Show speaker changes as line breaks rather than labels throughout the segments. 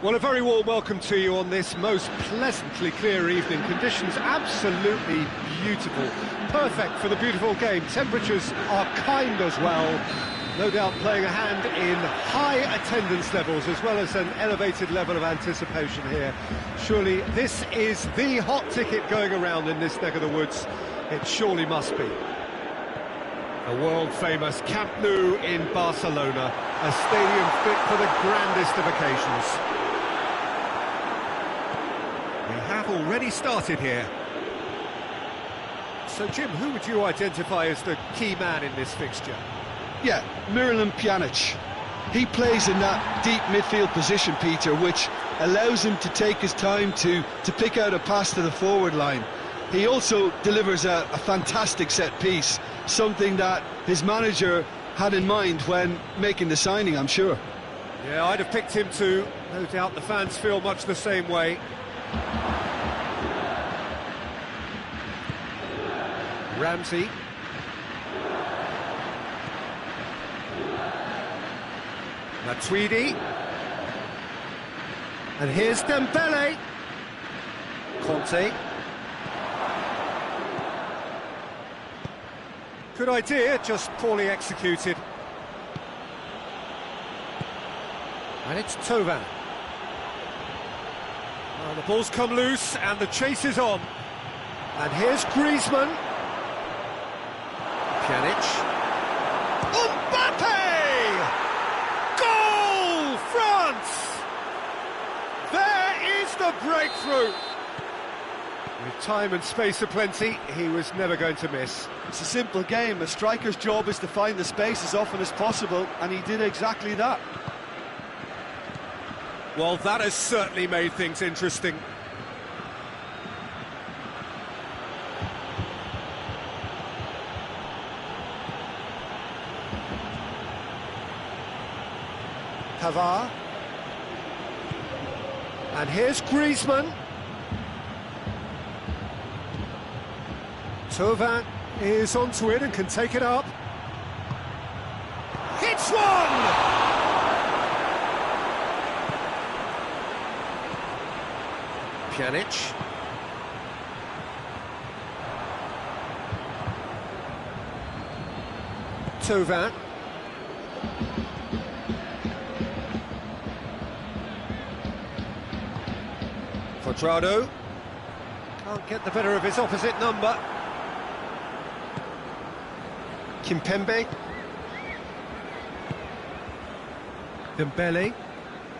Well, a very warm welcome to you on this most pleasantly clear evening. Conditions absolutely beautiful. Perfect for the beautiful game. Temperatures are kind as well. No doubt playing a hand in high attendance levels as well as an elevated level of anticipation here. Surely this is the hot ticket going around in this neck of the woods. It surely must be. A world-famous Camp Nou in Barcelona, a stadium fit for the grandest of occasions. We have already started here. So, Jim, who would you identify as the key man in this fixture?
Yeah, Miralem Pjanic. He plays in that deep midfield position, Peter, which allows him to take his time to pick out a pass to the forward line. He also delivers a fantastic set piece, something that his manager had in mind when making the signing, I'm sure.
Yeah, I'd have picked him too. No doubt the fans feel much the same way. Ramsey. Matuidi. And here's Dembele. Conte. Good idea, just poorly executed. And it's Tovan. Well, the ball's come loose and the chase is on. And here's Griezmann. Pjanic. Mbappe! Goal, France! There is the breakthrough. With time and space aplenty, he was never going to miss.
It's a simple game. A striker's job is to find the space as often as possible, and he did exactly that.
Well, that has certainly made things interesting. Pavard. And here's Griezmann. Tovan is onto it and can take it up. Hits one! Pjanic. Tovan. Quadrado. Can't get the better of his opposite number. Kimpembe. Dembele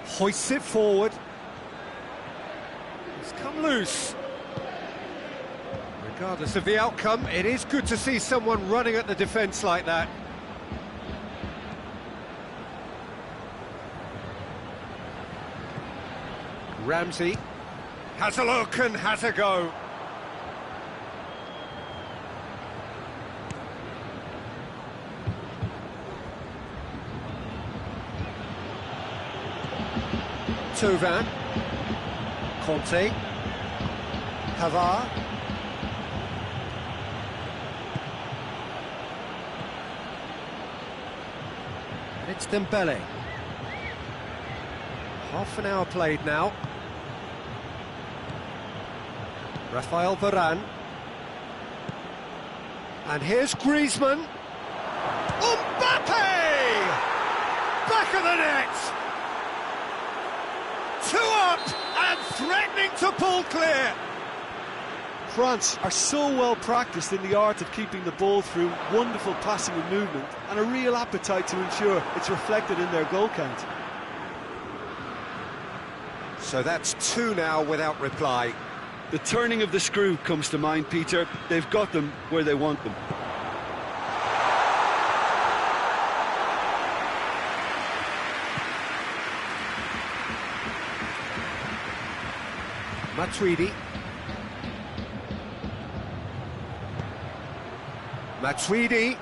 hoists it forward. It's come loose. Regardless of the outcome, it is good to see someone running at the defence like that. Ramsey has a look and has a go. Tovan. Conte. Pavard. It's Dembele. Half an hour played now. Rafael Varane. And here's Griezmann. Mbappe! Back of the net! Two up and threatening to pull clear.
France are so well practiced in the art of keeping the ball through wonderful passing and movement, and a real appetite to ensure it's reflected in their goal count.
So that's two now without reply.
The turning of the screw comes to mind, Peter. They've got them where they want them.
Matuidi. Matuidi.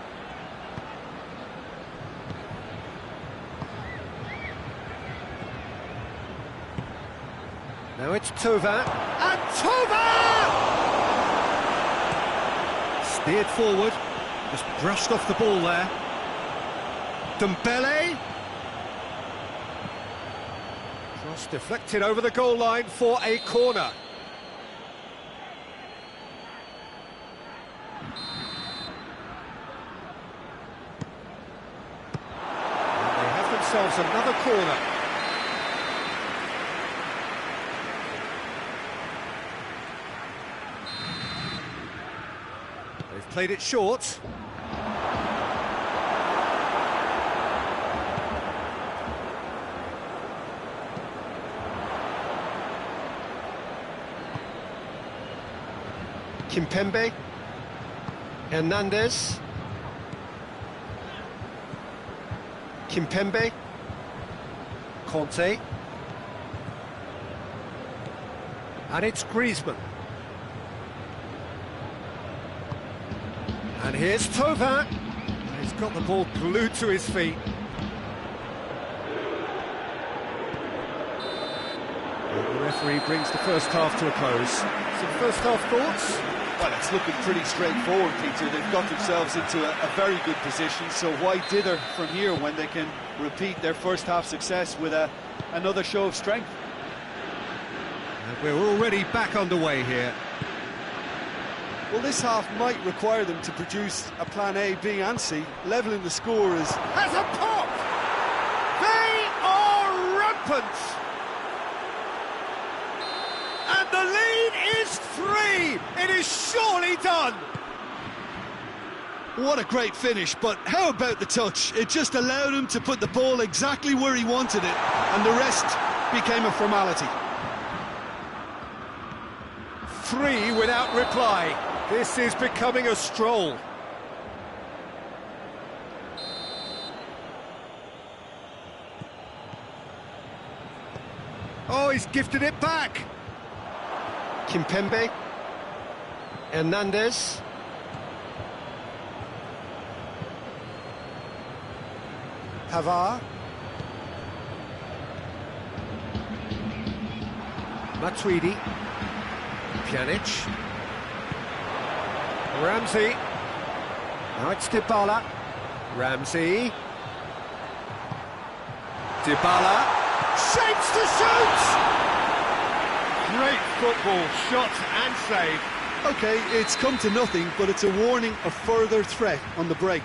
Now it's Tovan. And Tovan! Steered forward. Just brushed off the ball there. Dembele. Cross deflected over the goal line for a corner. And they have themselves another corner. They've played it short. Kimpembe, Hernandez, Kimpembe, Conte, and it's Griezmann. And here's Thauvin. He's got the ball glued to his feet. And the referee brings the first half to a close. Some first half thoughts?
Well, it's looking pretty straightforward, Peter. They've got themselves into a very good position, so why dither from here when they can repeat their first half success with another show of strength?
And we're already back underway here.
Well, this half might require them to produce a plan A, B and C. Levelling the score is...
Has a pop! They are rampant! And the lead is 3! It is surely done!
What a great finish, but how about the touch? It just allowed him to put the ball exactly where he wanted it, and the rest became a formality.
3 without reply. This is becoming a stroll. Oh, he's gifted it back. Kimpembe, Hernandez, Pavard, Matuidi, Pjanic, Ramsey, now it's Dybala, Ramsey, Dybala, shapes to shoot! Great football, shot and save.
OK, it's come to nothing, but it's a warning of further threat on the break.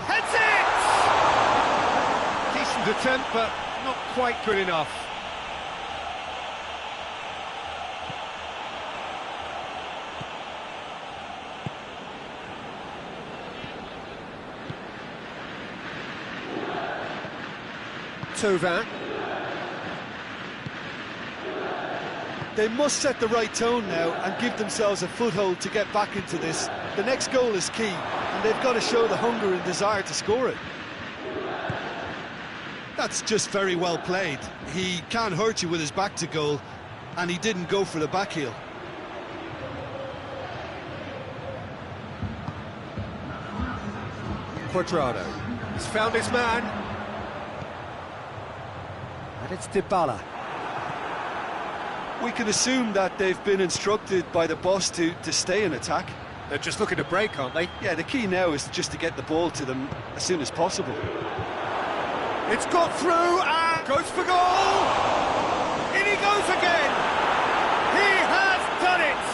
Heads it! Decent attempt, but not quite good enough. Thauvin.
They must set the right tone now and give themselves a foothold to get back into this. The next goal is key, and they've got to show the hunger and desire to score it. That's just very well played. He can't hurt you with his back to goal, and he didn't go for the back heel.
Cuadrado. He's found his man. And it's Dybala.
We can assume that they've been instructed by the boss to stay in attack.
They're just looking to break, aren't they?
Yeah, the key now is just to get the ball to them as soon as possible.
It's got through and goes for goal! In he goes again! He has done it!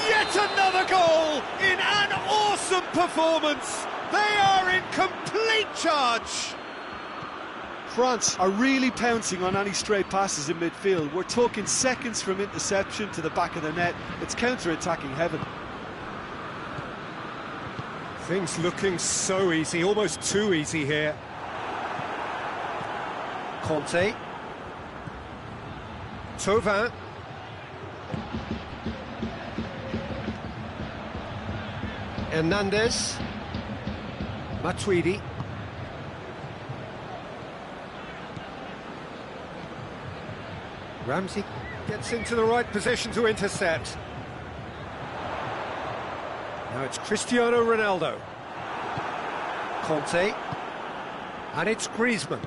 Yet another goal in an awesome performance! They are in complete charge!
France are really pouncing on any stray passes in midfield. We're talking seconds from interception to the back of the net. It's counter-attacking heaven.
Things looking so easy, almost too easy here. Conte. Thauvin. Hernandez. Matuidi. Ramsey gets into the right position to intercept. Now it's Cristiano Ronaldo. Conte. And it's Griezmann.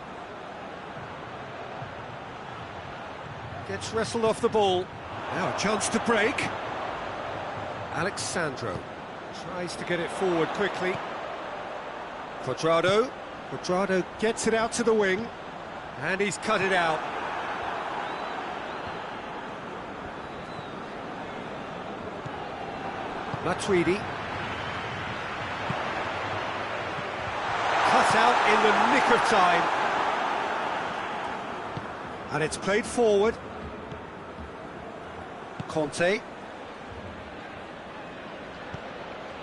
Gets wrestled off the ball. Now a chance to break. Alexandro tries to get it forward quickly. Cuadrado. Quadrado gets it out to the wing, and he's cut it out. Matuidi. Cut out in the nick of time. And it's played forward. Conte.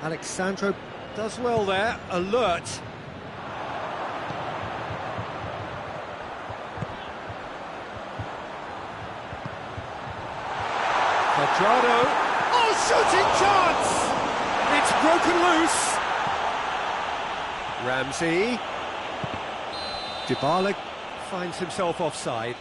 Alexandro does well there, alert. Quadrado. Oh, shooting chance! It's broken loose. Ramsey. Dybala finds himself offside.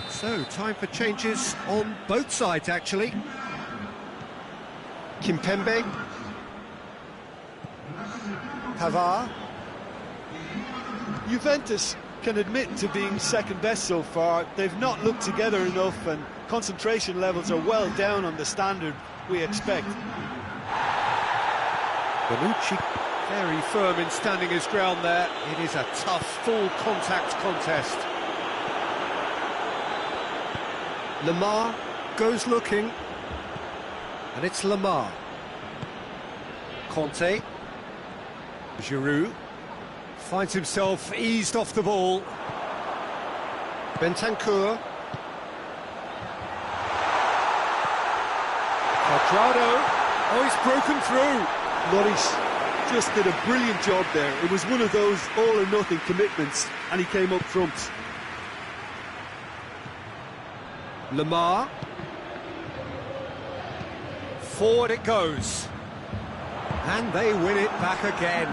So, time for changes on both sides, actually. Kimpembe. Pavard.
Juventus can admit to being second best so far. They've not looked together enough, and concentration levels are well down on the standard we expect.
Bonucci very firm in standing his ground there. It is a tough, full-contact contest. Lamar goes looking, and it's Lamar. Conte. Giroud finds himself eased off the ball. Bentancur. Quadrado. Oh, he's broken through.
Lloris just did a brilliant job there. It was one of those all-or-nothing commitments, and he came up front.
Lamar. Forward it goes. And they win it back again.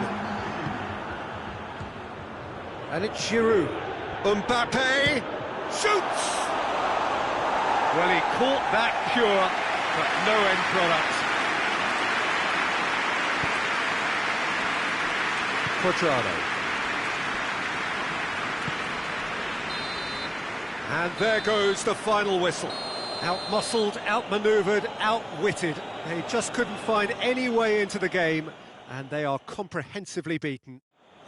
And it's Giroud. Mbappe shoots! Well, he caught that pure, but no end product. Quadrado. And there goes the final whistle. Out-muscled, out-manoeuvred, outwitted. They just couldn't find any way into the game, and they are comprehensively beaten.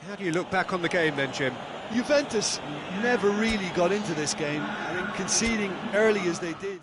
How do you look back on the game then, Jim?
Juventus never really got into this game. I think conceding early as they did.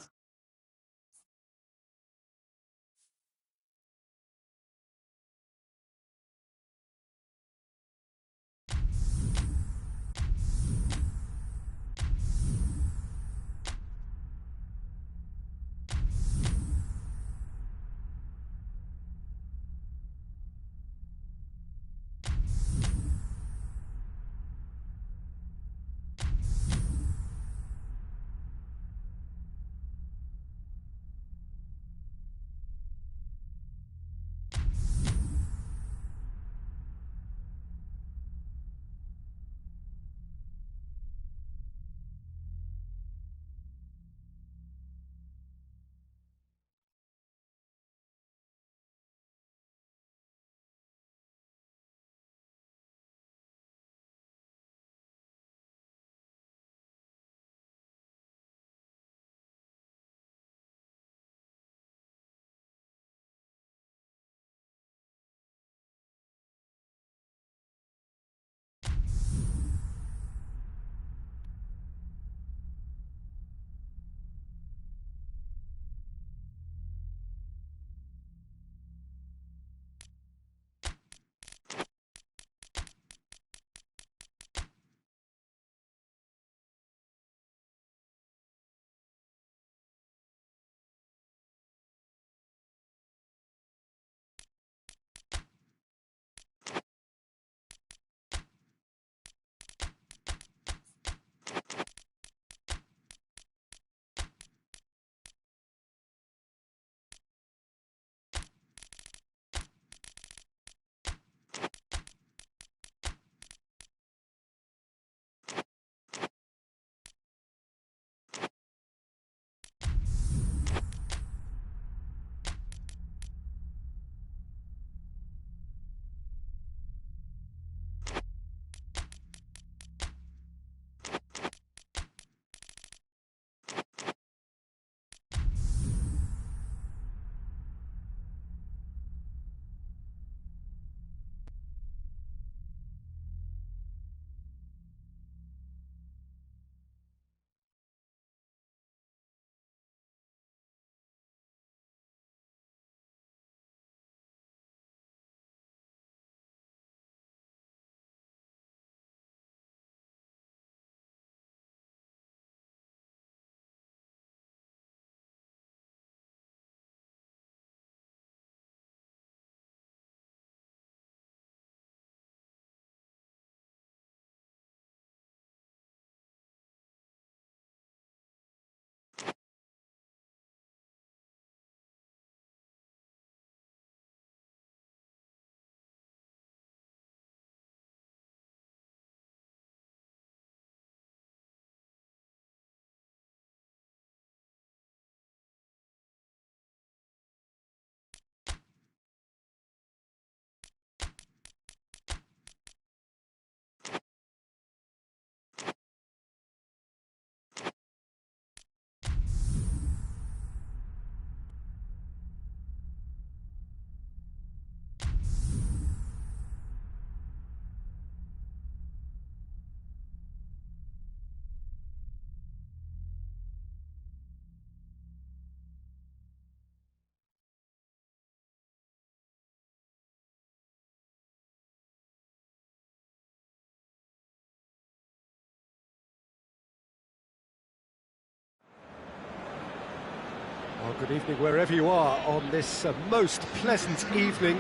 Well, good evening wherever you are on this most pleasant evening.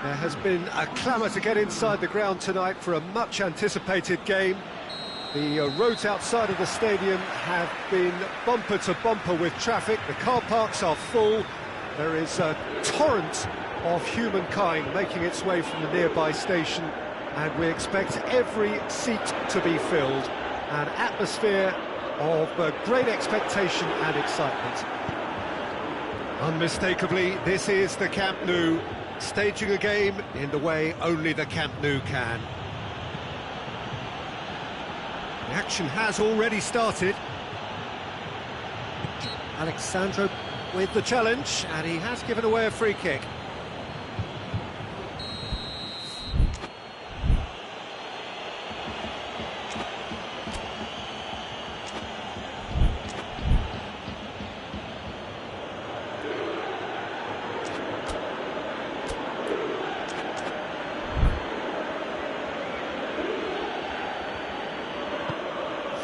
There has been a clamour to get inside the ground tonight for a much-anticipated game. The roads outside of the stadium have been bumper to bumper with traffic. The car parks are full. There is a torrent of humankind making its way from the nearby station, and we expect every seat to be filled. An atmosphere of great expectation and excitement. Unmistakably, this is the Camp Nou, staging a game in the way only the Camp Nou can. The action has already started. Alexandro with the challenge, and he has given away a free kick.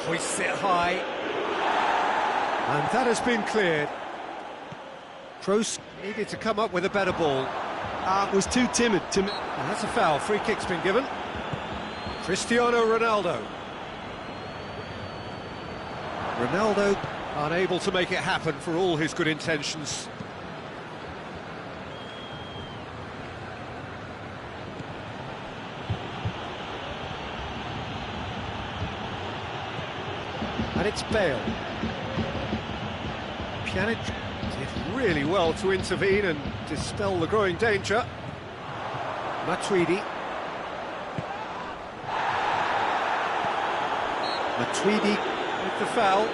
Hoists it high, and that has been cleared. Kroos needed to come up with a better ball.
Was too timid.
And that's a foul. Free kick's been given. Cristiano Ronaldo. Ronaldo unable to make it happen for all his good intentions. And it's Bale. Pjanic did really well to intervene and dispel the growing danger. Matuidi. Matuidi with the foul.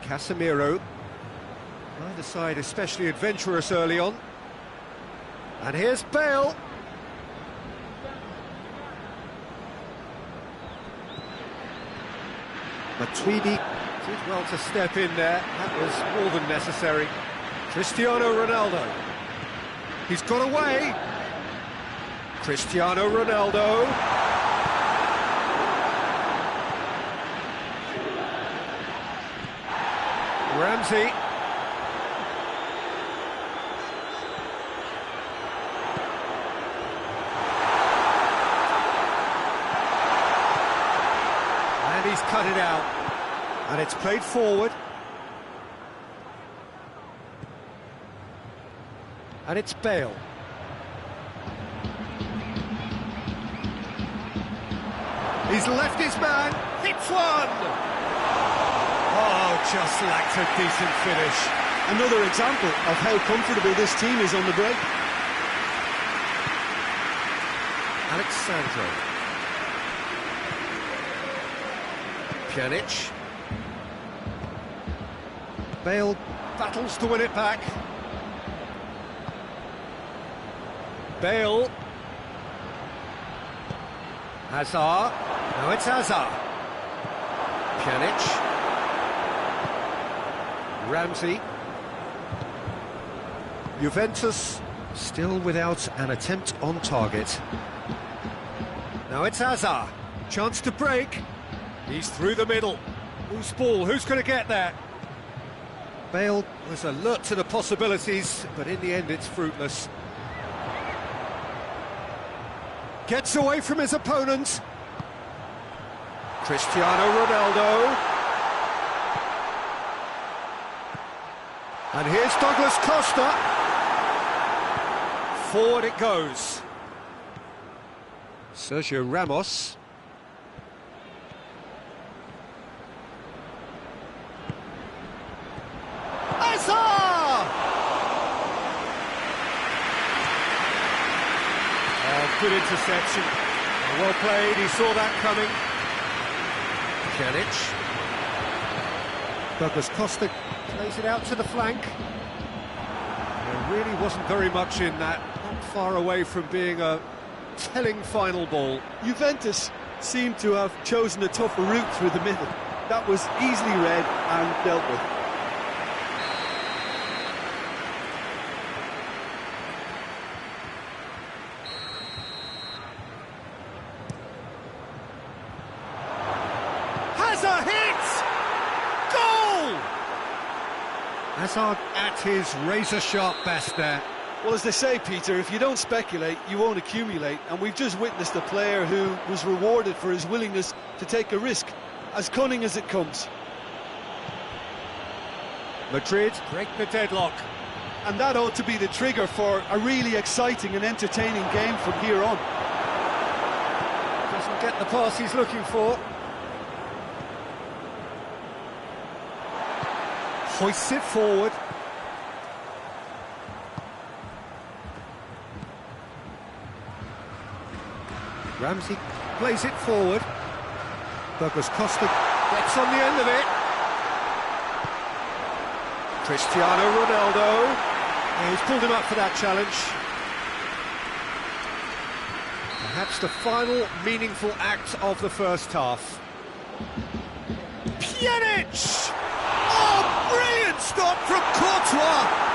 Casemiro, neither side especially adventurous early on. And here's Bale. Matuidi did well to step in there. That was more than necessary. Cristiano Ronaldo. He's got away. Cristiano Ronaldo. Ramsey. And he's cut it out. And it's played forward. And it's Bale. He's left his man. Hits one. Oh, just lacked a decent finish.
Another example of how comfortable this team is on the break.
Alexandro. Pjanic. Bale battles to win it back. Bale. Hazard. Now it's Hazard. Pjanic. Ramsey. Juventus still without an attempt on target. Now it's Hazard. Chance to break. He's through the middle. Who's ball? Who's going to get there? Bale was alert to the possibilities, but in the end it's fruitless. Gets away from his opponent. Cristiano Ronaldo. And here's Douglas Costa. Forward it goes. Sergio Ramos. Hazard! Oh, good interception. Well played, he saw that coming. Pjanic. Douglas Costa plays it out to the flank. There really wasn't very much in that, not far away from being a telling final ball.
Juventus seemed to have chosen a tougher route through the middle. That was easily read and dealt with.
Hazard at his razor-sharp best there.
Well, as they say, Peter, if you don't speculate, you won't accumulate. And we've just witnessed a player who was rewarded for his willingness to take a risk, as cunning as it comes.
Madrid break the deadlock.
And that ought to be the trigger for a really exciting and entertaining game from here on.
Doesn't get the pass he's looking for. Hoists it forward. Ramsey plays it forward. Douglas Costa gets on the end of it. Cristiano Ronaldo. He's pulled him up for that challenge. Perhaps the final meaningful act of the first half. Pjanic! Oh, brilliant stop from Courtois!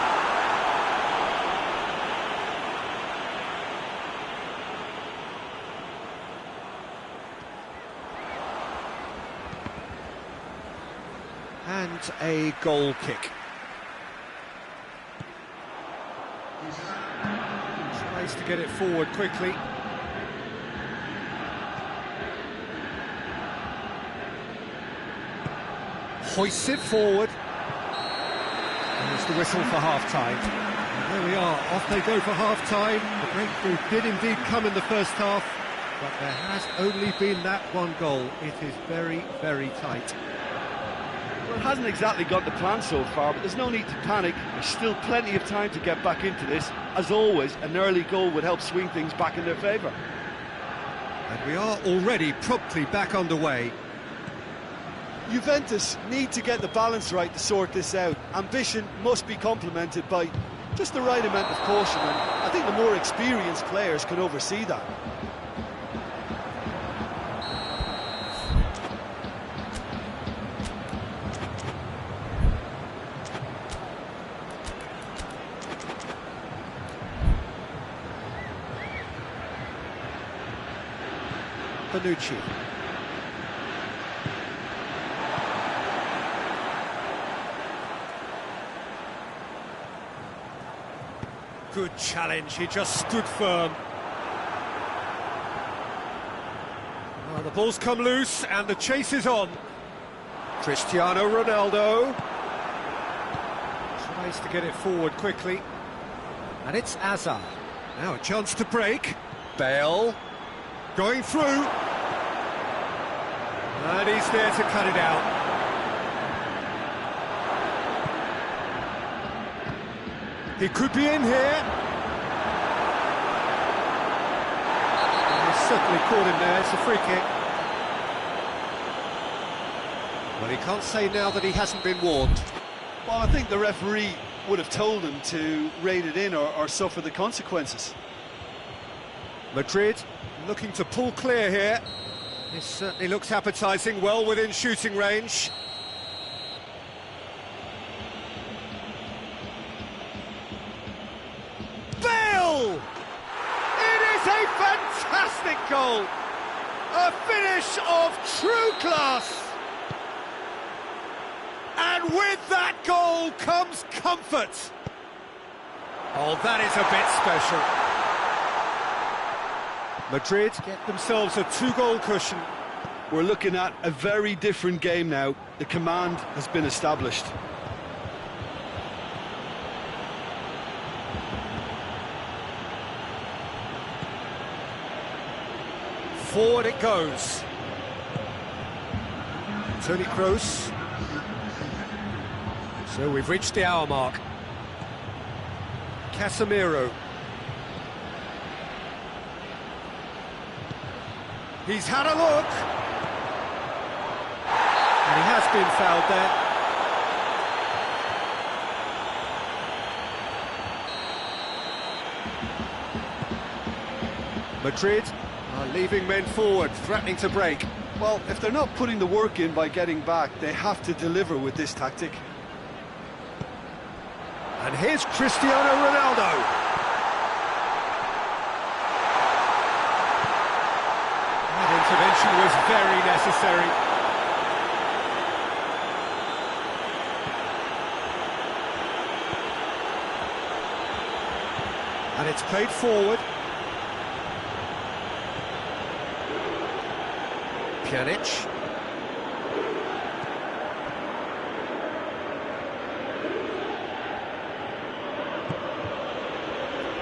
And a goal kick. Tries to get it forward quickly. Hoists it forward. There's the whistle for half-time. There we are, off they go for half-time. The breakthrough did indeed come in the first half, but there has only been that one goal. It is very, very tight.
Well, it hasn't exactly got the plan so far, but there's no need to panic. There's still plenty of time to get back into this. As always, an early goal would help swing things back in their favour.
And we are already promptly back underway.
Juventus need to get the balance right to sort this out. Ambition must be complemented by just the right amount of caution, and I think the more experienced players can oversee that.
Bonucci. Good challenge, he just stood firm. Well, the ball's come loose and the chase is on. Cristiano Ronaldo tries to get it forward quickly. And it's Hazard. Now a chance to break. Bale going through. And he's there to cut it out. He could be in here. And he's certainly caught him there. It's a free kick. Well, he can't say now that he hasn't been warned.
Well, I think the referee would have told him to rein it in or suffer the consequences.
Madrid looking to pull clear here. This certainly looks appetising, well within shooting range. Bale! It is a fantastic goal! A finish of true class! And with that goal comes comfort. Oh, that is a bit special. Madrid get themselves a two-goal cushion.
We're looking at a very different game now. The command has been established.
Forward it goes. Toni Kroos. So we've reached the hour mark. Casemiro. He's had a look. And he has been fouled there. Madrid are leaving men forward, threatening to break.
Well, if they're not putting the work in by getting back, they have to deliver with this tactic.
And here's Cristiano Ronaldo. That intervention was very necessary. And it's played forward. Pjanic.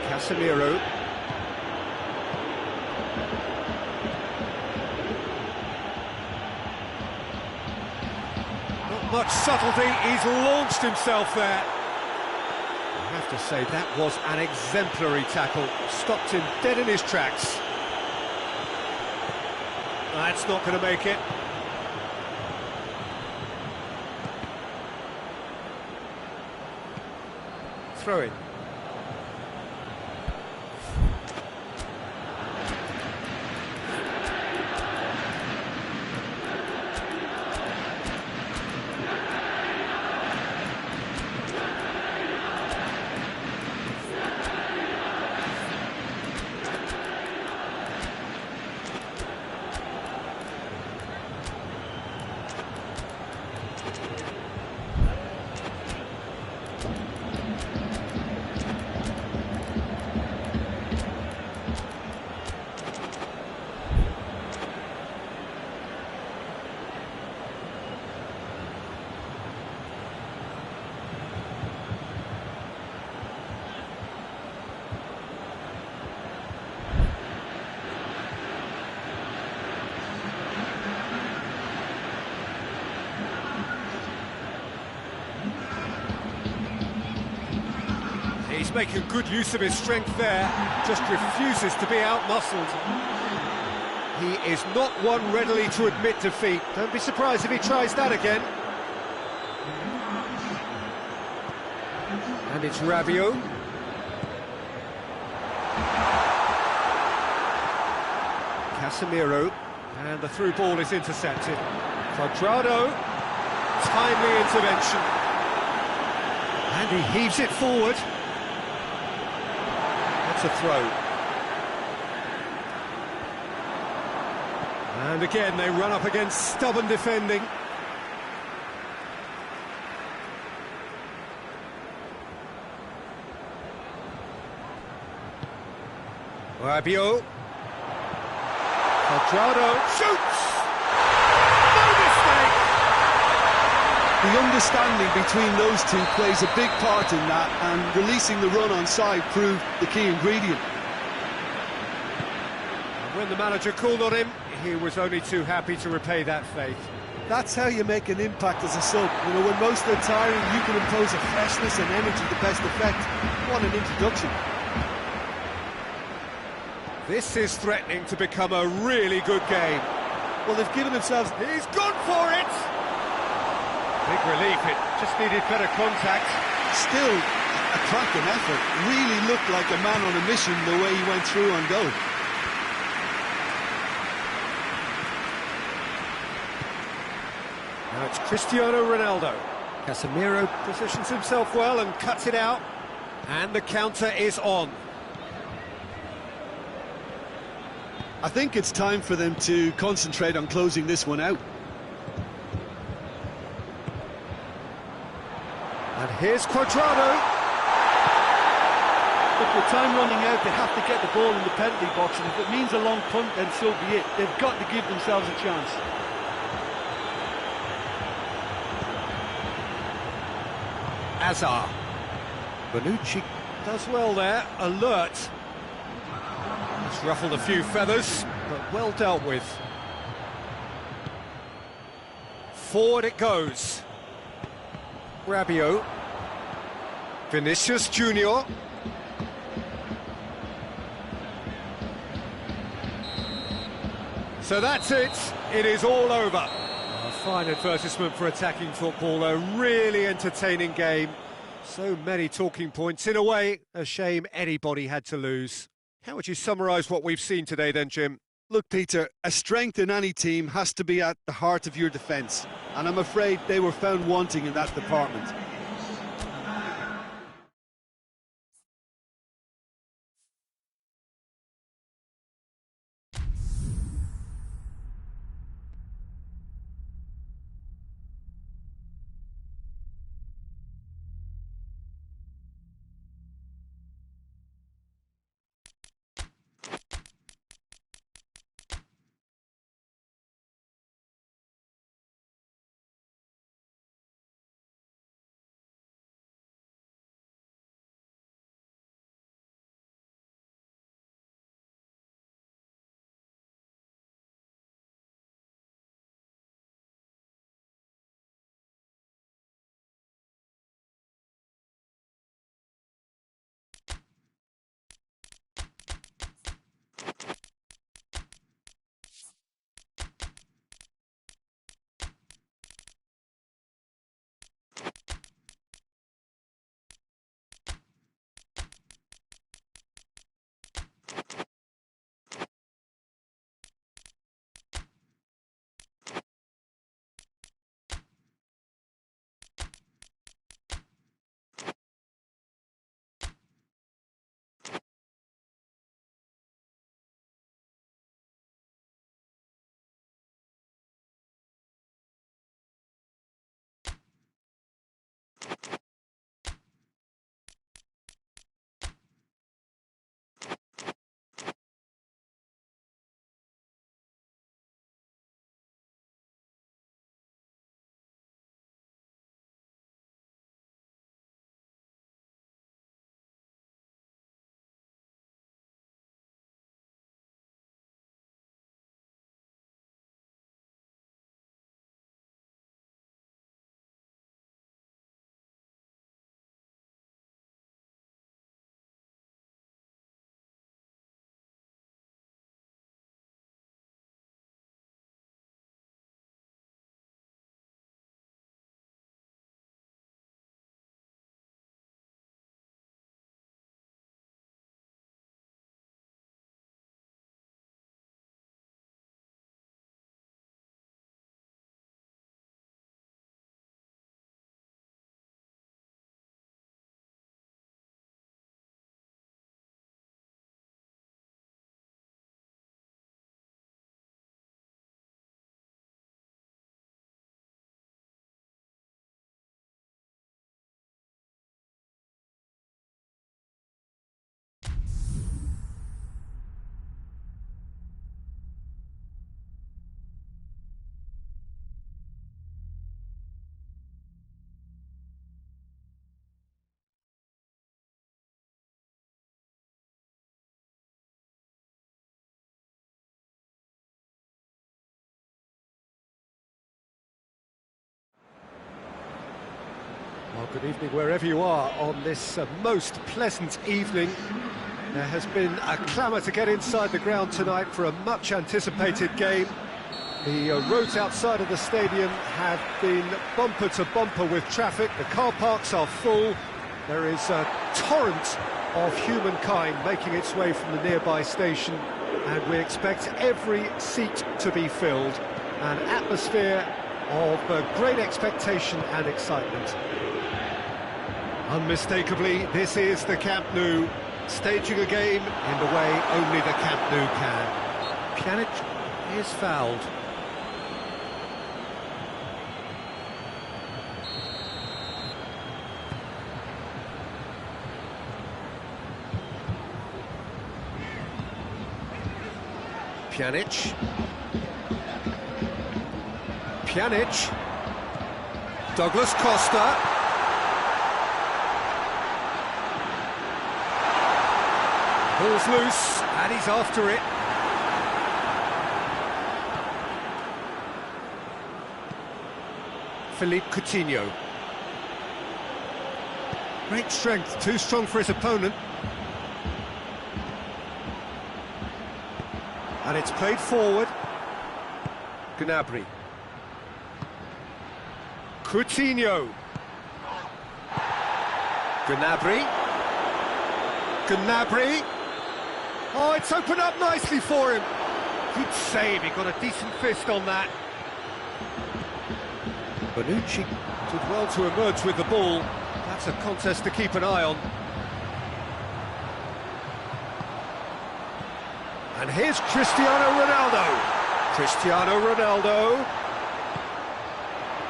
Casemiro. Not much subtlety, he's launched himself there. I have to say, that was an exemplary tackle. Stopped him dead in his tracks. That's not going to make it. Throw in. He's making good use of his strength there, just refuses to be out-muscled. He is not one readily to admit defeat. Don't be surprised if he tries that again. And it's Rabiot. Casemiro, and the through ball is intercepted. Cuadrado, timely intervention. And he heaves it forward. That's a throw. And again, they run up against stubborn defending. Rabiot. Cuadrado shoots! No mistake!
The understanding between those two plays a big part in that, and releasing the run on side proved the key ingredient.
And when the manager called on him, he was only too happy to repay that faith.
That's how you make an impact as a sub. You know, when most are tiring, you can impose a freshness and energy to best effect. What an introduction.
This is threatening to become a really good game.
Well, they've given themselves...
He's gone for it! Big relief, it just needed better contact.
Still a cracking effort. Really looked like a man on a mission the way he went through on goal.
Now it's Cristiano Ronaldo. Casemiro positions himself well and cuts it out. And the counter is on.
I think it's time for them to concentrate on closing this one out.
And here's Cuadrado.
But with time running out, they have to get the ball in the penalty box, and if it means a long punt, then so be it. They've got to give themselves a chance.
Azar. Bonucci does well there, alert. It's ruffled a few feathers, but well dealt with. Forward it goes. Rabiot. Vinicius Junior. So that's it. It is all over. A fine advertisement for attacking football. A really entertaining game. So many talking points. In a way, a shame anybody had to lose. How would you summarise what we've seen today then, Jim?
Look, Peter, a strength in any team has to be at the heart of your defence, and I'm afraid they were found wanting in that department.
Good evening wherever you are on this most pleasant evening. There has been a clamour to get inside the ground tonight for a much-anticipated game. The roads outside of the stadium have been bumper to bumper with traffic. The car parks are full. There is a torrent of humankind making its way from the nearby station, and we expect every seat to be filled. An atmosphere of great expectation and excitement. Unmistakably, this is the Camp Nou, staging a game in the way only the Camp Nou can. Pjanic is fouled. Pjanic. Douglas Costa. Ball's loose, and he's after it. Philippe Coutinho. Great strength, too strong for his opponent. And it's played forward. Gnabry. Coutinho. Gnabry. Oh, it's opened up nicely for him. Good save, he got a decent fist on that. Bonucci did well to emerge with the ball. That's a contest to keep an eye on. And here's Cristiano Ronaldo.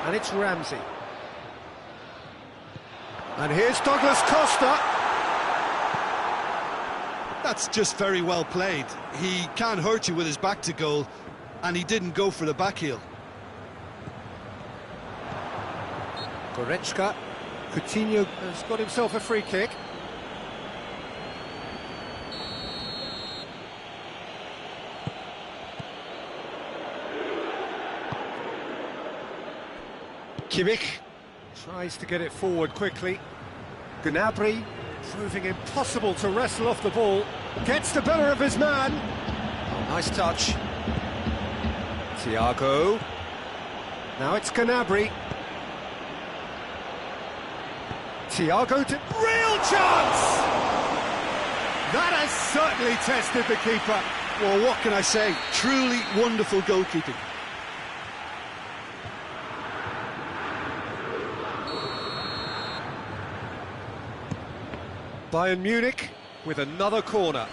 And it's Ramsey. And here's Douglas Costa.
That's just very well played. He can't hurt you with his back to goal, and he didn't go for the back heel.
Goretzka. Coutinho has got himself a free kick. Kimmich tries to get it forward quickly. Gnabry, proving impossible to wrestle off the ball, gets the better of his man. Oh, nice touch. Thiago. Now it's Gnabry. Thiago to real chance! That has certainly tested the keeper.
Well, what can I say? Truly wonderful goalkeeping.
Bayern Munich with another corner.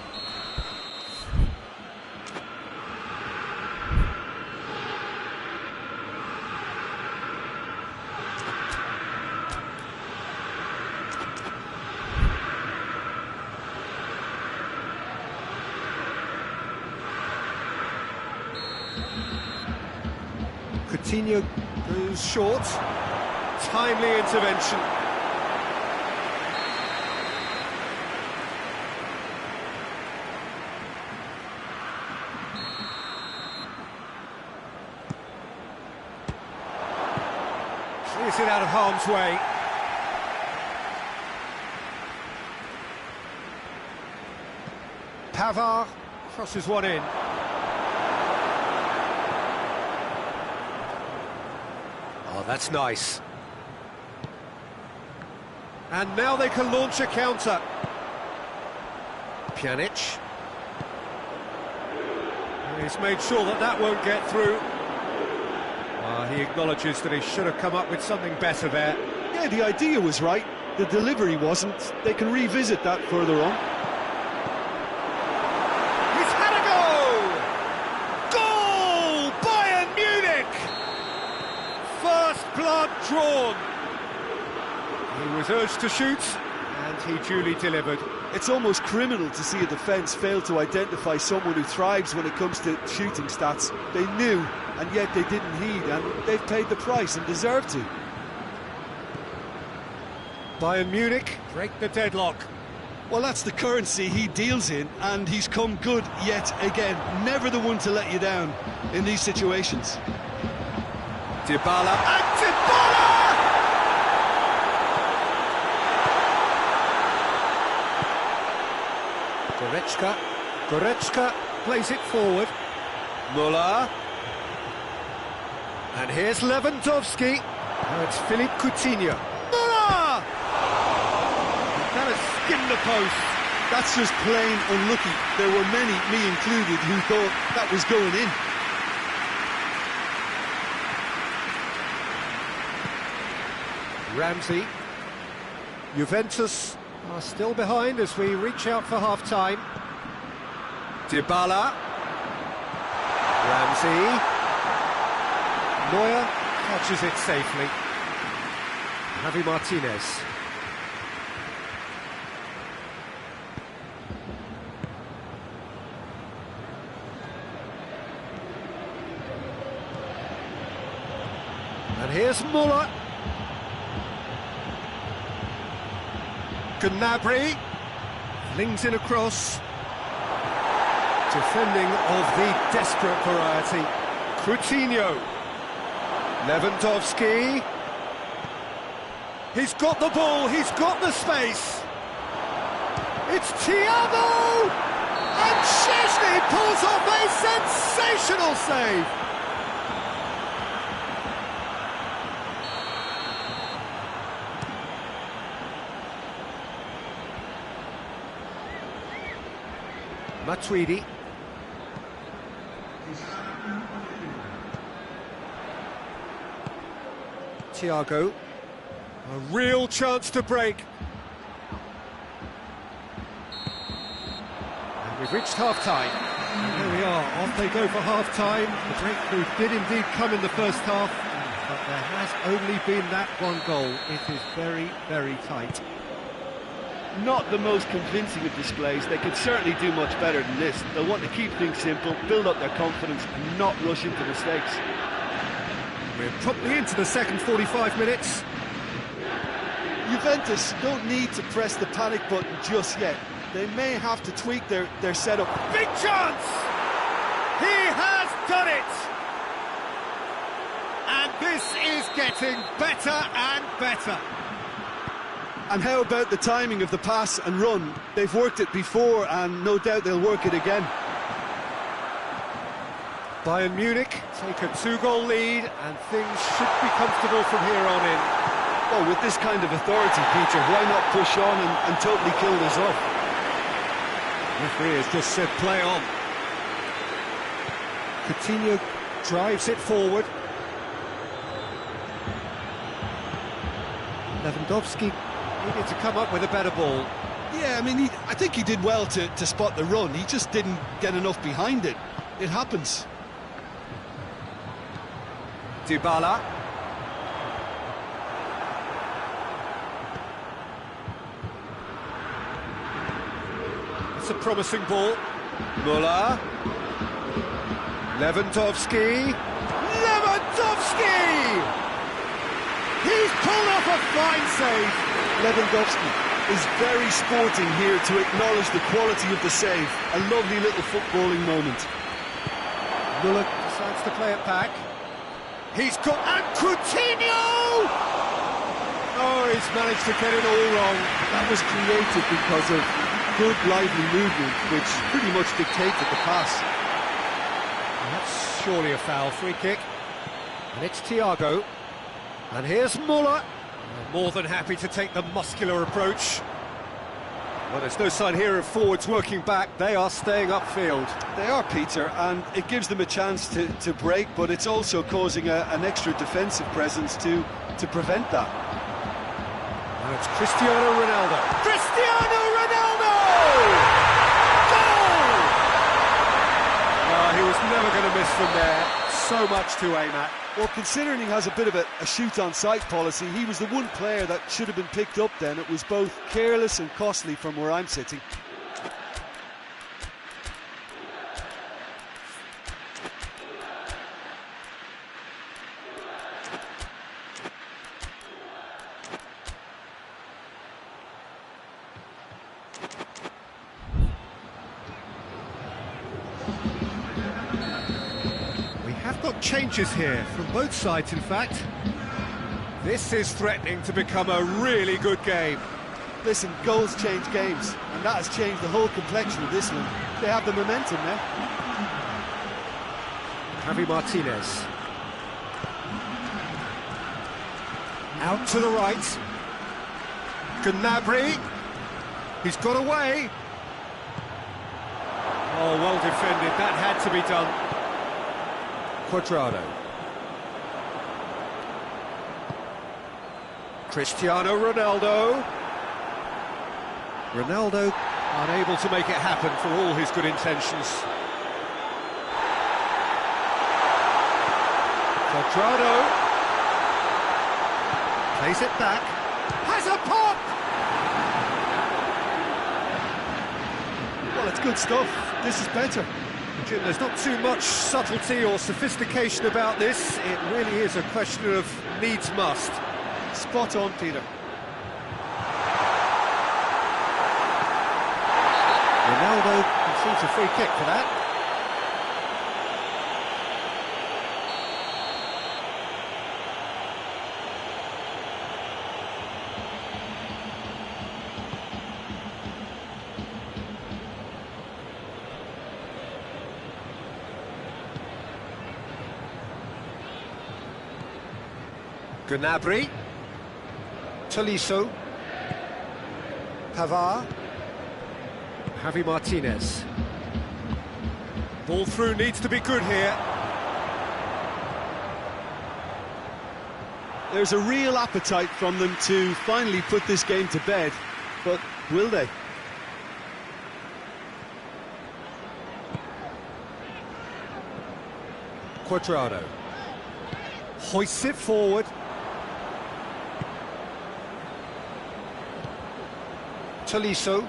Coutinho goes short. Timely intervention. Clears it out of harm's way. Pavard crosses one in. Oh, that's nice. And now they can launch a counter. Pjanic. He's made sure that that won't get through. He acknowledges that he should have come up with something better there.
Yeah, the idea was right. The delivery wasn't. They can revisit that further on.
He's had a goal! Goal! Bayern Munich! First blood drawn. He was urged to shoot, and he duly delivered.
It's almost criminal to see a defence fail to identify someone who thrives when it comes to shooting stats. They knew, and yet they didn't heed, and they've paid the price and deserve to.
Bayern Munich break the deadlock.
Well, that's the currency he deals in, and he's come good yet again. Never the one to let you down in these situations.
Dybala, and Dybala! Goretzka plays it forward. Muller. And here's Lewandowski. Now it's Philippe Coutinho. Muller! Kind of skinned the post.
That's just plain unlucky. There were many, me included, who thought that was going in.
Ramsey. Juventus are still behind as we reach out for half-time. Dybala. Ramsey. Neuer catches it safely. Javi Martinez. And here's Muller. Gnabry flings in across. Defending of the desperate variety. Coutinho. Lewandowski. He's got the ball, he's got the space. It's Thiago! And Szczesny pulls off a sensational save. Matuidi. Thiago. A real chance to break. And we've reached half-time. And there we are, off they go for half-time. The breakthrough did indeed come in the first half, but there has only been that one goal. It is very, very tight.
Not the most convincing of displays. They could certainly do much better than this. They'll want to keep things simple, build up their confidence and not rush into mistakes.
We're promptly into the second 45 minutes.
Juventus don't need to press the panic button just yet. They may have to tweak their setup.
Big chance! He has done it! And this is getting better and better.
And how about the timing of the pass and run? They've worked it before and no doubt they'll work it again.
Bayern Munich take a 2-goal lead and things should be comfortable from here on in.
Well, with this kind of authority, Peter, why not push on and totally kill this off?
The referee has just said play on. Coutinho drives it forward. Lewandowski needed to come up with a better ball.
Yeah, I mean, I think he did well to spot the run. He just didn't get enough behind it. It happens.
Dybala. It's a promising ball. Muller. Lewandowski. Lewandowski! He's pulled off a fine save.
Lewandowski is very sporting here to acknowledge the quality of the save. A lovely little footballing moment.
Muller decides to play it back. He's got... and Coutinho! Oh, he's managed to get it all wrong.
That was created because of good, lively movement, which pretty much dictated the pass.
And that's surely a foul. Free kick. And it's Thiago. And here's Muller. More than happy to take the muscular approach. Well, there's no sign here of forwards working back. They are staying upfield.
They are, Peter, and it gives them a chance to break, but it's also causing an extra defensive presence to prevent that.
And it's Cristiano Ronaldo. Cristiano Ronaldo! Goal! He was never going to miss from there. So much to aim at.
Well, considering he has a bit of a shoot-on-sight policy, he was the one player that should have been picked up then. It was both careless and costly from where I'm sitting.
Changes here from both sides, in fact. This is threatening to become a really good game.
Listen, goals change games, and that has changed the whole complexion of this one. They have the momentum now.
Javi Martinez. Out to the right. Gnabry. He's got away. Oh, well defended. That had to be done. Cuadrado. Cristiano Ronaldo. Ronaldo unable to make it happen for all his good intentions. Cuadrado plays it back. Has a pop!
Well, it's good stuff. This is better.
Jim, there's not too much subtlety or sophistication about this. It really is a question of needs must.
Spot on, Peter.
Ronaldo concedes a free kick for that. Gnabry, Tolisso, Pavard, Javi Martinez. Ball through needs to be good here.
There's a real appetite from them to finally put this game to bed, but will they?
Cuadrado hoists it forward. Tolisso.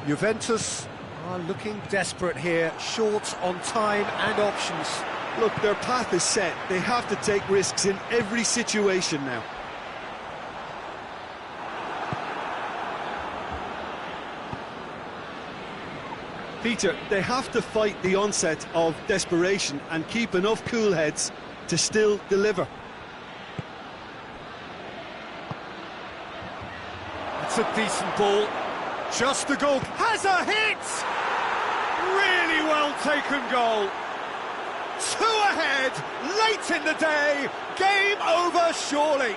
Juventus are looking desperate here, short on time and options.
Look, their path is set. They have to take risks in every situation now. Peter, they have to fight the onset of desperation and keep enough cool heads to still deliver.
It's a decent ball. Just the goal. Has a hit! Really well taken goal. 2 ahead, late in the day. Game over, surely.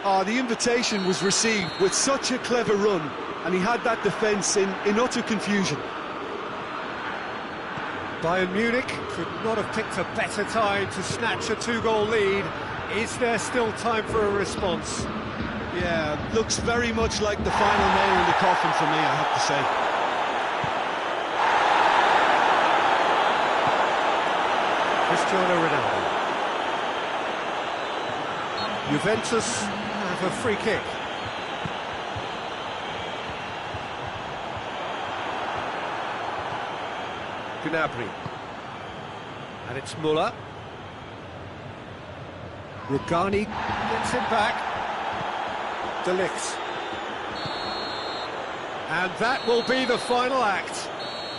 The invitation was received with such a clever run, and he had that defence in utter confusion.
Bayern Munich could not have picked a better time to snatch a 2-goal lead. Is there still time for a response?
Yeah, looks very much like the final nail in the coffin for me, I have to say.
Cristiano Ronaldo. Juventus have a free kick. Gnabry. And it's Muller. Rugani gets it back. De Ligt. And that will be the final act.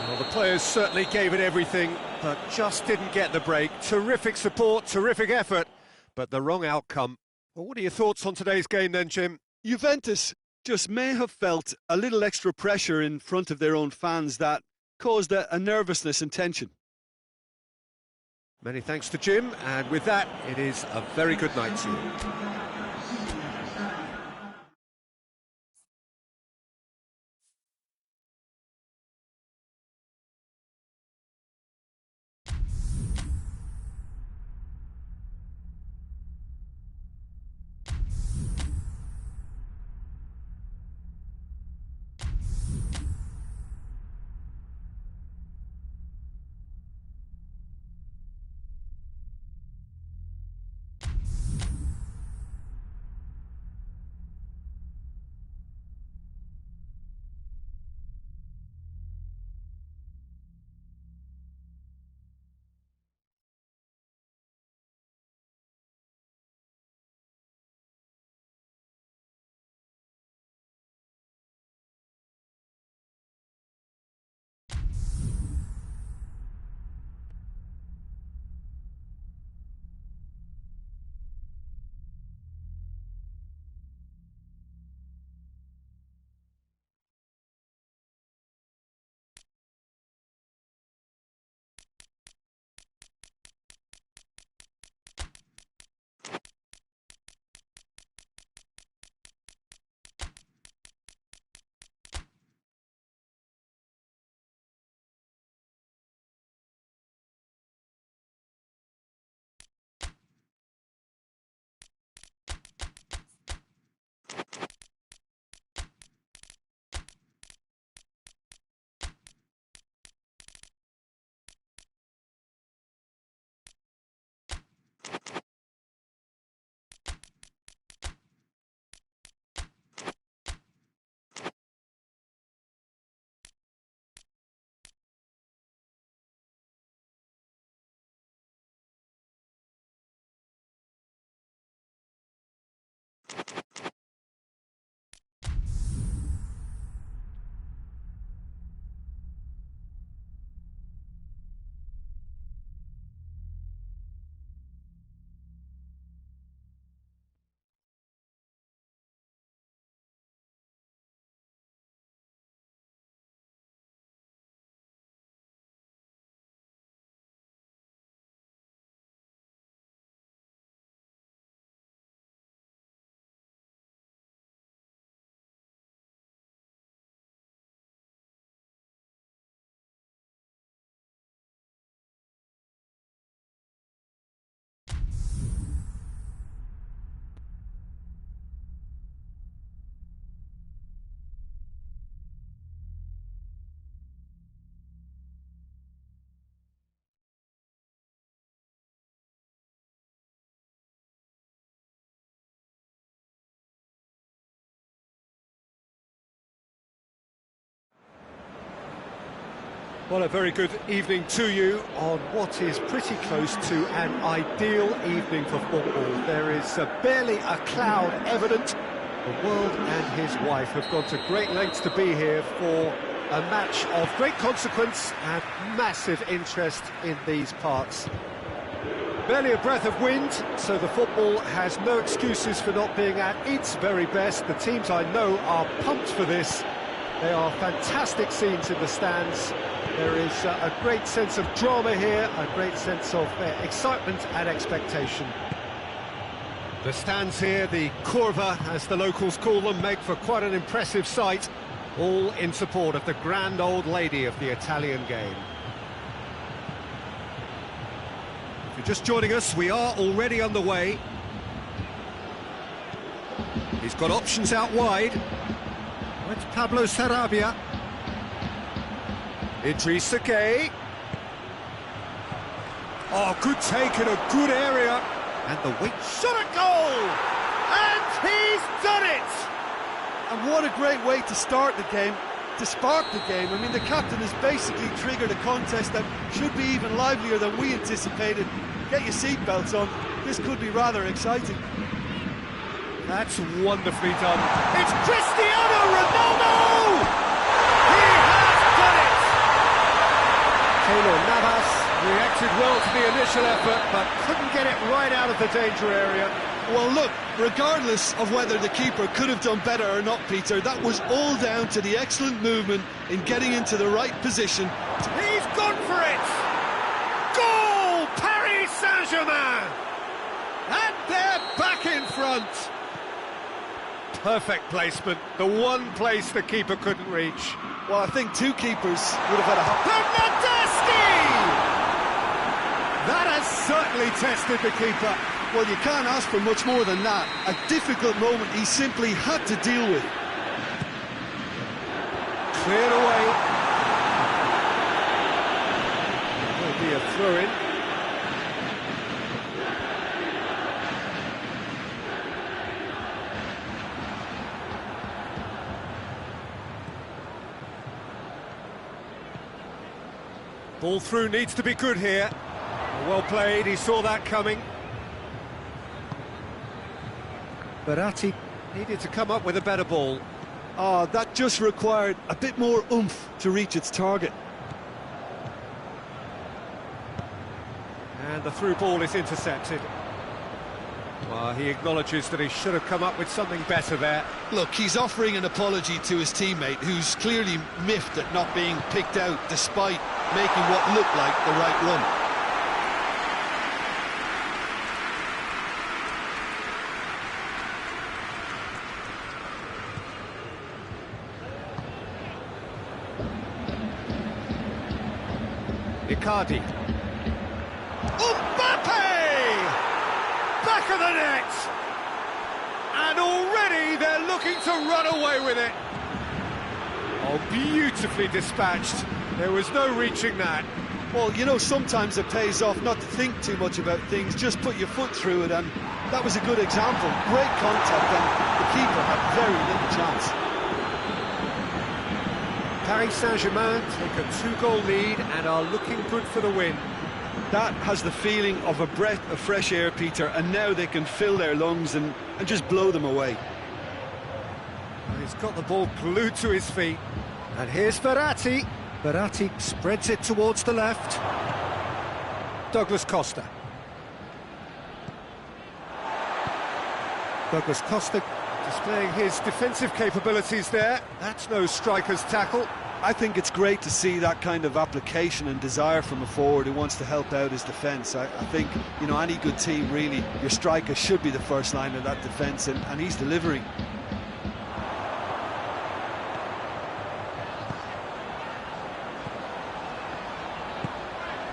Well, the players certainly gave it everything, but just didn't get the break. Terrific support, terrific effort, but the wrong outcome. Well, what are your thoughts on today's game then, Jim?
Juventus just may have felt a little extra pressure in front of their own fans that caused a nervousness and tension.
Many thanks to Jim, and with that, it is a very good night to you. Well, a very good evening to you on what is pretty close to an ideal evening for football. There is barely a cloud evident. The world and his wife have gone to great lengths to be here for a match of great consequence and massive interest in these parts. Barely a breath of wind, so the football has no excuses for not being at its very best. The teams I know are pumped for this. They are fantastic scenes in the stands. There is a great sense of drama here, a great sense of excitement and expectation. The stands here, the curva, as the locals call them, make for quite an impressive sight, all in support of the grand old lady of the Italian game. If you're just joining us, we are already underway. He's got options out wide. It's Pablo Sarabia. Idrissa Gueye. Oh, good take in a good area. And the weak shot at goal! And he's done it!
And what a great way to start the game, to spark the game. I mean, the captain has basically triggered a contest that should be even livelier than we anticipated. Get your seatbelts on, this could be rather exciting.
That's wonderfully done. It's Cristiano Ronaldo! He has done it! Keylor Navas reacted well to the initial effort, but couldn't get it right out of the danger area.
Well, look, regardless of whether the keeper could have done better or not, Peter, that was all down to the excellent movement in getting into the right position.
He's gone for it! Goal! Paris Saint-Germain! And they're back in front! Perfect placement, the one place the keeper couldn't reach.
Well, I think two keepers would have had a...
Bernardeschi! That has certainly tested the keeper.
Well, you can't ask for much more than that. A difficult moment he simply had to deal with.
Cleared away. Will be a throw-in. Ball through needs to be good here. Well played, he saw that coming. Verratti needed to come up with a better ball.
Oh, that just required a bit more oomph to reach its target.
And the through ball is intercepted. Well, he acknowledges that he should have come up with something better there.
Look, he's offering an apology to his teammate, who's clearly miffed at not being picked out despite making what looked like the right run.
Icardi. Mbappe! Back of the net! And already they're looking to run away with it. Oh, beautifully dispatched. There was no reaching that.
Well, you know, sometimes it pays off not to think too much about things, just put your foot through it, and that was a good example. Great contact, and the keeper had very little chance.
Paris Saint-Germain take a two-goal lead and are looking good for the win.
That has the feeling of a breath of fresh air, Peter, and now they can fill their lungs and just blow them away.
He's got the ball glued to his feet. And here's Verratti. Verratti spreads it towards the left. Douglas Costa. Douglas Costa displaying his defensive capabilities there. That's no striker's tackle.
I think it's great to see that kind of application and desire from a forward who wants to help out his defence. I think, you know, any good team, really, your striker should be the first line of that defence, and he's delivering.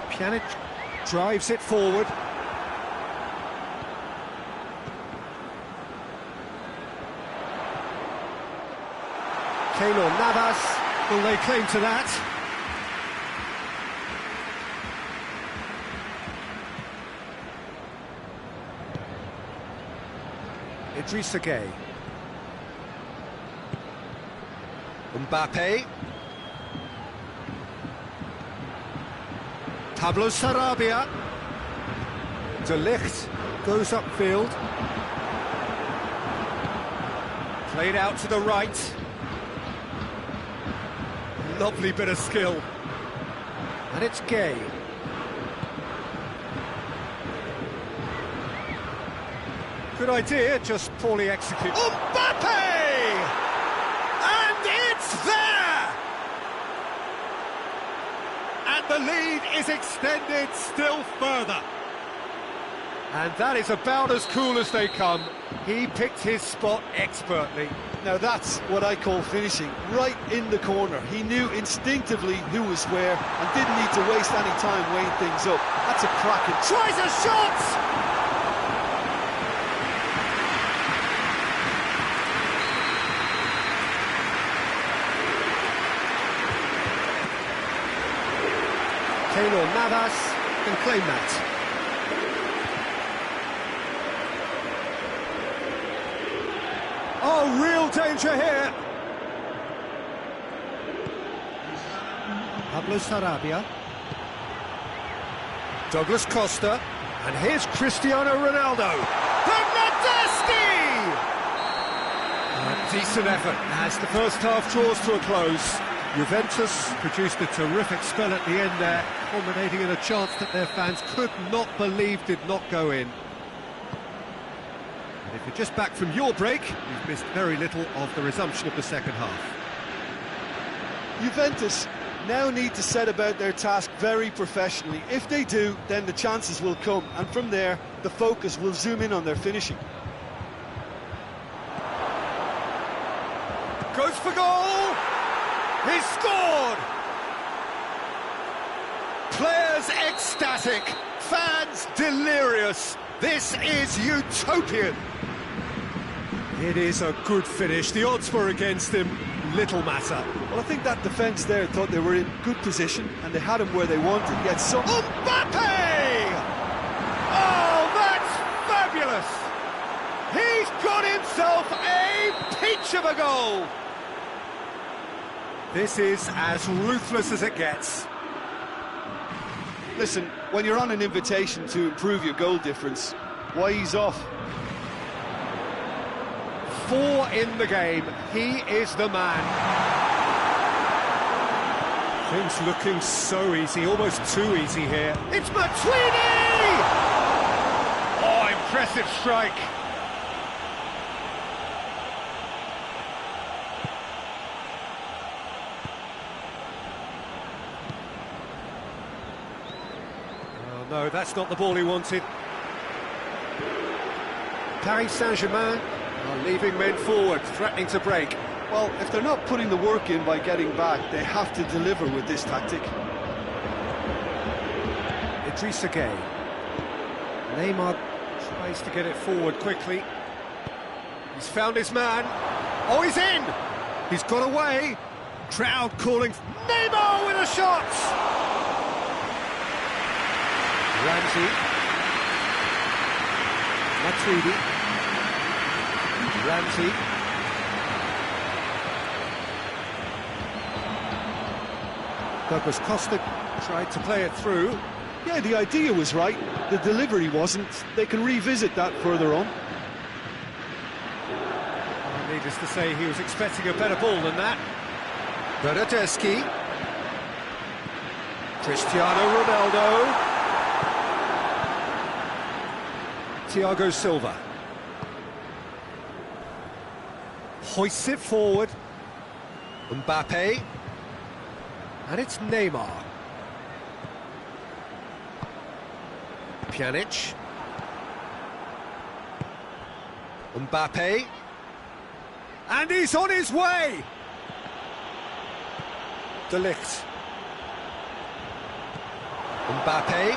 Pjanic drives it forward. Keylor Navas, will they claim to that? Idrissa Gueye. Mbappe. Pablo Sarabia. De Ligt goes upfield. Played out to the right. Lovely bit of skill. And it's Gay. Good idea, just poorly executed.
Mbappe! And it's there!
And the lead is extended still further. And that is about as cool as they come. He picked his spot expertly.
Now that's what I call finishing, right in the corner. He knew instinctively who was where and didn't need to waste any time weighing things up. That's a cracking...
Tries a shot! Keylor Navas can claim that. Oh, real danger here. Pablo Sarabia. Douglas Costa. And here's Cristiano Ronaldo. Bernardeschi! A decent effort as the first half draws to a close. Juventus produced a terrific spell at the end there, culminating in a chance that their fans could not believe did not go in. And if you're just back from your break, you've missed very little of the resumption of the second half.
Juventus now need to set about their task very professionally. If they do, then the chances will come, and from there, the focus will zoom in on their finishing.
Goes for goal! He's scored! Players ecstatic, fans delirious. This is utopian. It is a good finish. The odds were against him. Little matter.
Well, I think that defence there thought they were in good position and they had him where they wanted. Yet some...
Mbappe! Oh, that's fabulous! He's got himself a peach of a goal! This is as ruthless as it gets.
Listen, when you're on an invitation to improve your goal difference, why ease off?
4 in the game. He is the man. Things looking so easy, almost too easy here. It's Matuidi! Oh, impressive strike. No, that's not the ball he wanted. Paris Saint-Germain are leaving men forward, threatening to break.
Well, if they're not putting the work in by getting back, they have to deliver with this tactic.
Idrissa Gueye. Neymar tries to get it forward quickly. He's found his man. Oh, he's in! He's got away. Crowd calling. Neymar with a shot! Ramsey. Matuidi. Ramsey. Douglas Costa tried to play it through.
Yeah, the idea was right. The delivery wasn't. They can revisit that further on.
Well, needless to say, he was expecting a better ball than that. Bernardeschi. Cristiano Ronaldo. Thiago Silva hoists it forward. Mbappe, and it's Neymar. Pjanic. Mbappe, and he's on his way. De Ligt. Mbappe.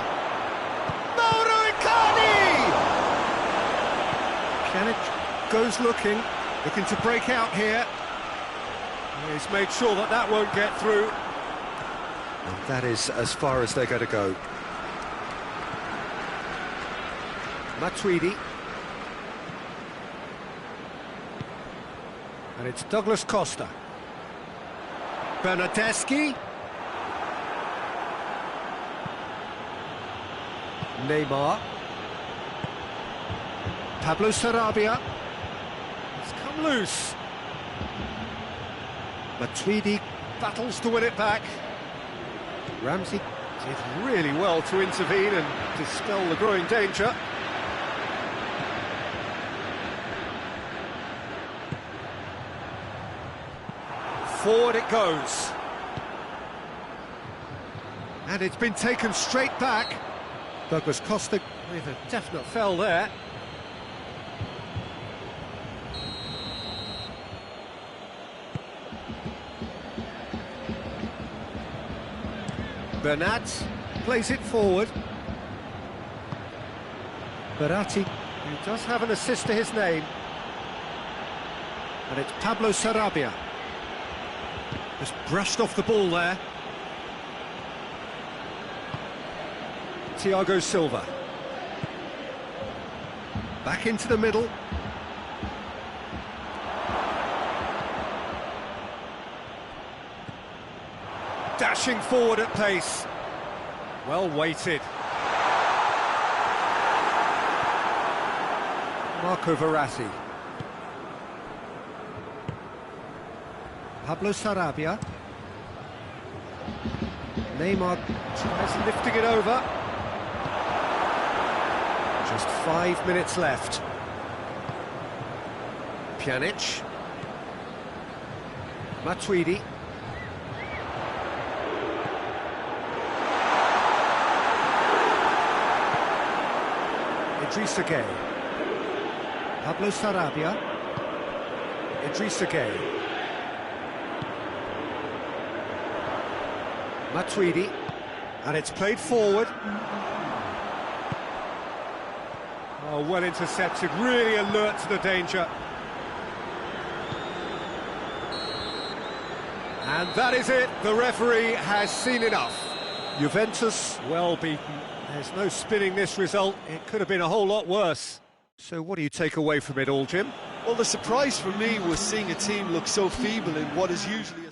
Mauro Icardi! Pjanic goes looking to break out here. He's made sure that that won't get through. And that is as far as they're going to go. Matuidi. And it's Douglas Costa. Bernardeschi. Neymar. Pablo Sarabia. It's come loose. Matuidi battles to win it back. Ramsey did really well to intervene and dispel the growing danger. Forward it goes. And it's been taken straight back. Douglas Costa with a definite foul there. Bernat plays it forward. Berratti, who does have an assist to his name. And it's Pablo Sarabia. Just brushed off the ball there. Thiago Silva. Back into the middle. Dashing forward at pace. Well weighted. Marco Verratti. Pablo Sarabia. Neymar tries lifting it over. Just 5 minutes left. Pjanic. Matuidi. Idrissa Gueye. Pablo Sarabia. Idrissa Gueye. Matuidi, and it's played forward. Oh, well intercepted, really alert to the danger. And that is it, the referee has seen enough. Juventus, well beaten. There's no spinning this result, it could have been a whole lot worse. So what do you take away from it all, Jim?
Well, the surprise for me was seeing a team look so feeble in what is usually a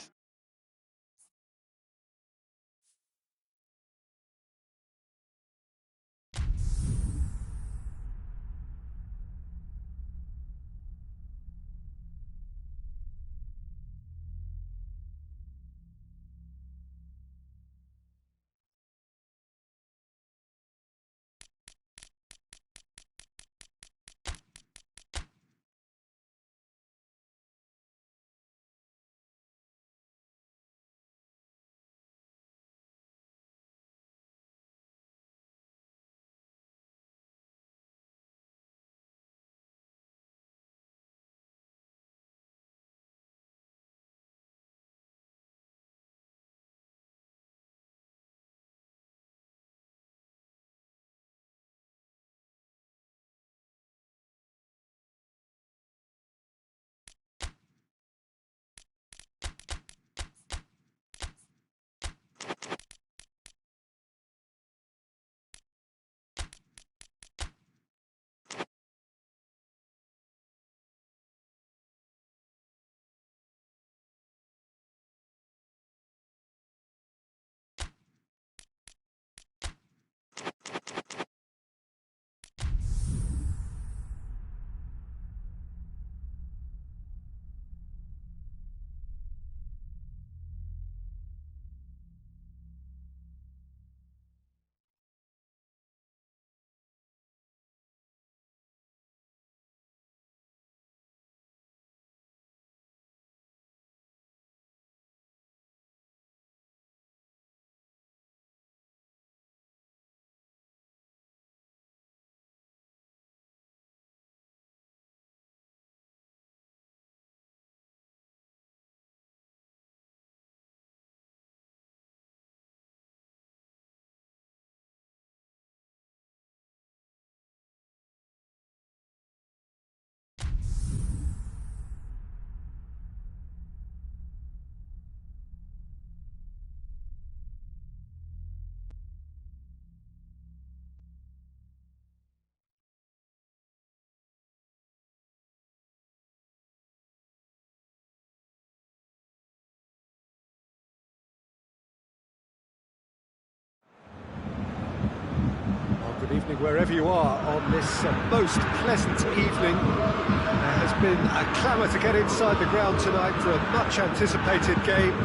Evening wherever you are on this most pleasant evening. There has been a clamour to get inside the ground tonight, a much anticipated game.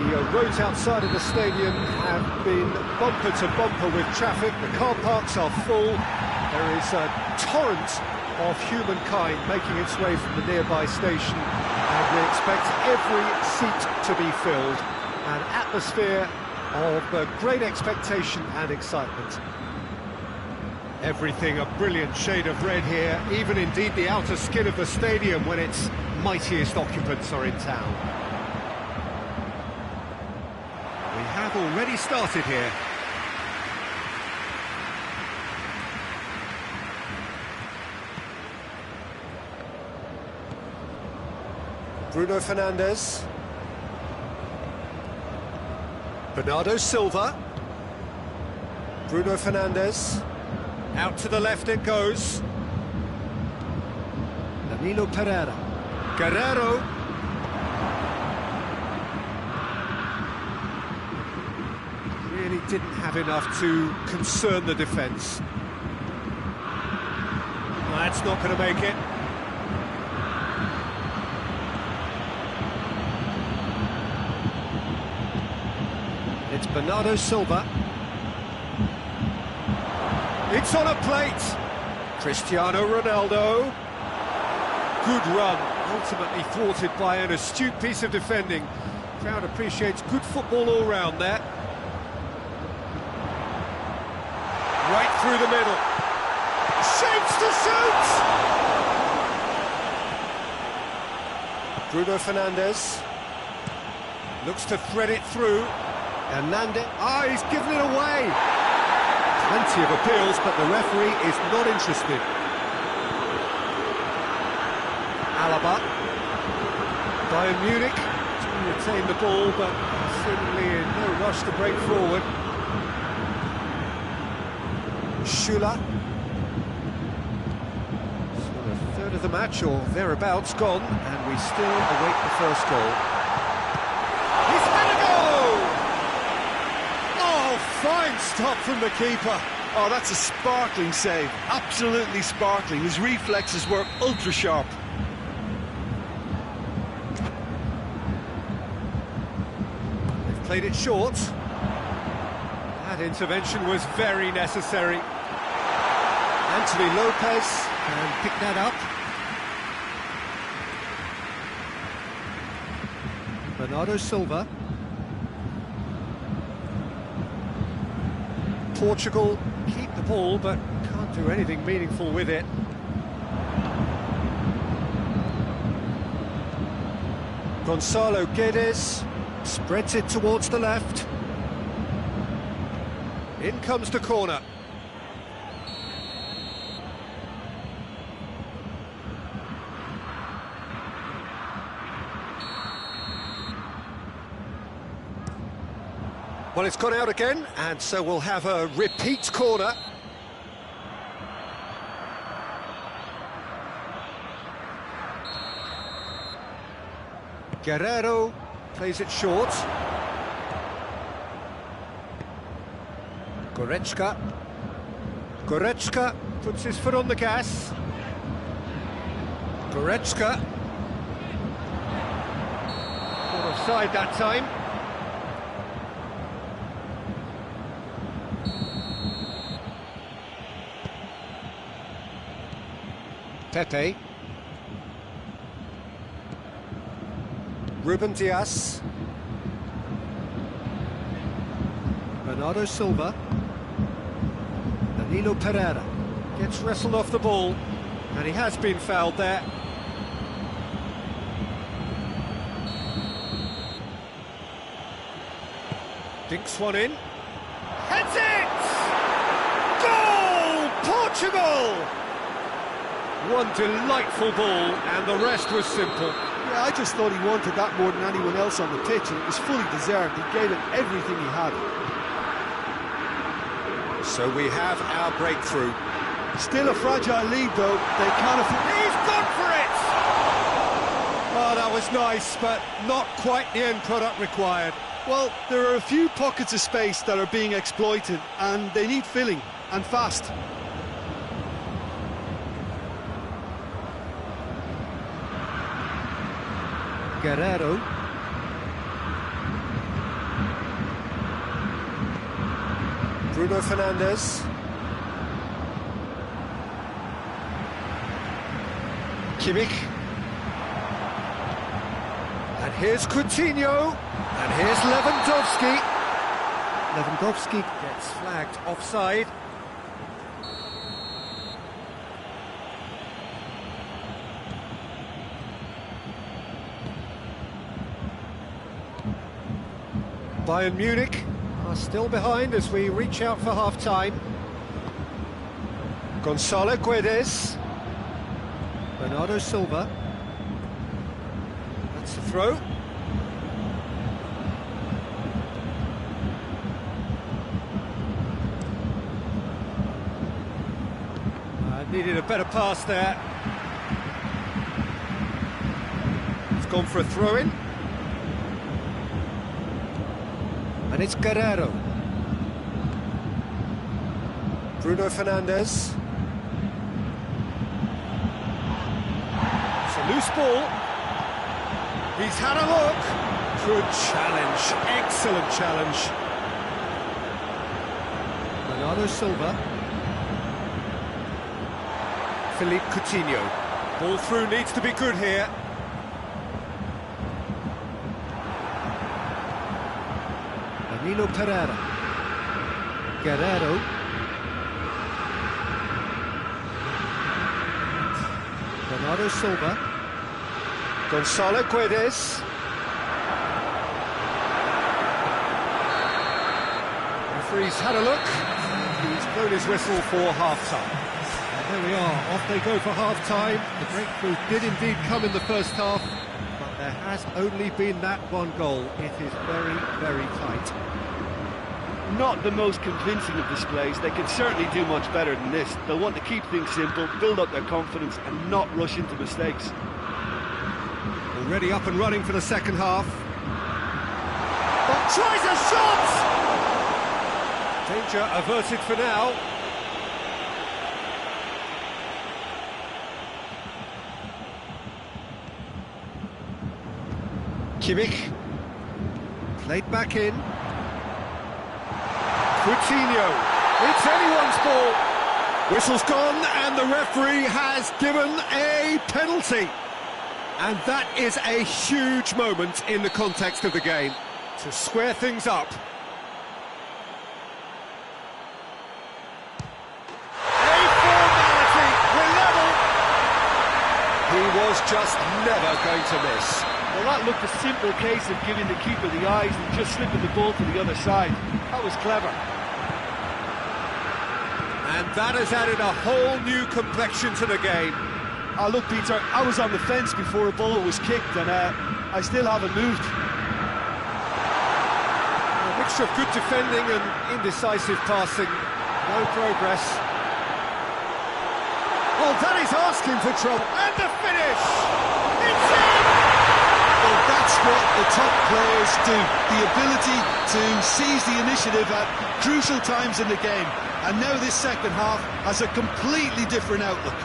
The roads outside of the stadium have been bumper to bumper with traffic. The car parks are full. There is a torrent of humankind making its way from the nearby station, and we expect every seat to be filled. An atmosphere of great expectation and excitement. Everything a brilliant shade of red here, even indeed the outer skin of the stadium when its mightiest occupants are in town. We have already started here. Bruno Fernandes. Bernardo Silva. Bruno Fernandes. Out to the left it goes. Danilo Pereira. Guerrero. Really didn't have enough to concern the defence. That's not going to make it. It's Bernardo Silva. It's on a plate. Cristiano Ronaldo. Good run, ultimately thwarted by an astute piece of defending. Crowd appreciates good football all round there. Right through the middle. Shapes to shoot! Bruno Fernandes. Looks to thread it through. Hernandez. He's given it away! Plenty of appeals, but the referee is not interested. Alaba. Bayern Munich to retain the ball, but seemingly in no rush to break forward. Schüller. So a third of the match, or thereabouts, gone, and we still await the first goal. He's had a goal! Oh, fine stop from the keeper.
Oh, that's a sparkling save. Absolutely sparkling. His reflexes were ultra-sharp.
They've played it short. That intervention was very necessary. Anthony Lopez can pick that up. Bernardo Silva. Portugal keep the ball, but can't do anything meaningful with it. Gonzalo Guedes spreads it towards the left. In comes the corner. Well, it's gone out again, and so we'll have a repeat corner. Guerrero plays it short. Goretzka. Goretzka puts his foot on the gas. Goretzka. Not offside that time. Pepe. Ruben Dias. Bernardo Silva. Danilo Pereira gets wrestled off the ball, and he has been fouled there. Dinks one in. Heads it! Goal! Portugal! One delightful ball, and the rest was simple.
Yeah, I just thought he wanted that more than anyone else on the pitch, and it was fully deserved. He gave it everything he had.
So we have our breakthrough.
Still a fragile lead, though. They can't afford...
He's gone for it! Oh, that was nice, but not quite the end product required.
Well, there are a few pockets of space that are being exploited, and they need filling. and fast.
Guerrero. Bruno Fernandes. Kimmich. And here's Coutinho. And here's Lewandowski. Lewandowski gets flagged offside. Bayern Munich are still behind as we reach out for half-time. Gonzalo Guedes. Bernardo Silva. That's the throw. Needed a better pass there. It's gone for a throw-in. And it's Guerrero. Bruno Fernandes. It's a loose ball. He's had a look. Good challenge. Excellent challenge. Bernardo Silva. Philippe Coutinho. Ball through needs to be good here. Danilo Pereira. Guerrero. Bernardo Silva. Gonzalo Guedes. Referee's had a look. He's blown his whistle for half-time. And there we are, off they go for half-time. The breakthrough did indeed come in the first half, but there has only been that one goal. It is very, very tight.
Not the most convincing of displays. They can certainly do much better than this. They'll want to keep things simple, build up their confidence and not rush into mistakes.
Already up and running for the second half. But tries a shot! Danger averted for now. Kimmich. Played back in. Coutinho. It's anyone's ball. Whistle's gone and the referee has given a penalty. And that is a huge moment in the context of the game to square things up. A formality, we're level. He was just never going to miss.
Well, that looked a simple case of giving the keeper the eyes and just slipping the ball to the other side. That was clever.
And that has added a whole new complexion to the game.
Look, Peter, I was on the fence before a ball was kicked and I still haven't moved.
A mixture of good defending and indecisive passing. No progress. Oh, that is asking for trouble. And the finish! It's in!
Well, that's what the top players do. The ability to seize the initiative at crucial times in the game. And now this second half has a completely different outlook.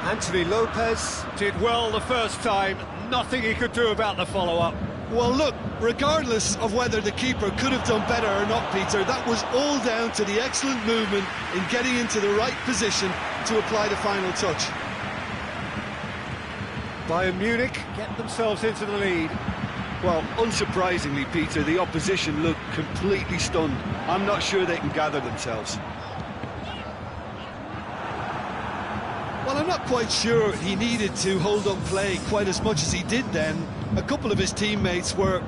Anthony Lopez did well the first time. Nothing he could do about the follow-up.
Well, look, regardless of whether the keeper could have done better or not, Peter, that was all down to the excellent movement in getting into the right position to apply the final touch.
Bayern Munich get themselves into the lead.
Well, unsurprisingly, Peter, the opposition look completely stunned. I'm not sure they can gather themselves.
Well, I'm not quite sure he needed to hold up play quite as much as he did then. A couple of his teammates were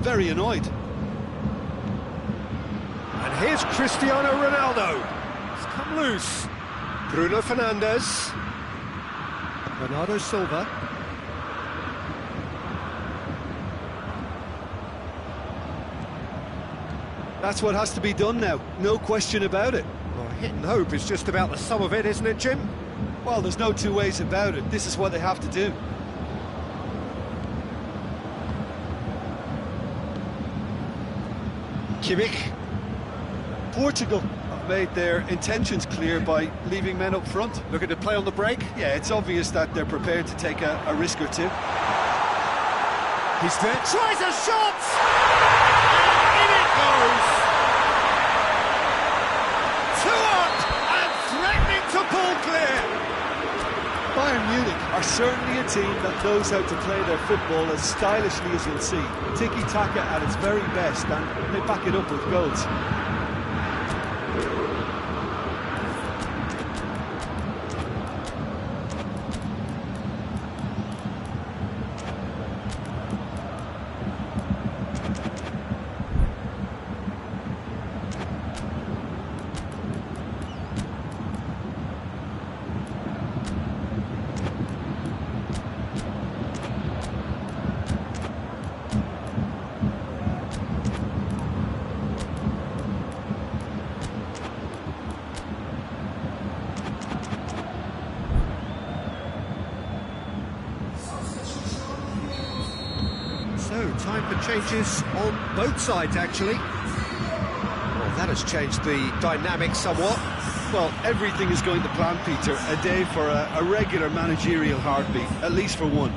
very annoyed.
And here's Cristiano Ronaldo. It's come loose. Bruno Fernandes. Bernardo Silva.
That's what has to be done now, no question about it.
Well, hit and hope is just about the sum of it, isn't it, Jim?
Well, there's no two ways about it. This is what they have to do.
Kimmich.
Portugal have made their intentions clear by leaving men up front.
Looking to play on the break.
Yeah, it's obvious that they're prepared to take a risk or two.
He's there, tries a shot! And in it goes! 2 up and threatening to pull clear!
Bayern Munich are certainly a team that knows how to play their football as stylishly as you'll see. Tiki-taka at its very best, and they back it up with goals.
So, time for changes on both sides, actually. Well, that has changed the dynamic somewhat.
Well, everything is going to plan, Peter. A day for a regular managerial heartbeat, at least for one.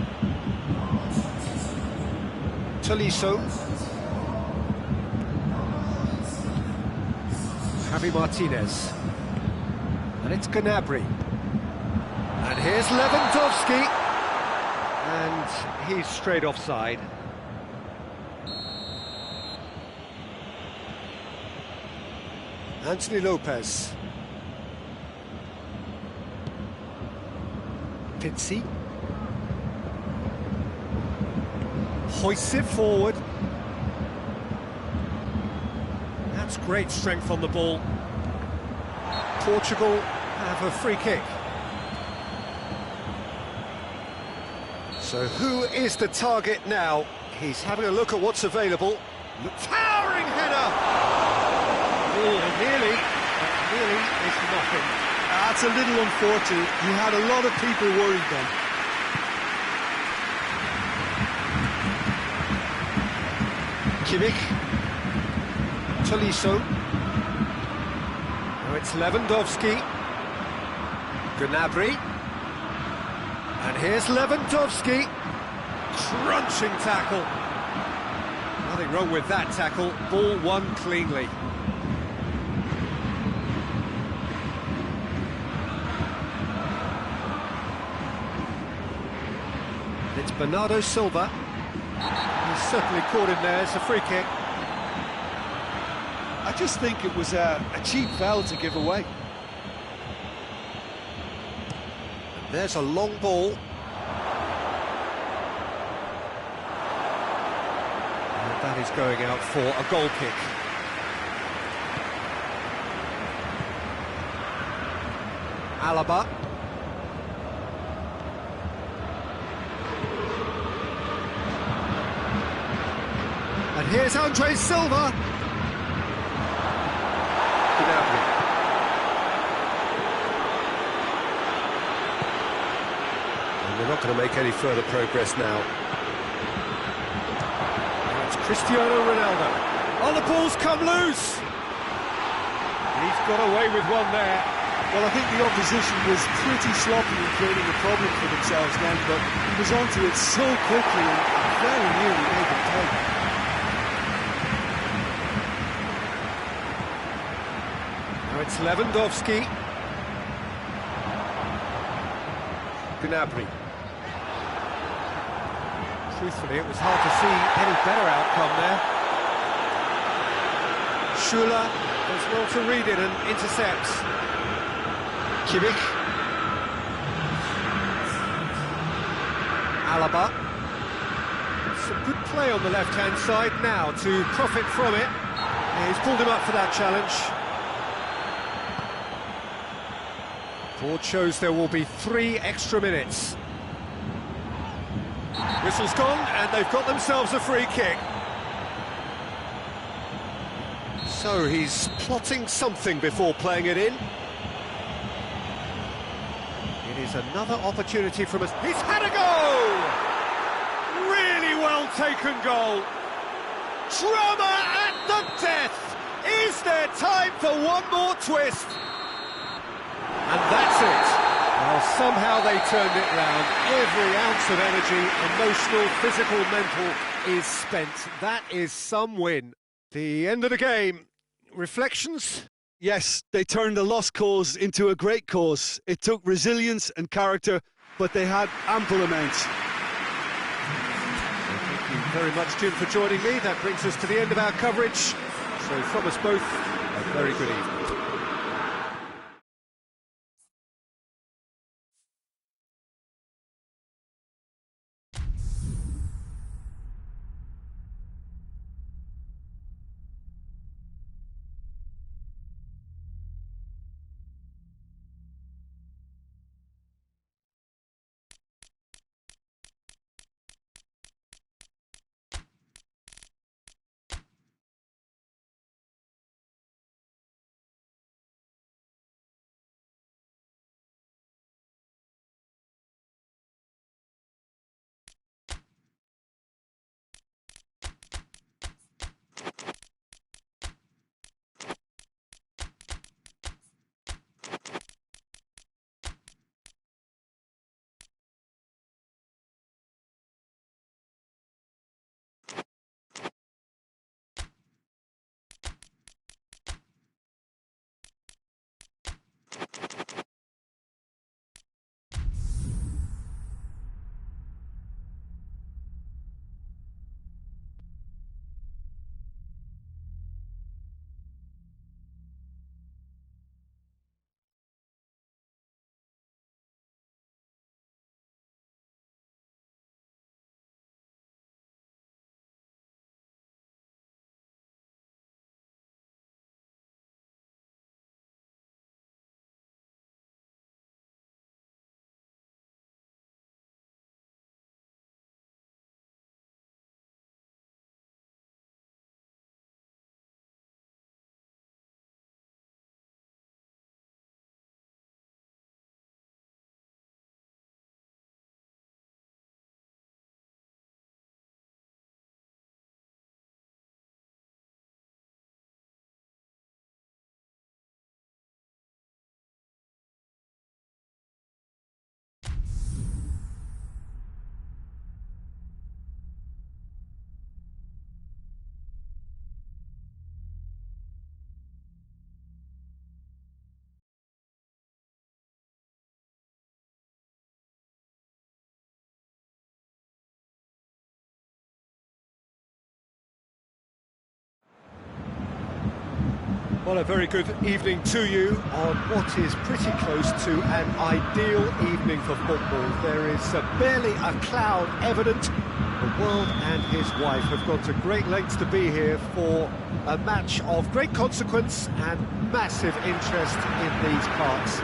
Tolisso. Javi Martinez. And it's Gnabry. And here's Lewandowski. And he's straight offside. Anthony Lopez. Pizzi. Hoists it forward. That's great strength on the ball. Portugal have a free kick. So who is the target now? He's having a look at what's available. Towering header! Nearly, but nearly is nothing.
That's a little unfortunate. You had a lot of people worried then.
Kimmich. Tolisso. Now it's Lewandowski. Gnabry. And here's Lewandowski. Crunching tackle. Nothing wrong with that tackle. Ball won cleanly. It's Bernardo Silva. He's certainly caught him there. It's a free kick.
I just think it was a cheap foul to give away.
There's a long ball. And that is going out for a goal kick. Alaba. And here's Andre Silva. Gnabry. And we're not going to make any further progress now. And it's Cristiano Ronaldo. Oh, the ball's come loose. He's got away with one there.
Well, I think the opposition was pretty sloppy in creating a problem for themselves then, but he was onto it so quickly and very nearly made them pay.
Now it's Lewandowski. Gnabry. Truthfully, it was hard to see any better outcome there. Schuler does well to read it and intercepts. Kimmich. Alaba. Some good play on the left-hand side now to profit from it. Yeah, he's pulled him up for that challenge. Board shows there will be 3 extra minutes. Whistle's gone, and they've got themselves a free kick. So he's plotting something before playing it in. It is another opportunity from us. He's had a goal! Really well taken goal. Drama at the death! Is there time for one more twist? And that's it. Well, somehow they turned it round. Every ounce of energy, emotional, physical, mental, is spent. That is some win. The end of the game. Reflections?
Yes, they turned a lost cause into a great cause. It took resilience and character, but they had ample amounts.
Thank you very much, Jim, for joining me. That brings us to the end of our coverage. So from us both, a very good evening. Well, a very good evening to you on what is pretty close to an ideal evening for football. There is barely a cloud evident. The world and his wife have gone to great lengths to be here for a match of great consequence and massive interest in these parts.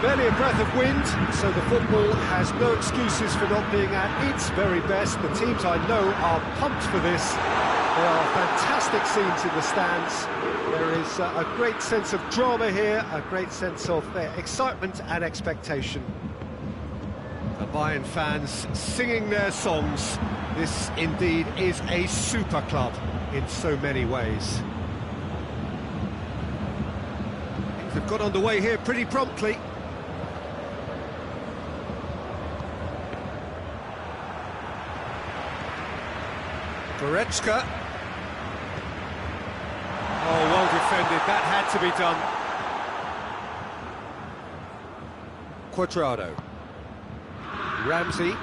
Barely a breath of wind, so the football has no excuses for not being at its very best. The teams I know are pumped for this. There are fantastic scenes in the stands. There is a great sense of drama here, a great sense of excitement and expectation. The Bayern fans singing their songs. This indeed is a super club in so many ways. Things have got underway here pretty promptly. Goretzka. Oh, well defended, that had to be done. Quadrado. Ramsey.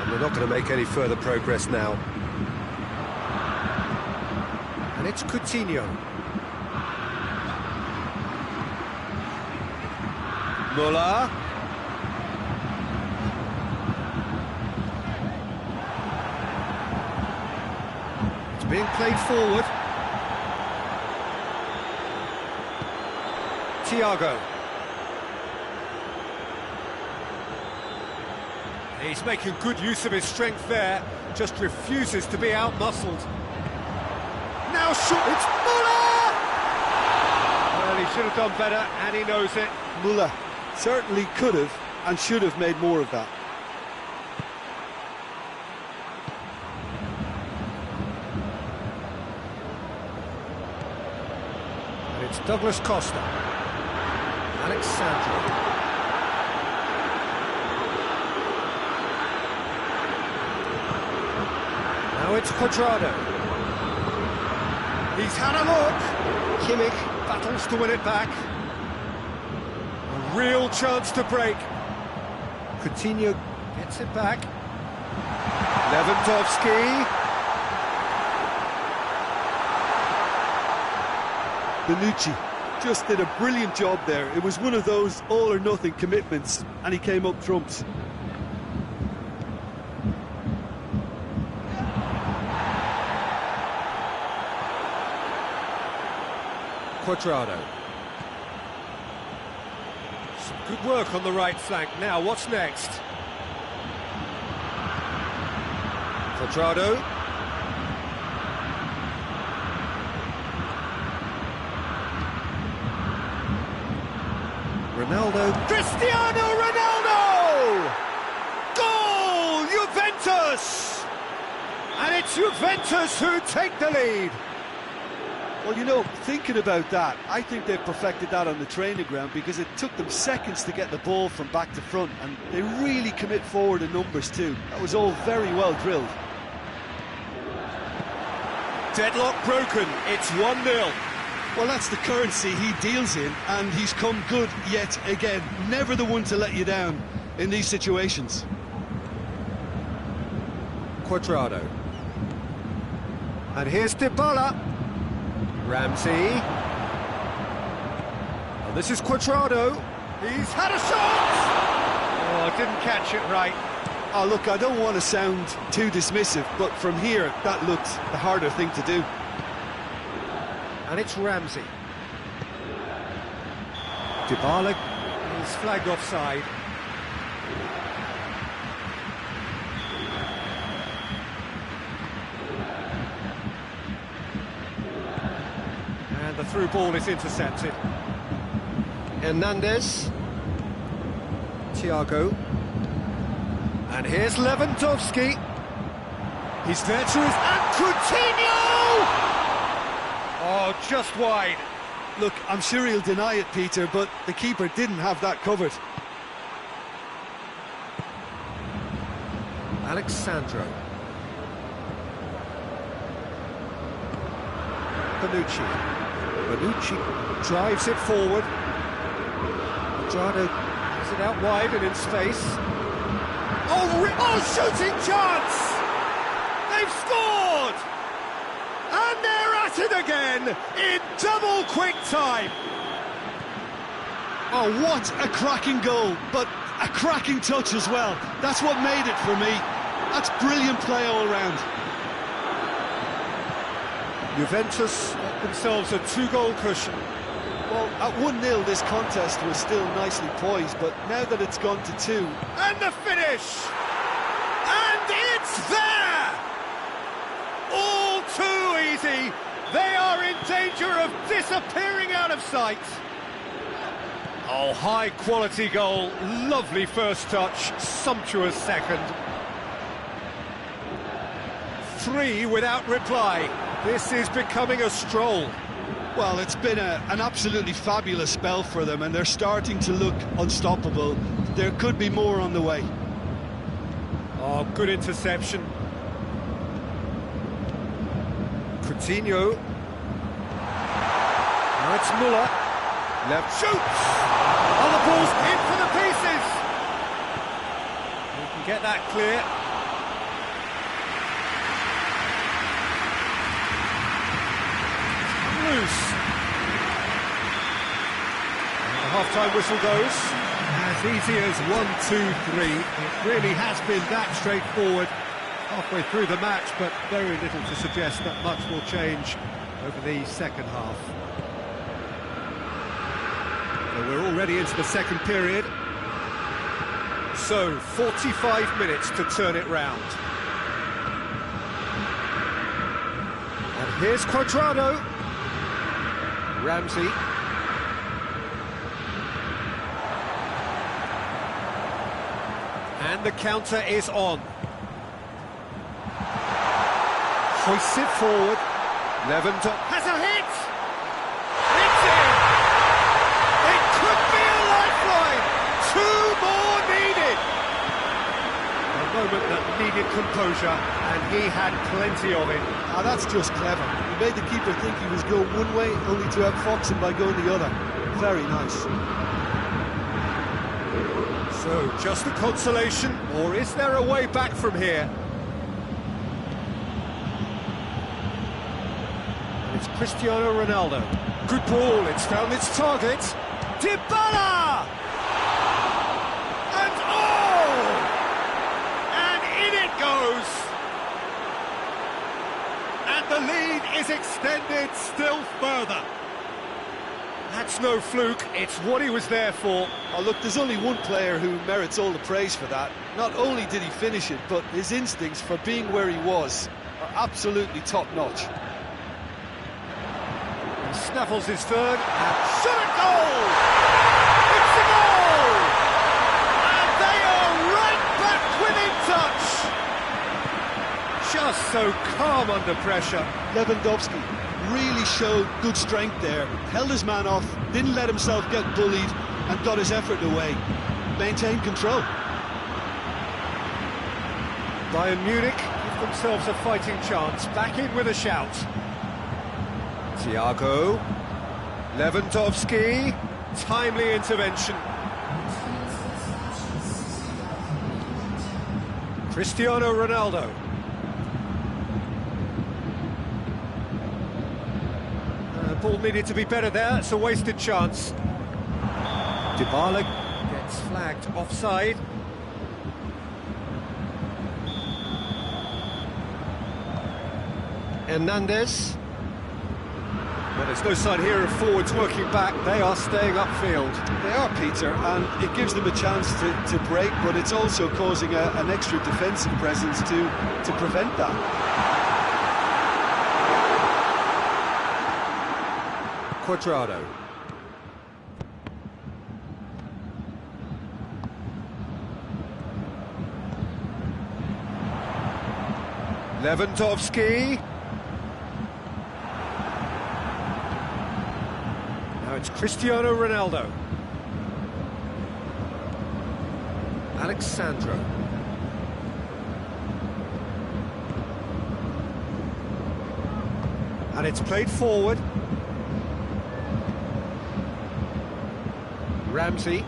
And they're not going to make any further progress now. And it's Coutinho. Muller. Being played forward. Thiago. He's making good use of his strength there, just refuses to be out-muscled. Now shoot, it's Muller! Well, he should have done better, and he knows it.
Muller certainly could have and should have made more of that.
It's Douglas Costa. Alexandro. Now it's Cuadrado. He's had a look. Kimmich battles to win it back. A real chance to break. Coutinho gets it back. Lewandowski.
Bonucci just did a brilliant job there. It was one of those all-or-nothing commitments, and he came up trumps.
Cuadrado. Some good work on the right flank. Now, what's next? Cuadrado. Ronaldo. Cristiano Ronaldo! Goal! Juventus! And it's Juventus who take the lead.
Well, you know, thinking about that, I think they perfected that on the training ground because it took them seconds to get the ball from back to front, and they really commit forward in numbers too. That was all very well drilled.
Deadlock broken, it's 1-0.
Well, that's the currency he deals in, and he's come good yet again. Never the one to let you down in these situations.
Cuadrado. And here's Dybala. Ramsey. And this is Cuadrado. He's had a shot! Oh, didn't catch it right.
Oh, look, I don't want to sound too dismissive, but from here, that looked the harder thing to do.
And it's Ramsey. Dybala is flagged offside. And the through ball is intercepted. Hernandez. Thiago. And here's Lewandowski. He's there to his... And Coutinho! Oh, just wide.
Look, I'm sure he'll deny it, Peter, but the keeper didn't have that covered.
Alexandro. Bonucci drives it forward. Cuadrado has it out wide and in space. Oh, shooting chance! They've scored! And they're at it again in double quick time.
Oh, what a cracking goal, but a cracking touch as well. That's what made it for me. That's brilliant play all round.
Juventus themselves a 2-goal cushion.
Well, at 1-0 this contest was still nicely poised, but now that it's gone to 2...
And the finish! And it's there! All too easy. They are in danger of disappearing out of sight. Oh, high-quality goal. Lovely first touch. Sumptuous second. 3 without reply. This is becoming a stroll.
Well, it's been an absolutely fabulous spell for them, and they're starting to look unstoppable. There could be more on the way.
Oh, good interception. Coutinho. Now it's Muller. Left shoots! Oh, the ball's in for the pieces! He can get that clear. Loose. And the half-time whistle goes. As easy as 1, 2, 3. It really has been that straightforward halfway through the match, but very little to suggest that much will change over the second half. So we're already into the second period. So 45 minutes to turn it round. And here's Cuadrado. Ramsey. And the counter is on. Hoists it forward. Lewandowski has a hit! It's in! moment that needed composure, and he had plenty of it.
Ah, that's just clever. He made the keeper think he was going one way, only to outfox him by going the other. Very nice.
So, just a consolation, or is there a way back from here? It's Cristiano Ronaldo. Good ball, it's found its target. Dybala! And oh! And in it goes! And the lead is extended still further. That's no fluke, it's what he was there for.
Oh, look, there's only one player who merits all the praise for that. Not only did he finish it, but his instincts for being where he was are absolutely top-notch.
He snaffles his third, and shot a goal! It's a goal! And they are right back within touch! Just so calm under pressure.
Lewandowski really showed good strength there, held his man off, didn't let himself get bullied, and got his effort away. Maintained control.
Bayern Munich give themselves a fighting chance, back in with a shout. Thiago, Lewandowski, timely intervention. Cristiano Ronaldo. Ball needed to be better there, it's a wasted chance. Dybala gets flagged offside. Hernandez. Well, there's no sign here of forwards working back, they are staying upfield.
They are, Peter, and it gives them a chance to break, but it's also causing an extra defensive presence to prevent that.
Cuadrado. Lewandowski. Now it's Cristiano Ronaldo. Alexandro. And it's played forward. Ramsey.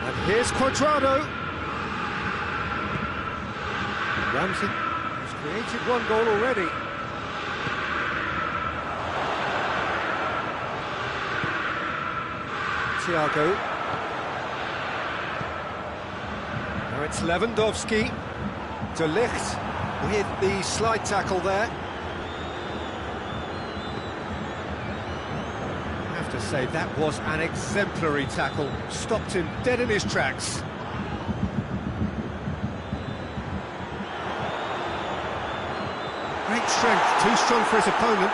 And here's Cuadrado. Ramsey has created one goal already. Thiago. Now it's Lewandowski. De Ligt with the slide tackle there. To say that was an exemplary tackle, stopped him dead in his tracks. Great strength, too strong for his opponent.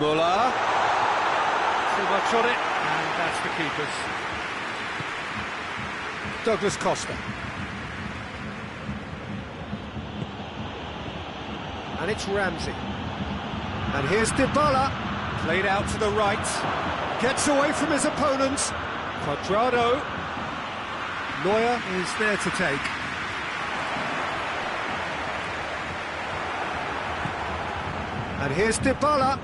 Muller, too much on it, and that's the keeper's. Douglas Costa. And it's Ramsey. And here's Dybala. Played out to the right, gets away from his opponent. Cuadrado. Neuer is there to take. And here's Dybala.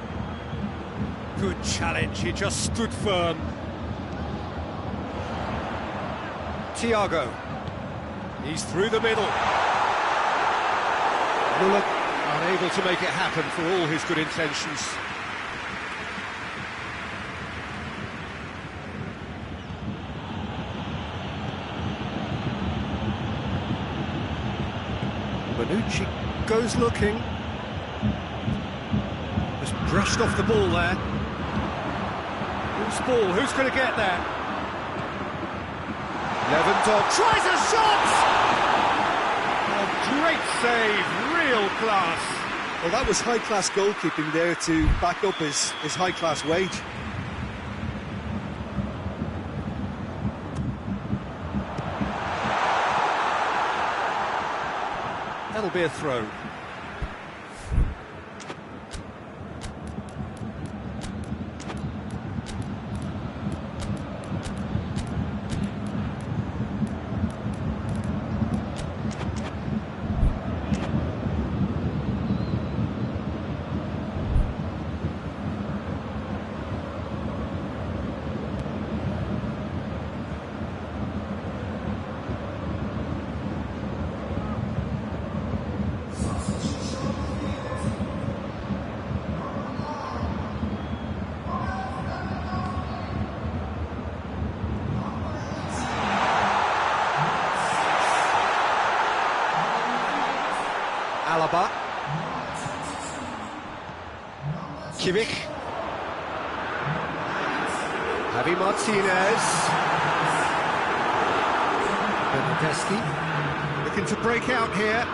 Good challenge, he just stood firm. Thiago. He's through the middle. Muller unable to make it happen for all his good intentions. Bonucci goes looking. Just brushed off the ball there. Who's ball? Who's going to get there? Lewandowski tries a shot! A great save, real class.
Well, that was high-class goalkeeping there to back up his high-class wage.
That'll be a throw. Alaba. Kimmich. Javi Martinez. Bernardeschi. Looking to break out here.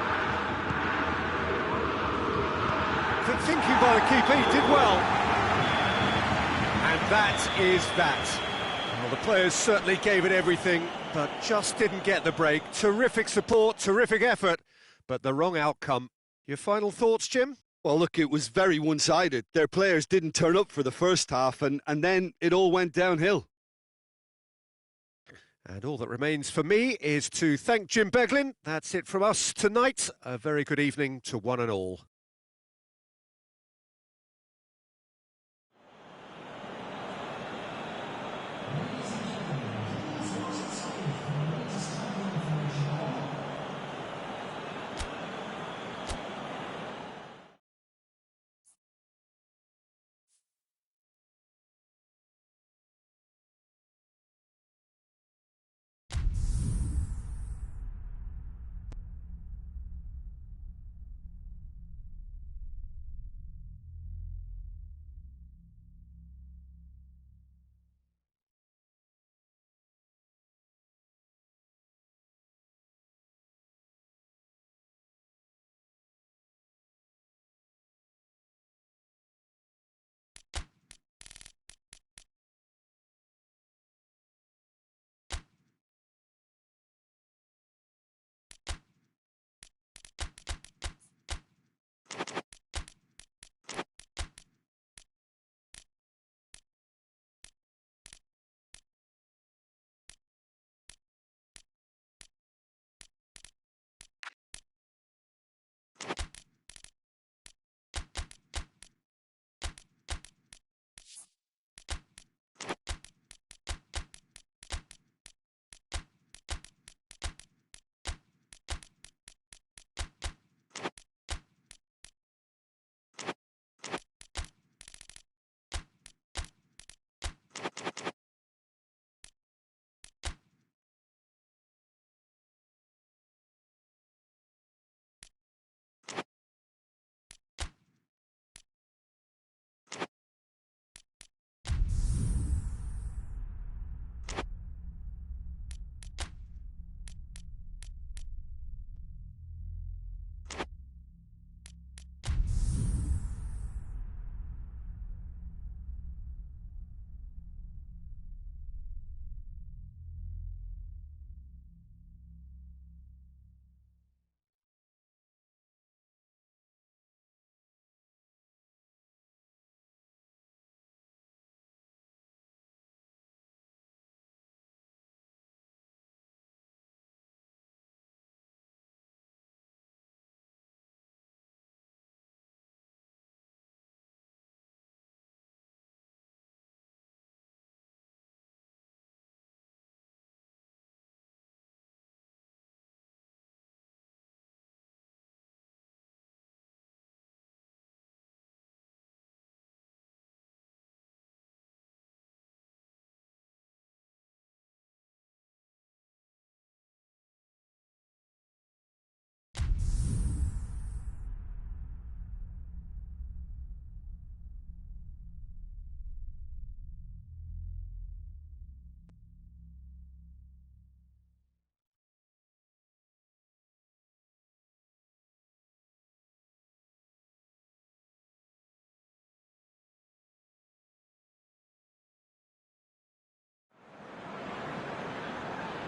Thinking by the keeper, he did well. And that is that. Well, the players certainly gave it everything, but just didn't get the break. Terrific support, terrific effort, but the wrong outcome. Your final thoughts, Jim?
Well, look, it was very one-sided. Their players didn't turn up for the first half, and then it all went downhill.
And all that remains for me is to thank Jim Beglin. That's it from us tonight. A very good evening to one and all.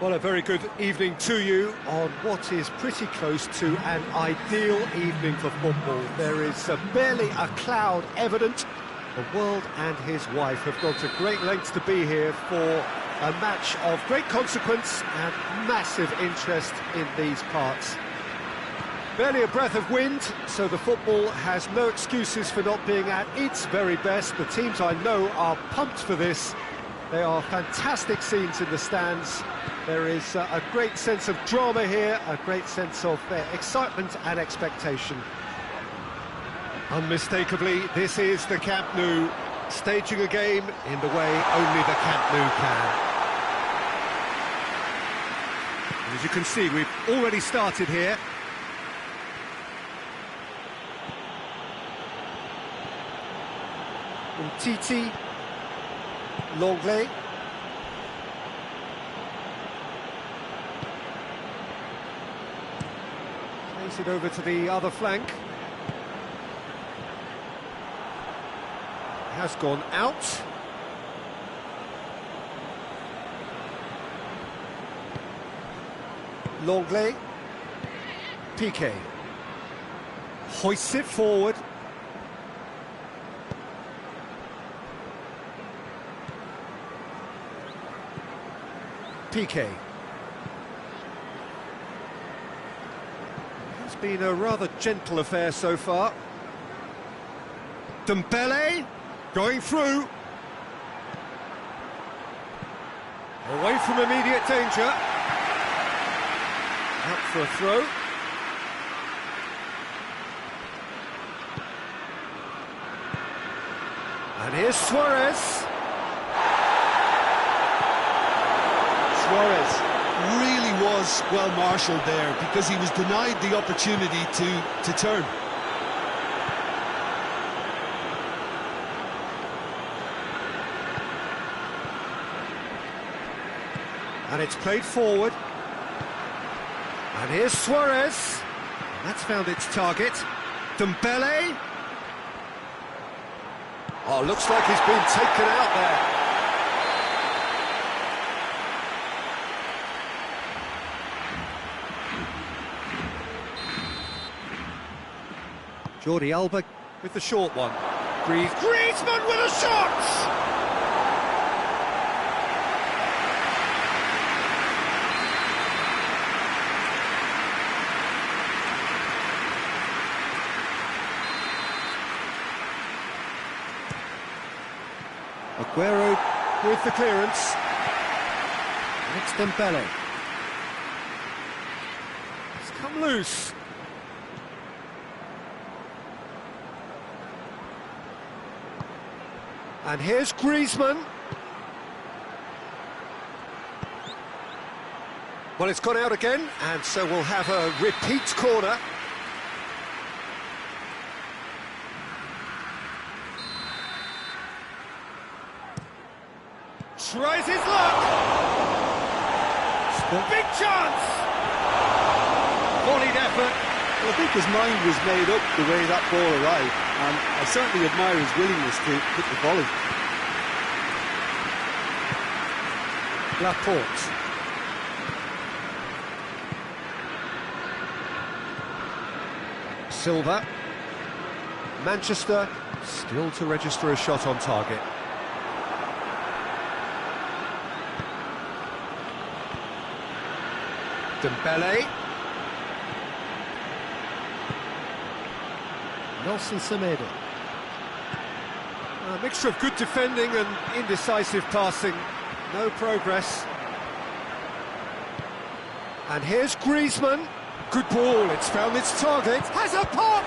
Well, a very good evening to you on what is pretty close to an ideal evening for football. There is barely a cloud evident. The world and his wife have gone to great lengths to be here for a match of great consequence and massive interest in these parts. Barely a breath of wind, so the football has no excuses for not being at its very best. The teams I know are pumped for this. They are fantastic scenes in the stands. There is a great sense of drama here, a great sense of excitement and expectation. Unmistakably, this is the Camp Nou, staging a game in the way only the Camp Nou can. And as you can see, we've already started here. Titi. Longley. Plays it over to the other flank. Has gone out. Longley. Piqué. Hoists it forward. Piqué. It's been a rather gentle affair so far. Dembele going through. Away from immediate danger. Out for a throw. And here's Suarez.
Suarez really was well marshalled there because he was denied the opportunity to turn.
And it's played forward. And here's Suarez. That's found its target. Dembele. Oh, looks like he's been taken out there. Jordi Alba with the short one. Griezmann with a shot! Aguero with the clearance. And it's Dembele. It's come loose. And here's Griezmann. Well, it's gone out again, and so we'll have a repeat corner. Tries his luck. Big chance. Volleyed effort.
Well, I think his mind was made up the way that ball arrived, and I certainly admire his willingness to hit the volley.
Laporte. Silva. Manchester still to register a shot on target. Dembele. Nelson Semedo. A mixture of good defending and indecisive passing. No progress. And here's Griezmann. Good ball, it's found its target. Has a pop!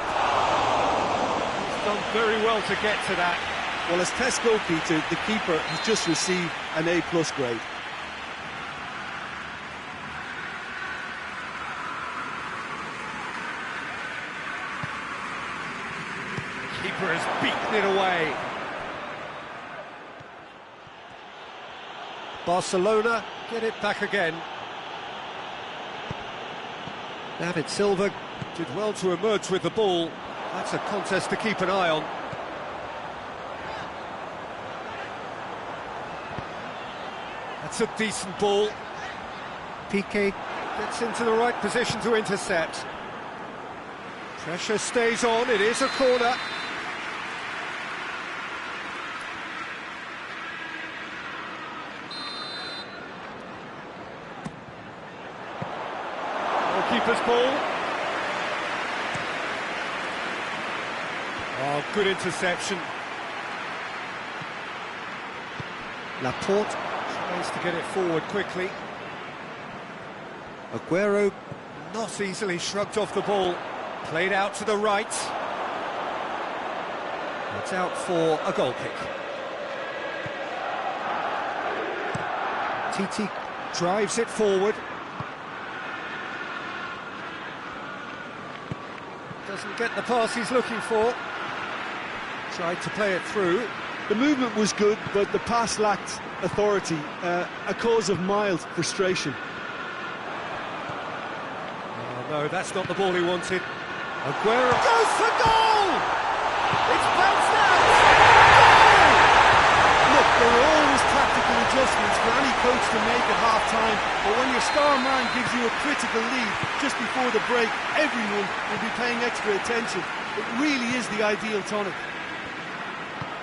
He's done very well to get to that.
Well, as test goalkeeper, the keeper has just received an A+ grade.
Keeper has beaten it away. Barcelona get it back again. David Silva did well to emerge with the ball. That's a contest to keep an eye on. That's a decent ball. Piqué gets into the right position to intercept. Pressure stays on, it is a corner. Keeper's ball. Oh, good interception. Laporte tries to get it forward quickly. Aguero not easily shrugged off the ball. Played out to the right. It's out for a goal kick. Titi drives it forward. Doesn't get the pass he's looking for. Tried to play it through.
The movement was good, but the pass lacked authority, a cause of mild frustration.
Oh, no, that's not the ball he wanted. Aguero goes for goal! It's bounced out!
Look, there are always tactical adjustments for any coach to make at half-time, but when your star man gives you a critical lead just before the break, everyone will be paying extra attention. It really is the ideal tonic.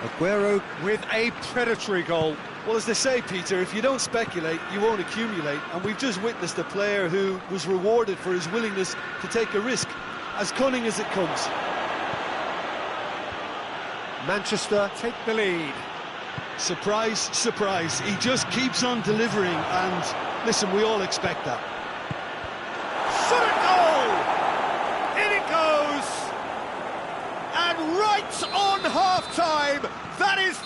Aguero with a predatory goal.
Well, as they say, Peter, if you don't speculate, you won't accumulate, and we've just witnessed a player who was rewarded for his willingness to take a risk, as cunning as it comes.
Manchester take the lead.
Surprise, surprise, he just keeps on delivering, and listen, we all expect that.
Shot at goal! In it goes! And right on half-time, that is...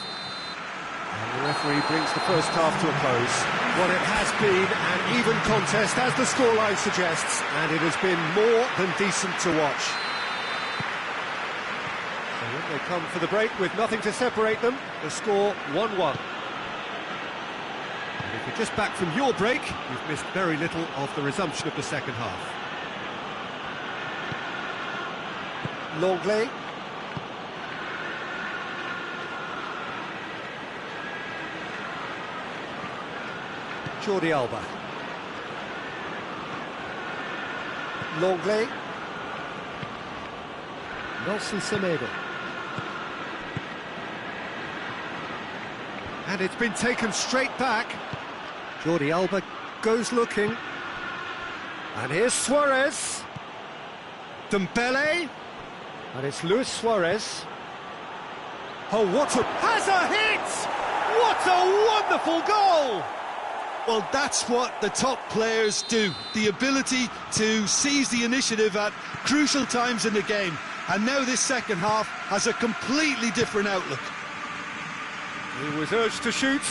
And the referee brings the first half to a close. What it has been an even contest, as the scoreline suggests, and it has been more than decent to watch. So when they come for the break with nothing to separate them, the score 1-1. And if you're just back from your break, you've missed very little of the resumption of the second half. Longley. Jordi Alba. Longley. Nelson Semedo. And it's been taken straight back. Jordi Alba goes looking. And here's Suarez. Dembele. And it's Luis Suarez. Oh, what a... Has a hit! What a wonderful goal!
Well, that's what the top players do. The ability to seize the initiative at crucial times in the game. And now this second half has a completely different outlook.
He was urged to shoot,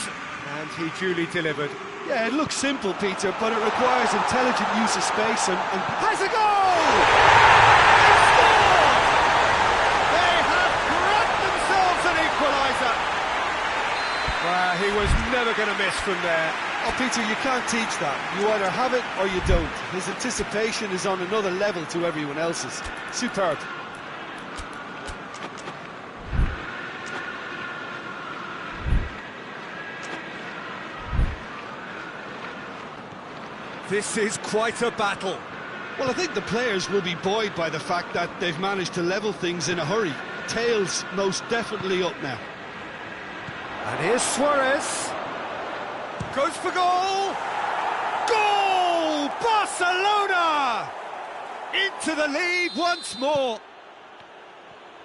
and he duly delivered.
Yeah, it looks simple, Peter, but it requires intelligent use of space and...
Has a goal! They scored! They have grabbed themselves an equaliser! Well, he was never going to miss from there.
Oh, Peter, you can't teach that. You either have it or you don't. His anticipation is on another level to everyone else's. Superb.
This is quite a battle.
Well, I think the players will be buoyed by the fact that they've managed to level things in a hurry. Tails most definitely up now.
And here's Suarez. Goes for goal! Goal! Barcelona! Into the lead once more.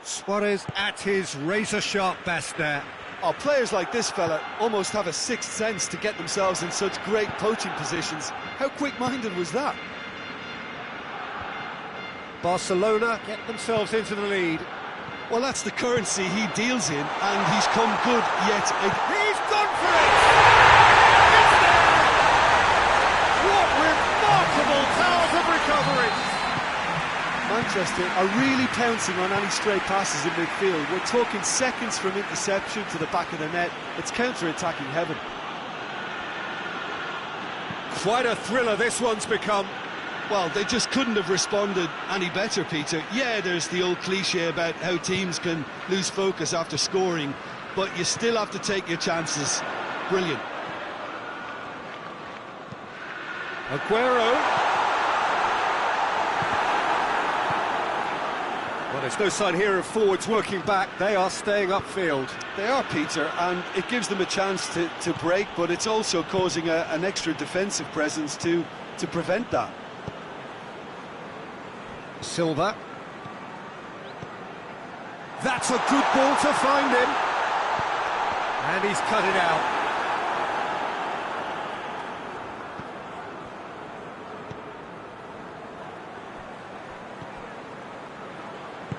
Suarez at his razor-sharp best there.
Oh, players like this fella almost have a sixth sense to get themselves in such great poaching positions. How quick-minded was that?
Barcelona get themselves into the lead.
Well, that's the currency he deals in, and he's come good yet again.
He's gone for it! It's there! What remarkable powers of recovery!
Manchester are really pouncing on any stray passes in midfield. We're talking seconds from interception to the back of the net. It's counter-attacking heaven.
Quite a thriller this one's become.
Well, they just couldn't have responded any better, Peter. Yeah, there's the old cliche about how teams can lose focus after scoring, but you still have to take your chances. Brilliant.
Aguero. Well, there's no sign here of forwards working back. They are staying upfield.
They are, Peter, and it gives them a chance to break, but it's also causing an extra defensive presence to prevent that.
Silva. That's a good ball to find him. And he's cut it out.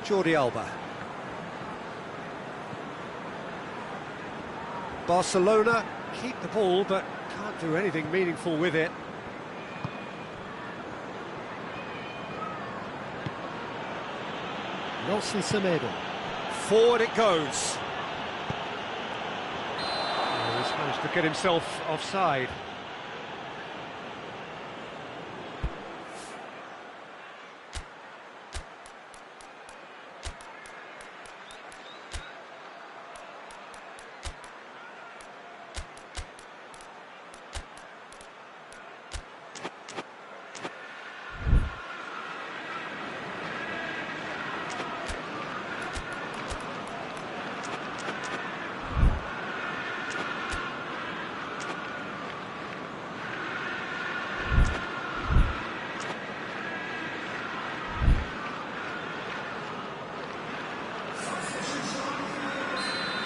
Jordi Alba. Barcelona keep the ball, but can't do anything meaningful with it. Nelson Semedo. Forward it goes. managed to get himself offside.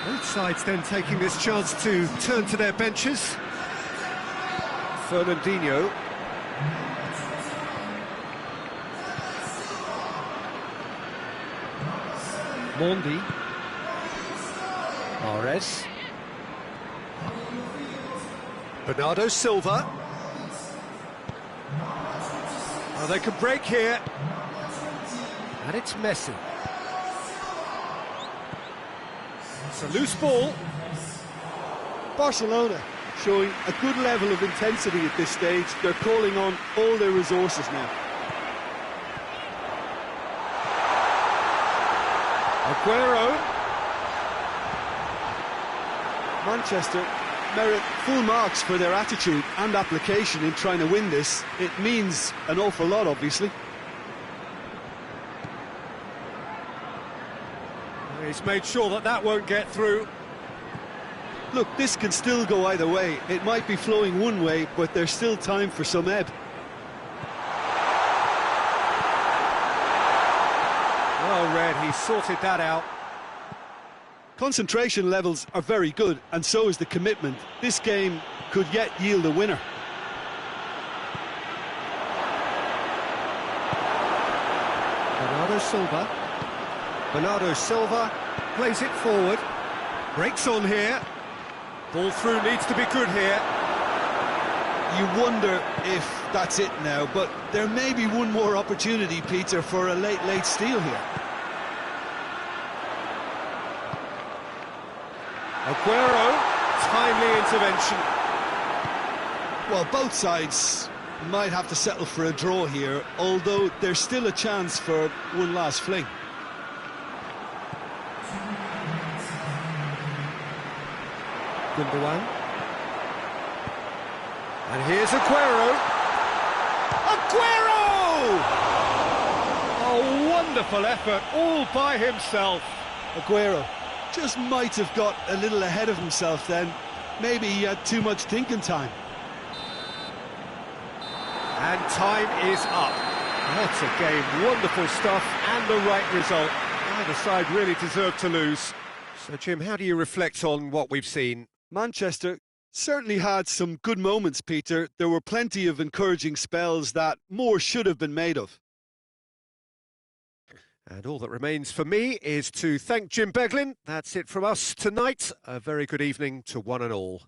Both sides then taking this chance to turn to their benches. Fernandinho. Mondi. Mahrez. Bernardo Silva. Oh, they can break here. And it's Messi. It's a loose ball.
Barcelona showing a good level of intensity at this stage. They're calling on all their resources now.
Aguero.
Manchester merit full marks for their attitude and application in trying to win this. It means an awful lot, obviously.
He's made sure that that won't get through.
Look, this can still go either way. It might be flowing one way, but there's still time for some ebb.
Well read, he sorted that out.
Concentration levels are very good, and so is the commitment. This game could yet yield a winner.
Bernardo Silva. Bernardo Silva plays it forward. Breaks on here. Ball through needs to be good here.
You wonder if that's it now, but there may be one more opportunity, Peter, for a late steal here.
Aguero, timely intervention.
Well, both sides might have to settle for a draw here, although there's still a chance for one last fling.
Gundogan. And here's Aguero. Aguero! A wonderful effort, all by himself.
Aguero just might have got a little ahead of himself then. Maybe he had too much thinking time.
And time is up. What a game, wonderful stuff, and the right result. Neither side really deserved to lose. So, Jim, how do you reflect on what we've seen?
Manchester certainly had some good moments, Peter. There were plenty of encouraging spells that more should have been made of.
And all that remains for me is to thank Jim Beglin. That's it from us tonight. A very good evening to one and all.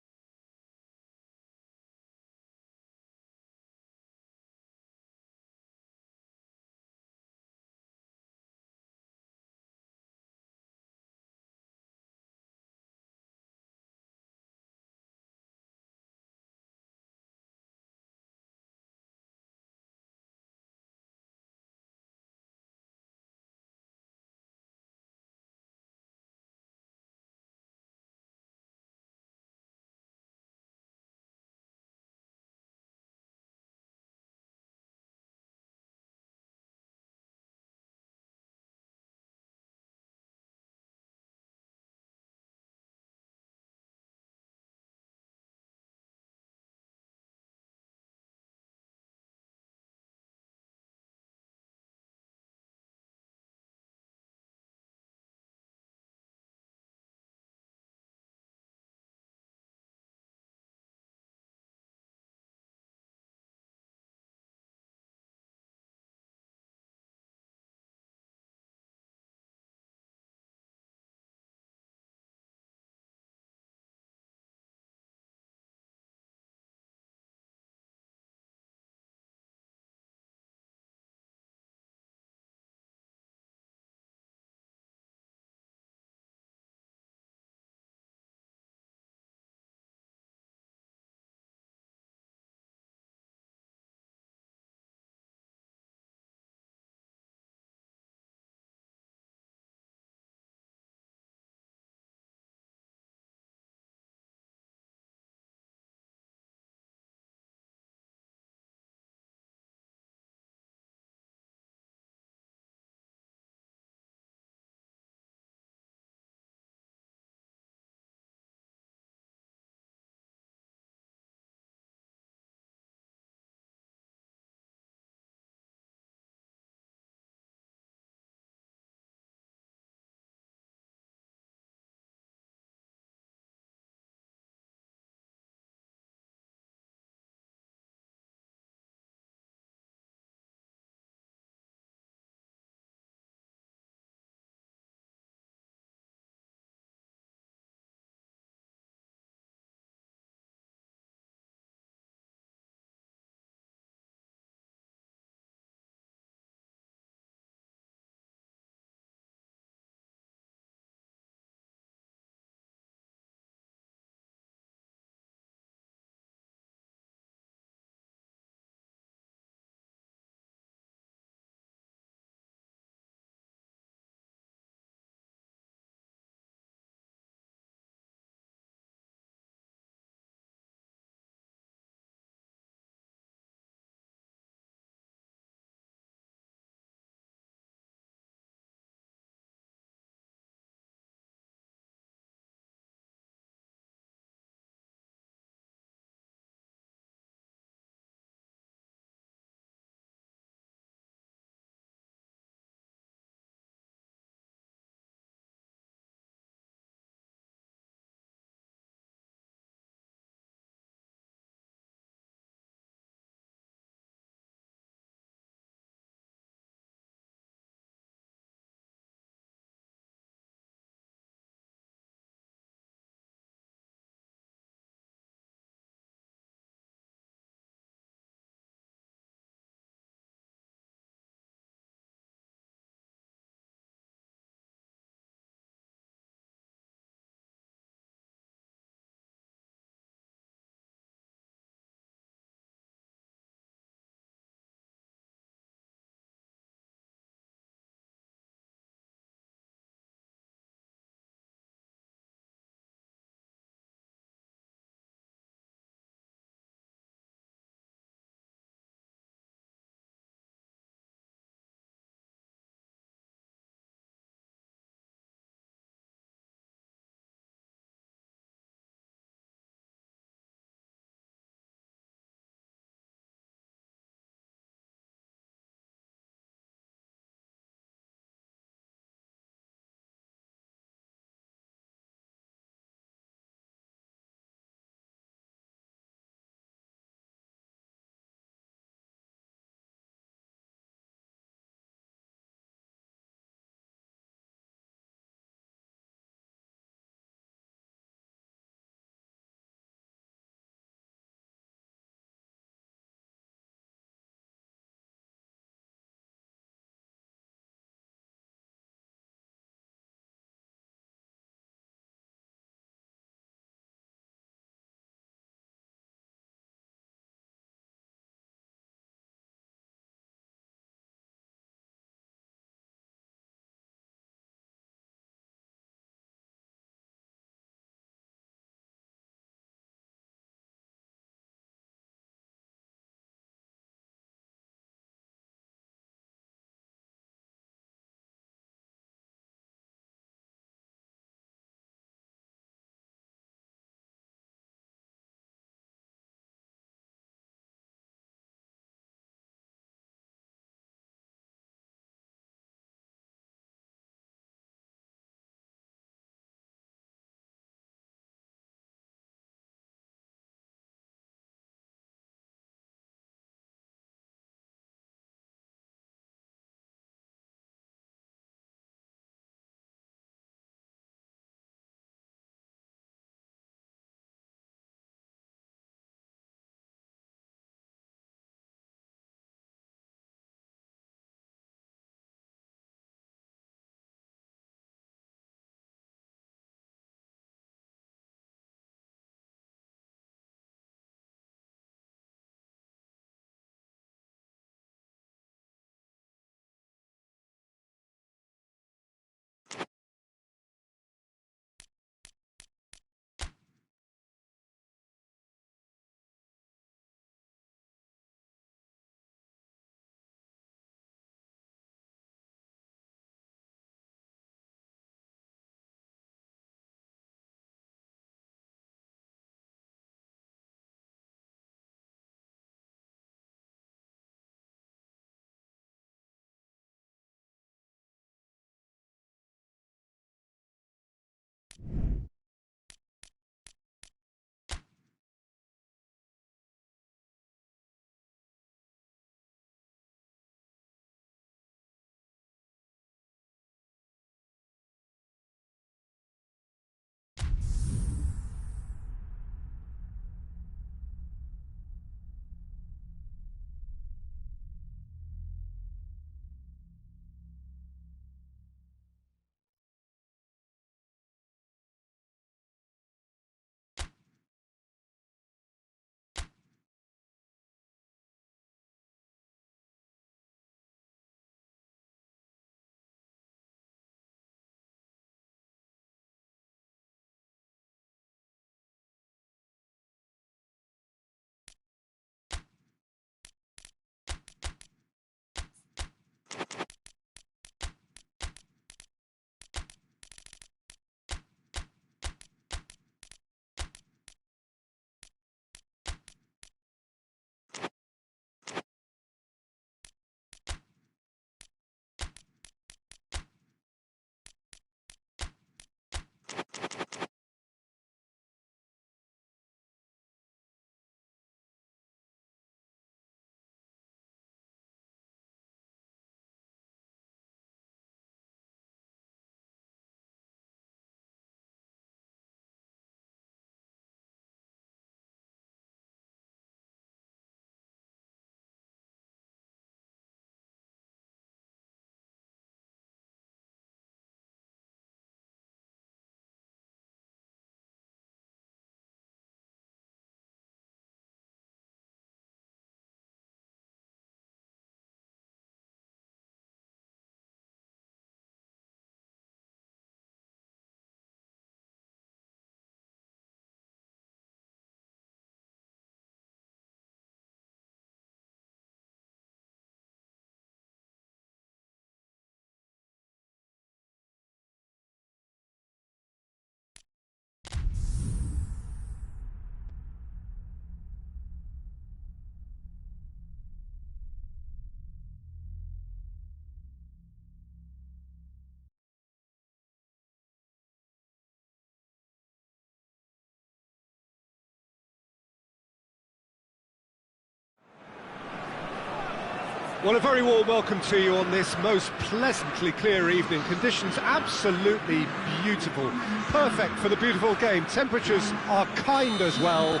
Well, a very warm welcome to you on this most pleasantly clear evening. Conditions absolutely beautiful. Perfect for the beautiful game. Temperatures are kind as well.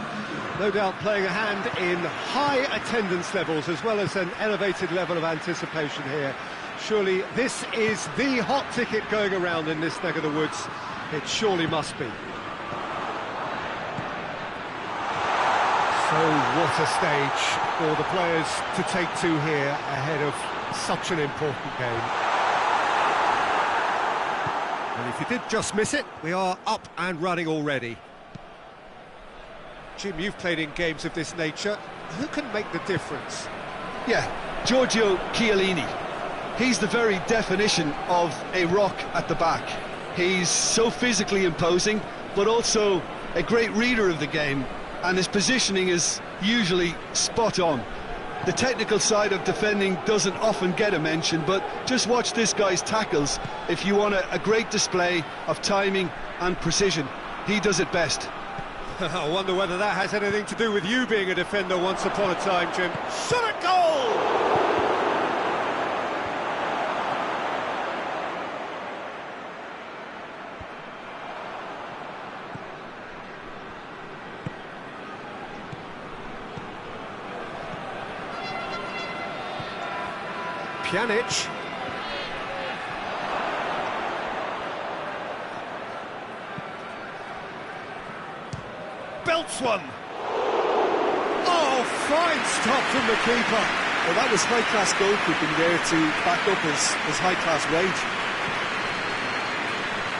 No doubt playing a hand in high attendance levels as well as an elevated level of anticipation here. Surely this is the hot ticket going around in this neck of the woods. It surely must be. So what a stage for the players to take to here ahead of such an important game. And if you did just miss it, we are up and running already. Jim, you've played in games of this nature. Who can make the difference?
Yeah, Giorgio Chiellini. He's the very definition of a rock at the back. He's so physically imposing, but also a great reader of the game. And his positioning is usually spot on. The technical side of defending doesn't often get a mention, but just watch this guy's tackles if you want a great display of timing and precision. He does it best.
I wonder whether that has anything to do with you being a defender once upon a time, Jim. Shot at goal! Pjanic. Belts one. Oh, fine stop from the keeper.
Well, that was high-class goalkeeping there to back up his high-class rage.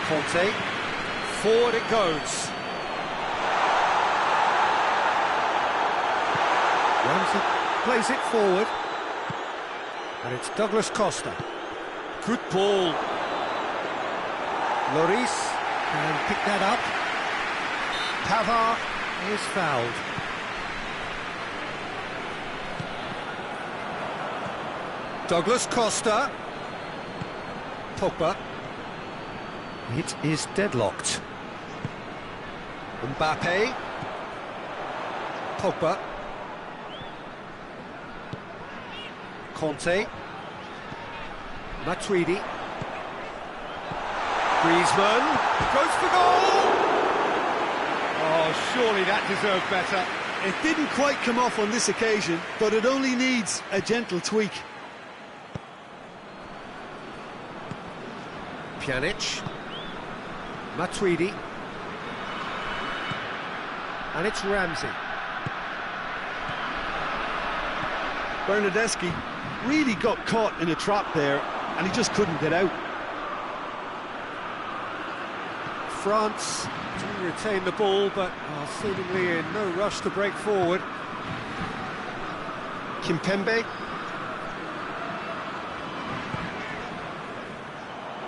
Conte. Forward it goes. Ramsey plays it forward. And it's Douglas Costa. Good ball. Lloris can pick that up. Pavard is fouled. Douglas Costa. Pogba. It is deadlocked. Mbappe. Pogba. Conte. Matuidi. Griezmann goes for goal! Oh, surely that deserved better.
It didn't quite come off on this occasion, but it only needs a gentle tweak.
Pjanic. Matuidi. And it's Ramsey.
Bernardeschi really got caught in a trap there, and he just couldn't get out.
France do retain the ball, but are seemingly in no rush to break forward. Kimpembe.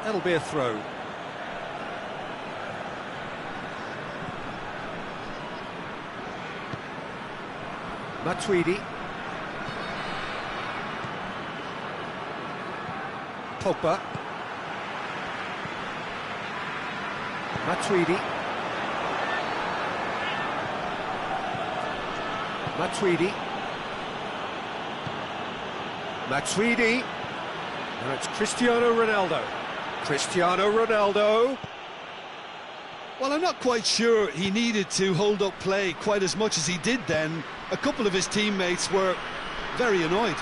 That'll be a throw. Matuidi. Pogba. Matuidi. Matuidi. Matuidi. And it's Cristiano Ronaldo. Cristiano Ronaldo.
Well, I'm not quite sure he needed to hold up play quite as much as he did then. A couple of his teammates were very annoyed.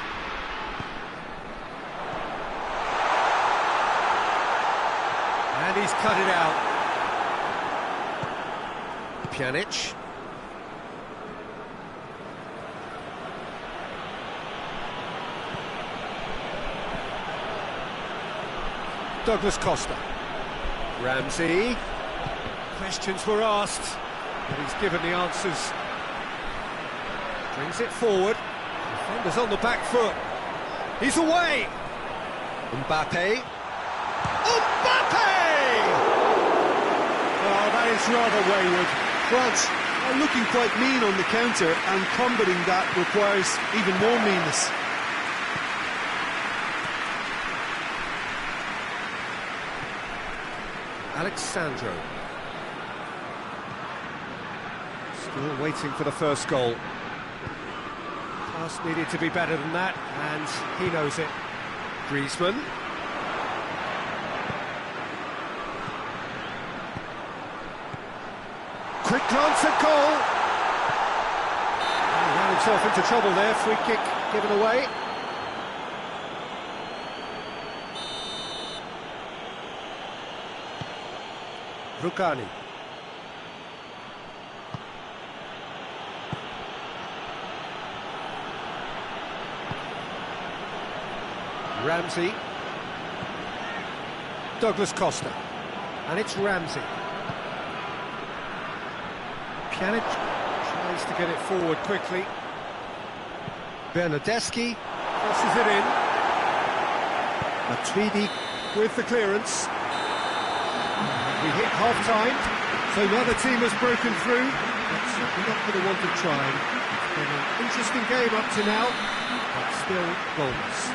And he's cut it out. Pjanic. Douglas Costa. Ramsey. Questions were asked, but he's given the answers. Brings it forward. Defender's on the back foot. He's away. Mbappe. Mbappe! Oh, that is rather wayward.
France are looking quite mean on the counter, and combating that requires even more meanness.
Alexandro. Still waiting for the first goal. Pass needed to be better than that, and he knows it. Griezmann. Quick glance at goal. He ran himself into trouble there, free kick given away. Rukani. Ramsey. Douglas Costa. And it's Ramsey. Pjanic tries to get it forward quickly. Bernardeschi crosses it in. Matuidi with the clearance. We hit half-time, so another team has broken through. That's not going to want to try. It's been an interesting game up to now, but still goalless.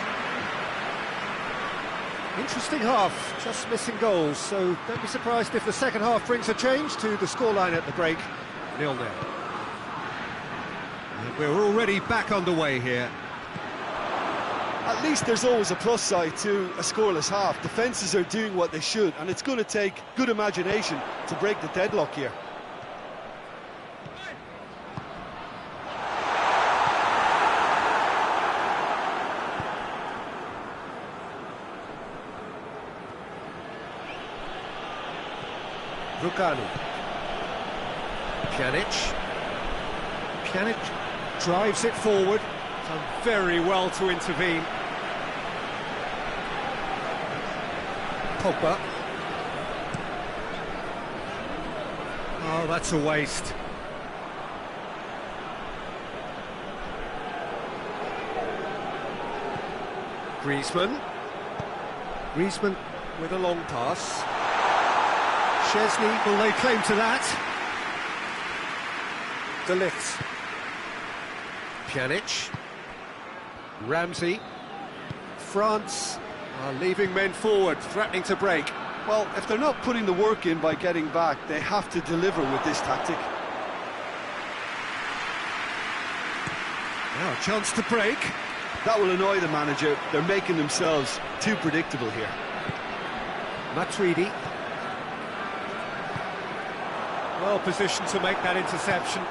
Interesting half, just missing goals, so don't be surprised if the second half brings a change to the scoreline at the break. 0-0. And we're already back underway here.
At least there's always a plus side to a scoreless half. Defences are doing what they should, and it's going to take good imagination to break the deadlock here.
Rukani. Pjanic. Pjanic drives it forward. Done very well to intervene. Pogba. Oh, that's a waste. Griezmann. Griezmann with a long pass. Chesney will lay claim to that. De Ligt. Pjanic. Ramsey. France are leaving men forward, threatening to break.
Well, if they're not putting the work in by getting back, they have to deliver with this tactic.
Now a chance to break.
That will annoy the manager. They're making themselves too predictable here.
Matuidi. Well positioned to make that interception.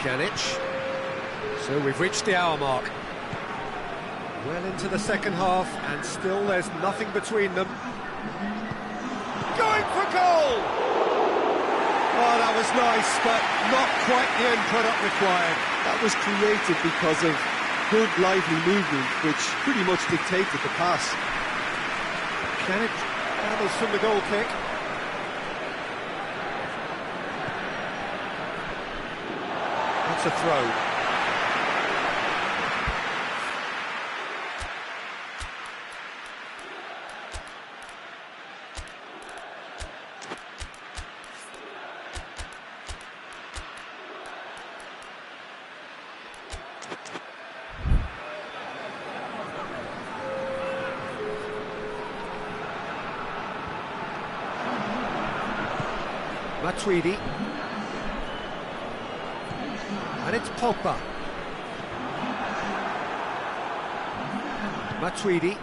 Pjanic. So we've reached the hour mark. Well into the second half, and still there's nothing between them. Going for goal! Oh, that was nice, but not quite the end product required.
That was created because of good, lively movement, which pretty much dictated the pass.
Pjanic handles from the goal kick. That's a throw. Matuidi. And it's Pogba. Matuidi.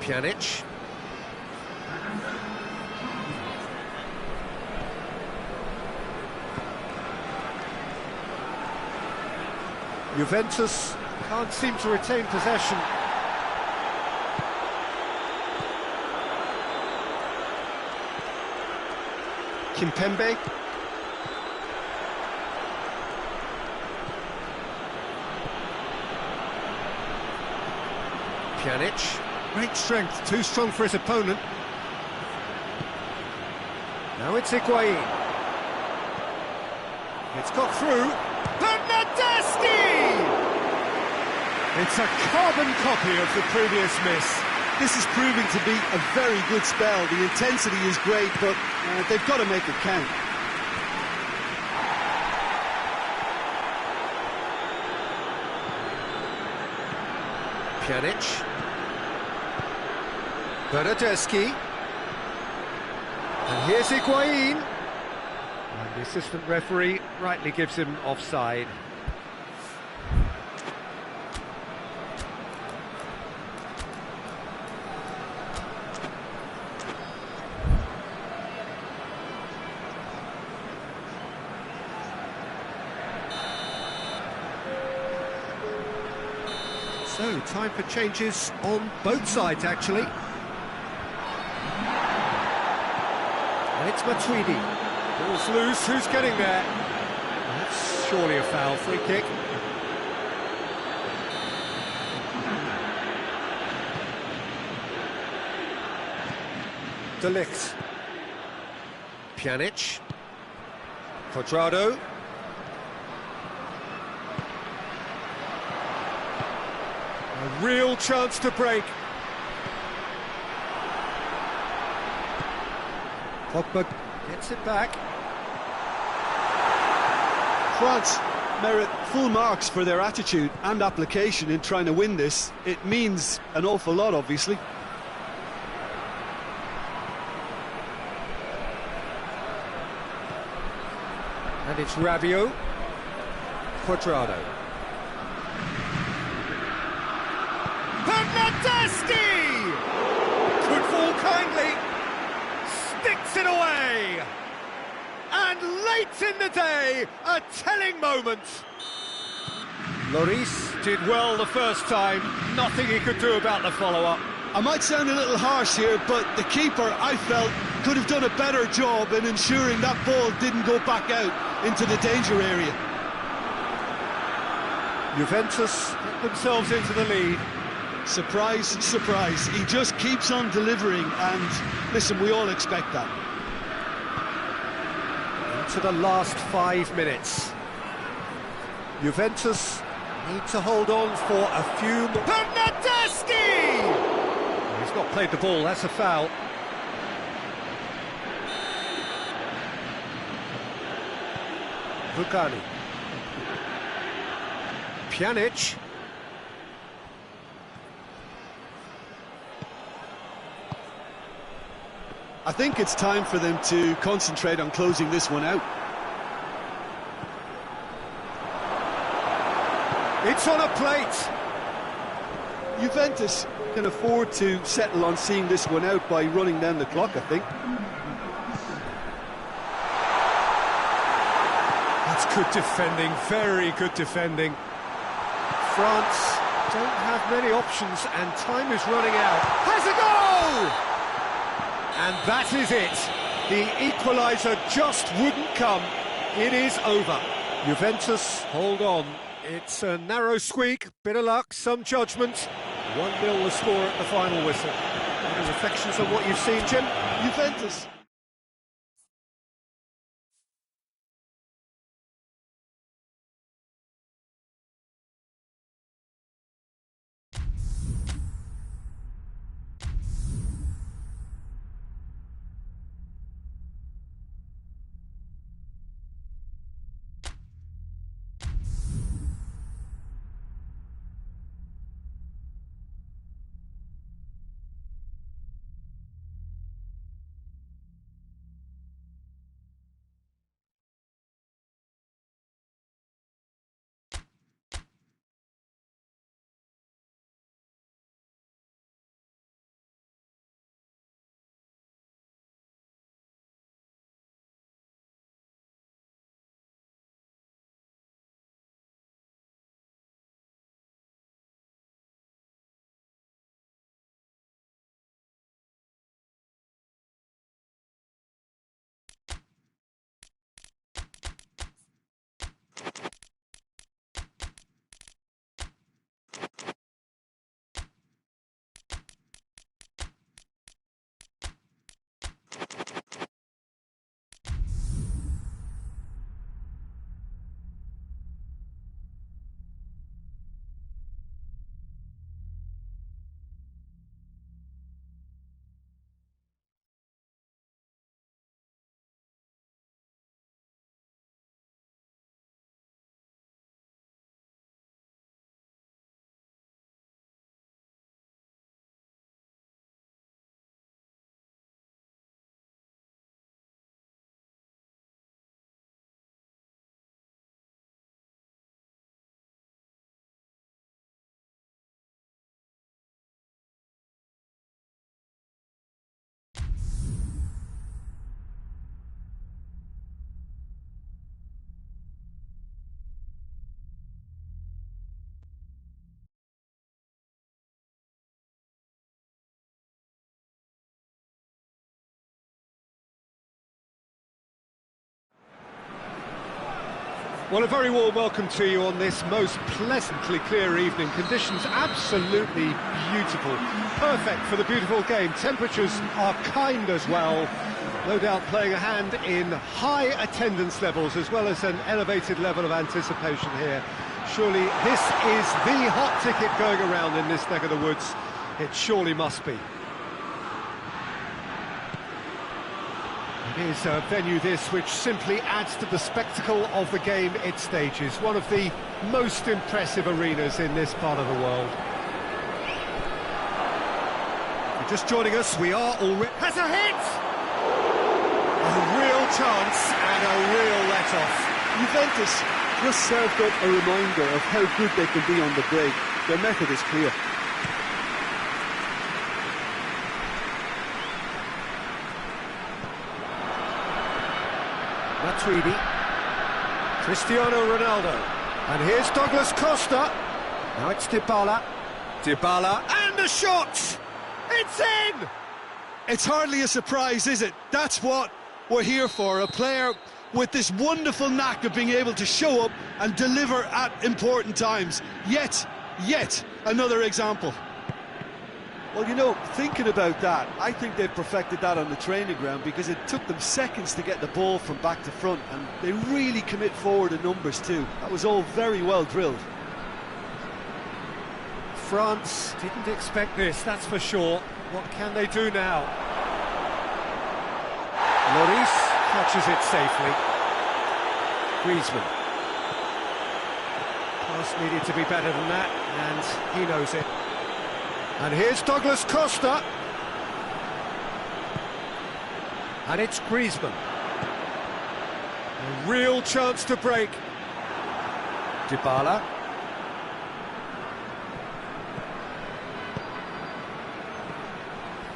Pjanic. Juventus can't seem to retain possession.
Kimpembe.
Pjanic. Great strength, too strong for his opponent. Now it's Higuain. It's got through. Bernardeschi! It's a carbon copy of the previous miss.
This is proving to be a very good spell. The intensity is great, but they've got to make it count.
Pjanic. Bernardeschi. And here's Higuain. And the assistant referee rightly gives him offside. So, time for changes on both sides, actually. And it's Matuidi. Ball's loose, who's getting there? That's surely a foul, free kick. De Ligt. Pjanic. Cuadrado. A real chance to break. Pogba gets it back.
France merit full marks for their attitude and application in trying to win this. It means an awful lot, obviously.
And it's Rabiot. Cuadrado. Bernardeschi! Could fall kindly. Sticks it away. And late in the day, a telling moment. Lloris did well the first time. Nothing he could do about the follow-up.
I might sound a little harsh here, but the keeper, I felt, could have done a better job in ensuring that ball didn't go back out into the danger area.
Juventus get themselves into the lead.
Surprise, surprise. He just keeps on delivering, and listen, we all expect that.
Into the last 5 minutes. Juventus need to hold on for a few more. Bernardeschi! He's not played the ball, that's a foul. Vukani. Pjanic.
I think it's time for them to concentrate on closing this one out.
It's on a plate.
Juventus can afford to settle on seeing this one out by running down the clock, I think.
That's good defending, very good defending. France don't have many options and time is running out. Has a goal! And that is it. The equaliser just wouldn't come. It is over. Juventus, hold on. It's a narrow squeak, bit of luck, some judgment. 1-0 the score at the final whistle. Any reflections on what you've seen, Jim?
Juventus.
Well, a very warm welcome to you on this most pleasantly clear evening. Conditions absolutely beautiful. Perfect for the beautiful game. Temperatures are kind as well. No doubt playing a hand in high attendance levels as well as an elevated level of anticipation here. Surely this is the hot ticket going around in this neck of the woods. It surely must be. It is a venue this which simply adds to the spectacle of the game it stages. One of the most impressive arenas in this part of the world. If you're just joining us, we are already... Has a hit! A real chance and a real let-off.
Juventus just served up a reminder of how good they can be on the break. Their method is clear.
Matuidi, Cristiano Ronaldo, and here's Douglas Costa. Now it's Dybala, and the shot! It's in!
It's hardly a surprise, is it? That's what we're here for, a player with this wonderful knack of being able to show up and deliver at important times. Yet another example.
Well, you know, thinking about that, I think they've perfected that on the training ground because it took them seconds to get the ball from back to front, and they really commit forward in numbers too. That was all very well drilled.
France didn't expect this, that's for sure. What can they do now? Lloris catches it safely. Griezmann. Pass needed to be better than that, and he knows it. And here's Douglas Costa. And it's Griezmann. A real chance to break. Dybala.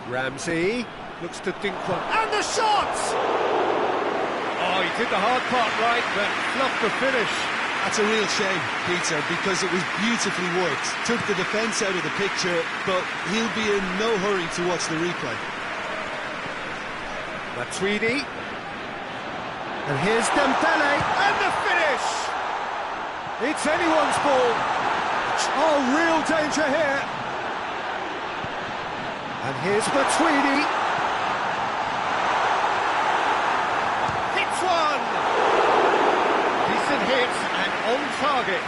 Ramsey looks to Dixuha. And the shot! Oh, he did the hard part right, but fluffed the finish.
That's a real shame, Peter, because it was beautifully worked. Took the defence out of the picture, but he'll be in no hurry to watch the replay.
Matuidi. And here's Dembele, and the finish! It's anyone's ball. Oh, real danger here. And here's Matuidi. Hits one! Decent hit. On target.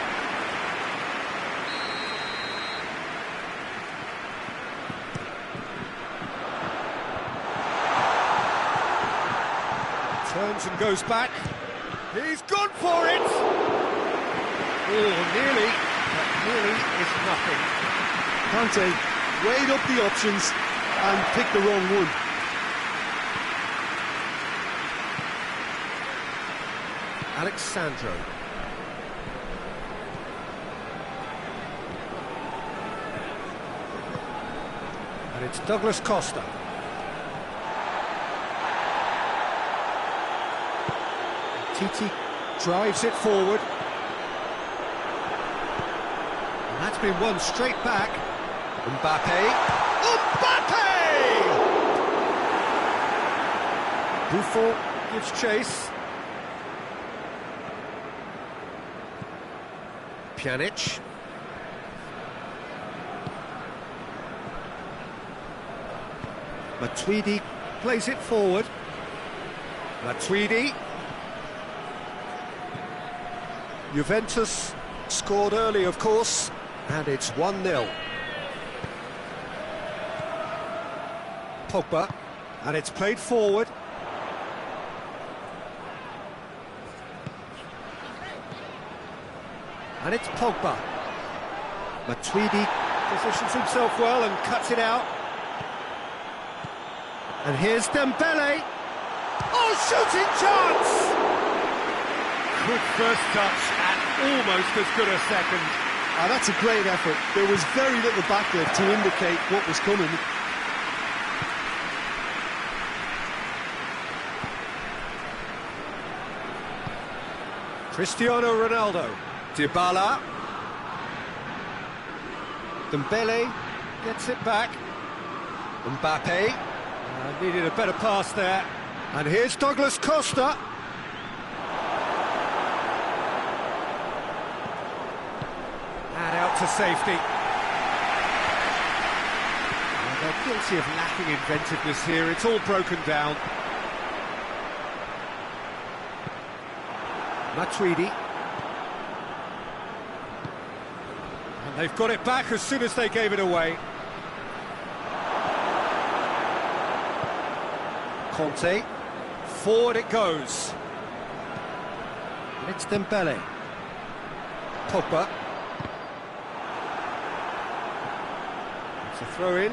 Turns and goes back. He's gone for it! Oh, nearly, but nearly is nothing.
Conte weighed up the options and picked the wrong one.
Alexandro. And it's Douglas Costa. Titi drives it forward. And that's been won straight back. Mbappe. Buffon gives chase. Pjanic. Matuidi plays it forward. Matuidi. Juventus scored early, of course, and it's 1-0. Pogba, and it's played forward. And it's Pogba. Matuidi positions himself well and cuts it out. And here's Dembele. Oh, shooting chance! Good first touch and almost as good a second.
That's a great effort. There was very little backlift to indicate what was coming.
Cristiano Ronaldo. Dybala. Dembele gets it back. Mbappe. Needed a better pass there. And here's Douglas Costa. back to safety. Well, they're guilty of lacking inventiveness here. It's all broken down. Matuidi. And they've got it back as soon as they gave it away. Conte. Forward it goes. And it's Dembele. Pogba. It's a throw-in.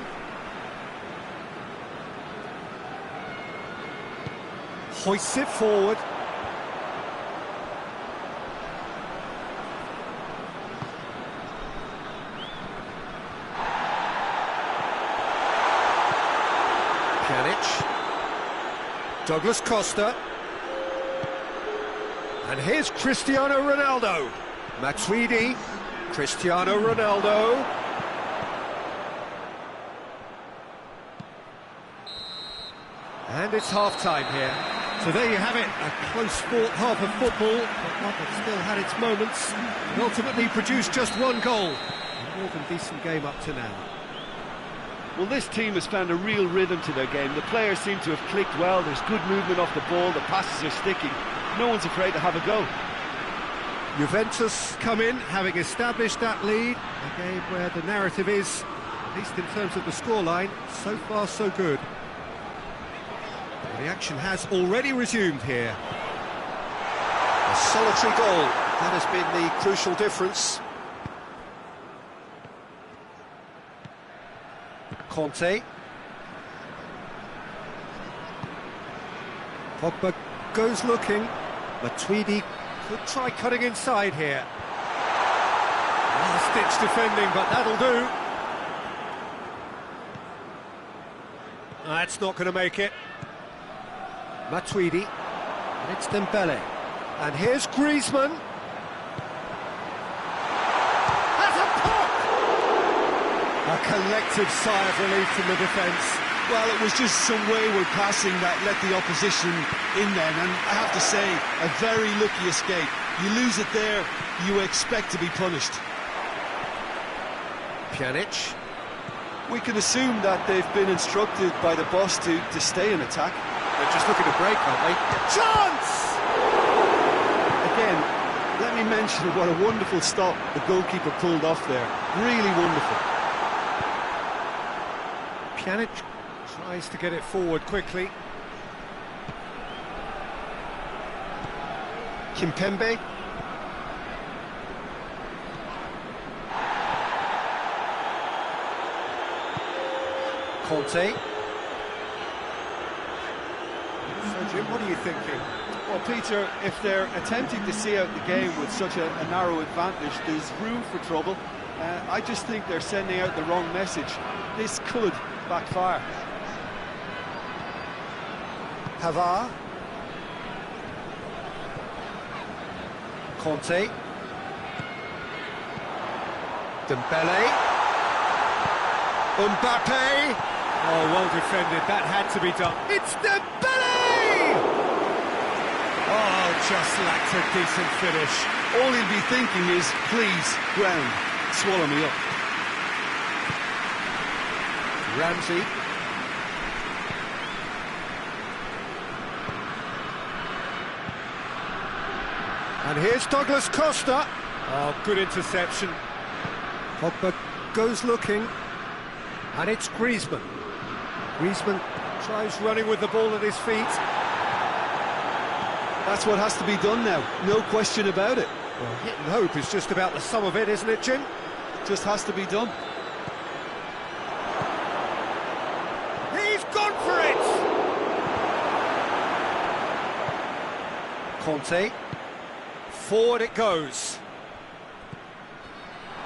Hoists it forward. Pjanic. Douglas Costa. And here's Cristiano Ronaldo. Matuidi. Cristiano Ronaldo. And it's half-time here. So there you have it, a close-fought half of football, but one that still had its moments, and ultimately produced just one goal. A more than decent game up to now.
Well, this team has found a real rhythm to their game. The players seem to have clicked well, there's good movement off the ball, the passes are sticking. No one's afraid to have a go.
Juventus come in, having established that lead. A game where the narrative is, at least in terms of the scoreline, so far so good. The action has already resumed here. A solitary goal, that has been the crucial difference. Conte. Pogba goes looking. Matuidi could try cutting inside here. Last-ditch defending, but that'll do. That's not going to make it. Matuidi, and it's Dembele. And here's Griezmann. That's a pop! A collective sigh of relief from the defence.
Well, it was just some wayward passing that let the opposition in then, and I have to say, a very lucky escape. You lose it there, you expect to be punished.
Pjanic.
We can assume that they've been instructed by the boss to stay in attack.
They're just looking to break, aren't they? Chance!
Again, let me mention what a wonderful stop the goalkeeper pulled off there. Really wonderful.
Pjanic tries to get it forward quickly. Kimpembe. Conte. So, Jim, what are you thinking?
Well, Peter, if they're attempting to see out the game with such a narrow advantage, there's room for trouble. I just think they're sending out the wrong message. This could backfire.
Pavard. Conte. Dembele. Mbappe. Oh, well defended. That had to be done. It's Dembele! Oh, just lacked a decent finish.
All he'll be thinking is, please, ground, swallow me up.
Ramsey. And here's Douglas Costa. Oh, good interception. Pogba goes looking. And it's Griezmann. Griezmann tries running with the ball at his feet.
That's what has to be done now, no question about it.
Well, hit and hope is just about the sum of it, isn't it, Jim?
Just has to be done.
He's gone for it! Conte. Forward it goes.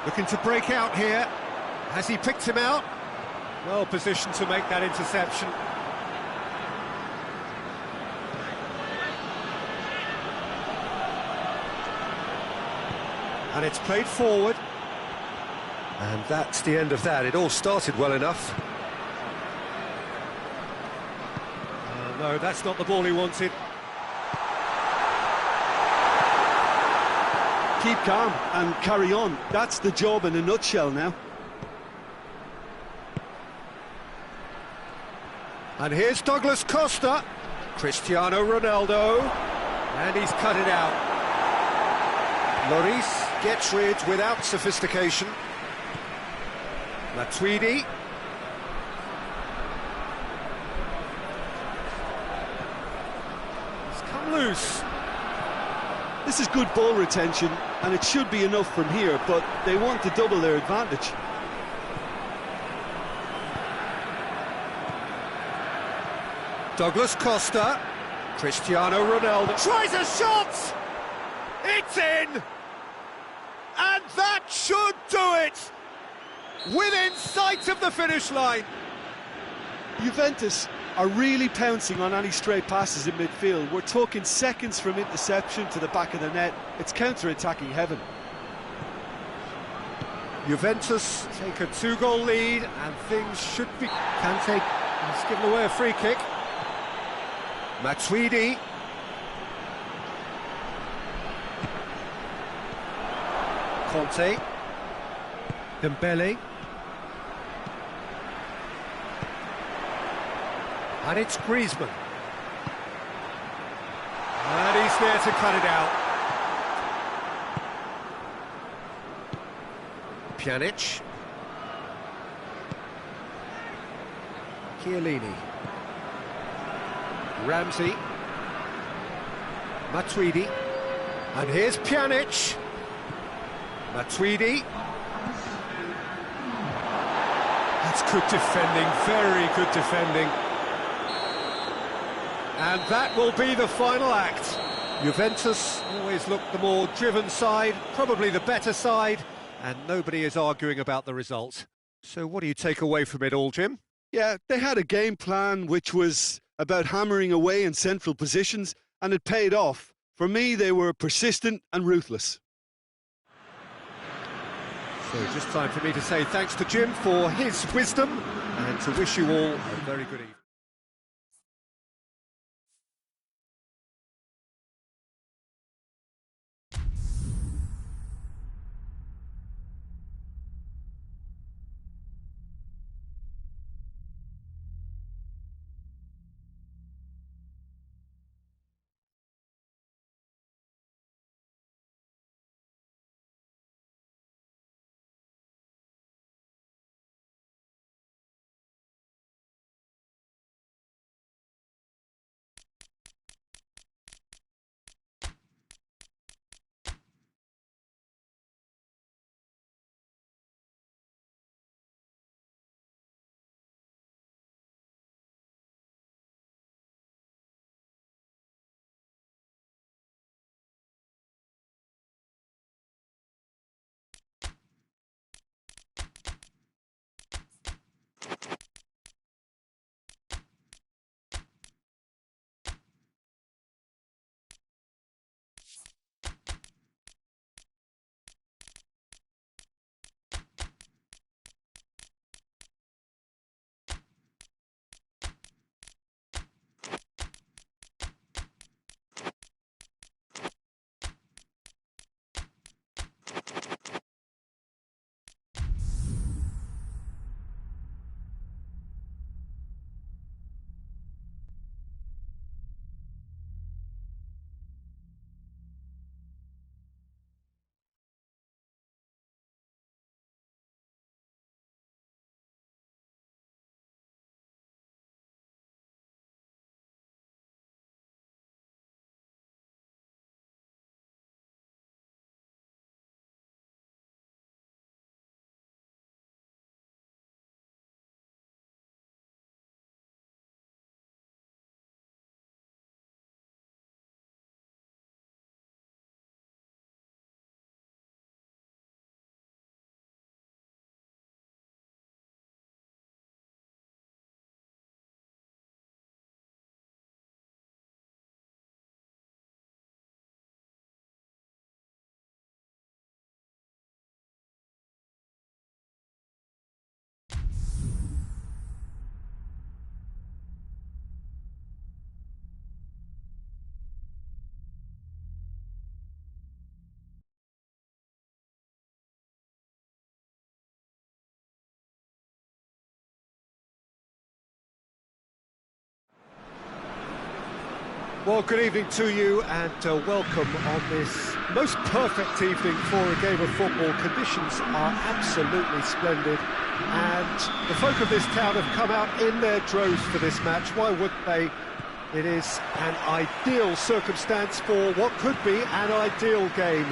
Looking to break out here. Has he picked him out? Well positioned to make that interception. And it's played forward. And that's the end of that. It all started well enough. No, that's not the ball he wanted.
keep calm and carry on. That's the job in a nutshell now.
And here's Douglas Costa, Cristiano Ronaldo, and he's cut it out. Lloris gets rid without sophistication. Matuidi. He's come loose.
This is good ball retention, and it should be enough from here, but they want to double their advantage.
Douglas Costa, Cristiano Ronaldo tries a shot! It's in! And that should do it! Within sight of the finish line!
Juventus are really pouncing on any stray passes in midfield. We're talking seconds from interception to the back of the net. It's counter-attacking heaven.
Juventus take a 2-goal lead and things should be... Kante has given away a free kick. Matuidi. Conte. Dembele. And it's Griezmann. And he's there to cut it out. Pjanic. Chiellini. Ramsey. Matuidi. And here's Pjanic. Matuidi. That's good defending, very good defending. And that will be the final act. Juventus always look the more driven side, probably the better side, and nobody is arguing about the result. So what do you take away from it all, Jim?
Yeah, they had a game plan which was about hammering away in central positions, and it paid off. For me, they were persistent and ruthless.
So just time for me to say thanks to Jim for his wisdom, and to wish you all a very good evening. Well, good evening to you and welcome on this most perfect evening for a game of football. Conditions are absolutely splendid and the folk of this town have come out in their droves for this match. Why wouldn't they? It is an ideal circumstance for what could be an ideal game.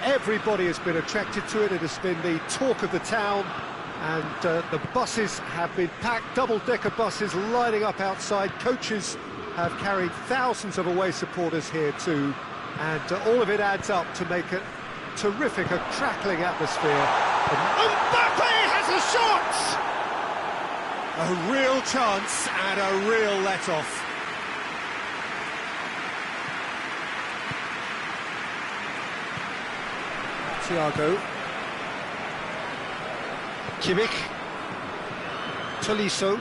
Everybody has been attracted to it. It has been the talk of the town and the buses have been packed, double-decker buses lining up outside. Coaches have carried thousands of away supporters here too, and all of it adds up to make a terrific, a crackling atmosphere. Mbappe has a shot! A real chance and a real let-off. Thiago. Kimmich. Tolisso.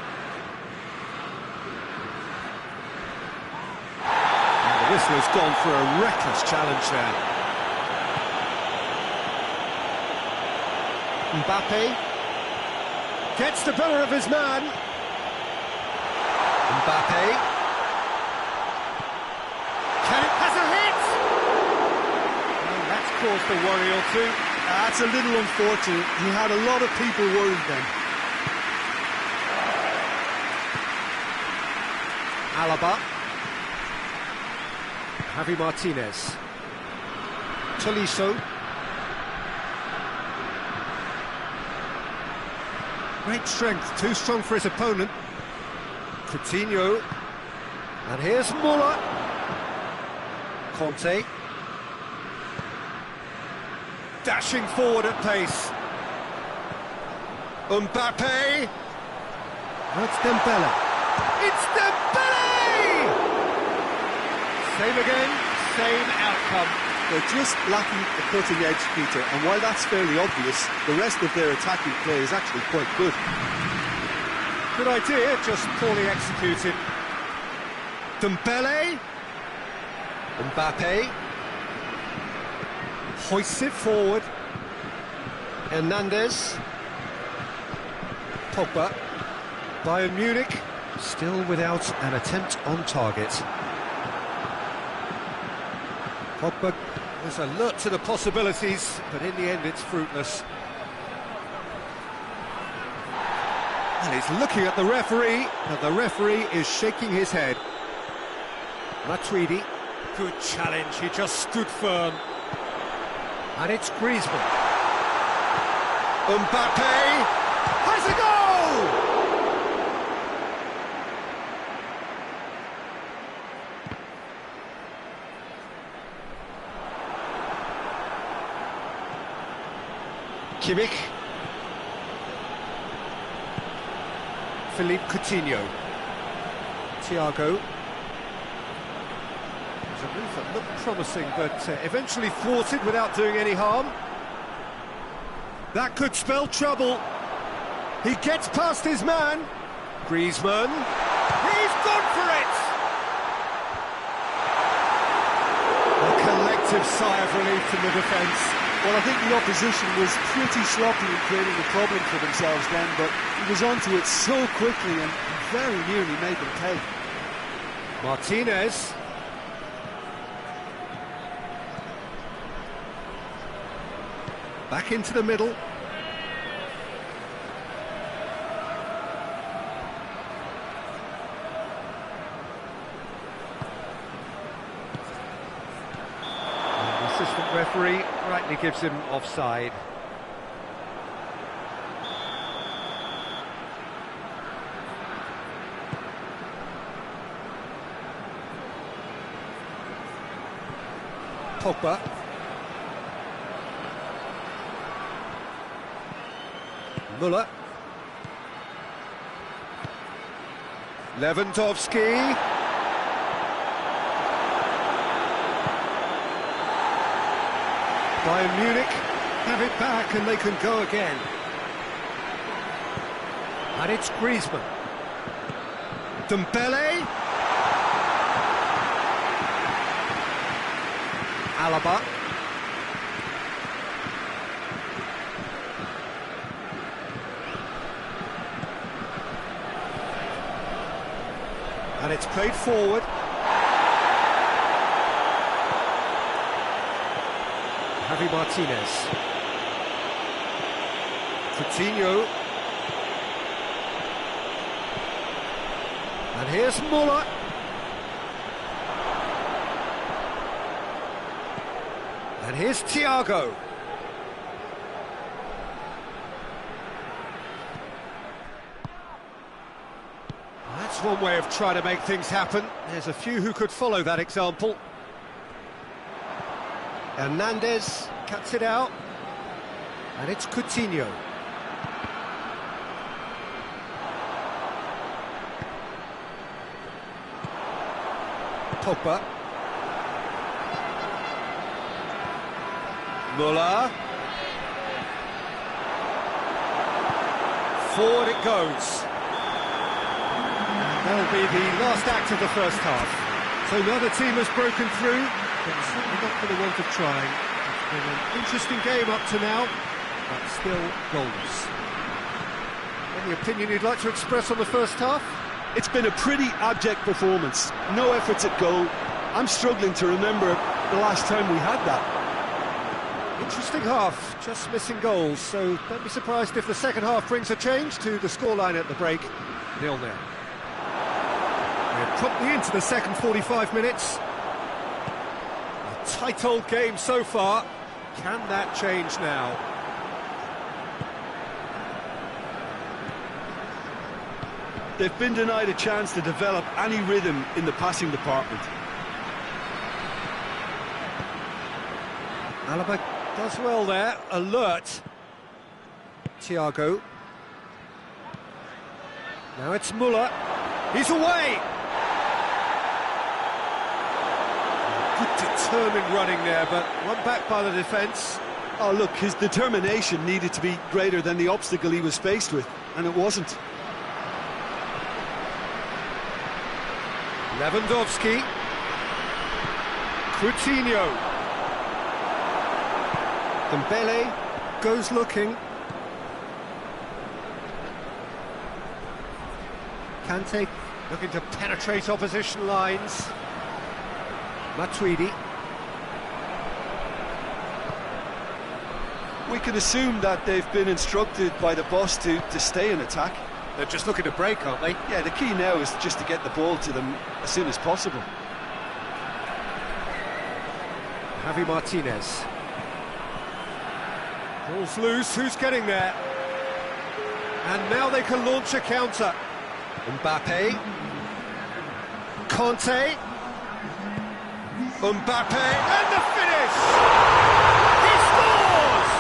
The whistle has gone for a reckless challenge there. Mbappe gets the better of his man. Mbappe has a hit. And that's caused a worry or two.
That's a little unfortunate. He had a lot of people worried then.
Alaba. Javi Martinez. Tolisso. Great strength, too strong for his opponent. Coutinho. And here's Muller. Conte. Dashing forward at pace. Mbappe. Oh, it's Dembele. It's Dembele! Same again, same outcome.
They're just lacking the cutting edge, Peter, and while that's fairly obvious, the rest of their attacking play is actually quite good.
Good idea, just poorly executed. Dembele. Mbappe. Hoists it forward. Hernandez. Pogba. Bayern Munich still without an attempt on target. Pogba is alert to the possibilities, but in the end it's fruitless. And he's looking at the referee, but the referee is shaking his head. Matuidi, good challenge, he just stood firm. And it's Griezmann. Mbappe has a goal! Kimmich. Philippe Coutinho. Thiago. It's a move that looked promising, but eventually thwarted without doing any harm. That could spell trouble. He gets past his man. Griezmann. He's gone for it! A collective sigh of relief from the defence.
Well, I think the opposition was pretty sloppy in creating a problem for themselves then, but he was onto it so quickly and very nearly made them pay.
Martinez. Back into the middle. And the assistant referee rightly gives him offside. Pogba. Muller. Lewandowski. Bayern Munich have it back and they can go again. And it's Griezmann. Dembele. Alaba. And it's played forward. Javi Martinez. Coutinho. And here's Muller. And here's Thiago. That's one way of trying to make things happen. There's a few who could follow that example. Hernandez cuts it out. And it's Coutinho. Pogba. Muller. Forward it goes. That'll be the last act of the first half. So another team has broken through, but certainly not for the want of trying. It's been an interesting game up to now, but still goals. Any opinion you'd like to express on the first half?
It's been a pretty abject performance. No efforts at goal. I'm struggling to remember the last time we had that.
Interesting half, just missing goals, so don't be surprised if the second half brings a change to the scoreline at the break, 0-0. We're promptly into the second 45 minutes. A tight old game so far. Can that change now?
They've been denied a chance to develop any rhythm in the passing department.
Alaba does well there, alert. Thiago. Now it's Muller. He's away! Good determined running there, but run back by the defence.
Oh look, his determination needed to be greater than the obstacle he was faced with, and it wasn't.
Lewandowski. Coutinho. Dembele goes looking. Kante looking to penetrate opposition lines. Matuidi.
We can assume that they've been instructed by the boss to stay in attack.
They're just looking to break, aren't they?
Yeah, the key now is just to get the ball to them as soon as possible.
Javi Martinez. Ball's loose, who's getting there? And now they can launch a counter. Mbappe. Conte. Mbappe, and the finish! He scores!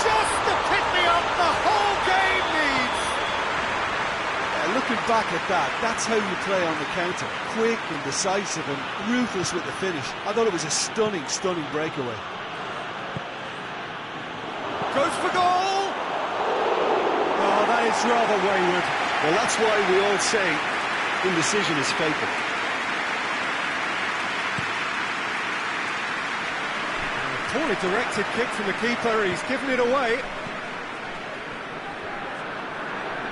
Just the pick-me-up the whole game needs!
Looking back at that, that's how you play on the counter. Quick and decisive and ruthless with the finish. I thought it was a stunning, stunning breakaway.
Goes for goal! Oh, that is rather wayward.
Well, that's why we all say indecision is fatal.
Poorly directed kick from the keeper, he's given it away.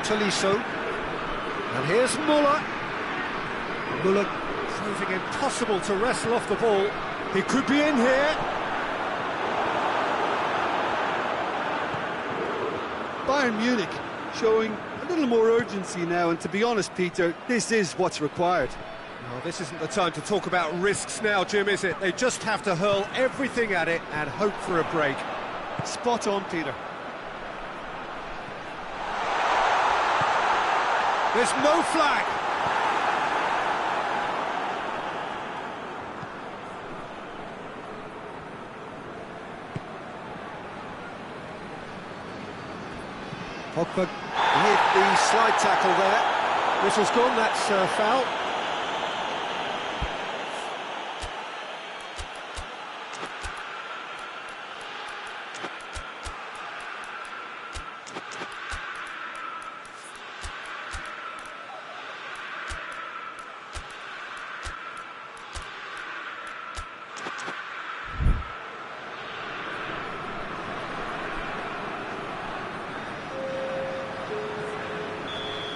Tolisso. And here's Muller. Muller proving impossible to wrestle off the ball. He could be in here.
Bayern Munich showing a little more urgency now, and to be honest, Peter, this is what's required.
No, this isn't the time to talk about risks now, Jim, is it? They just have to hurl everything at it and hope for a break.
Spot on, Peter.
There's no flag. Pogba hit the slide tackle there. Whistle's gone, that's foul.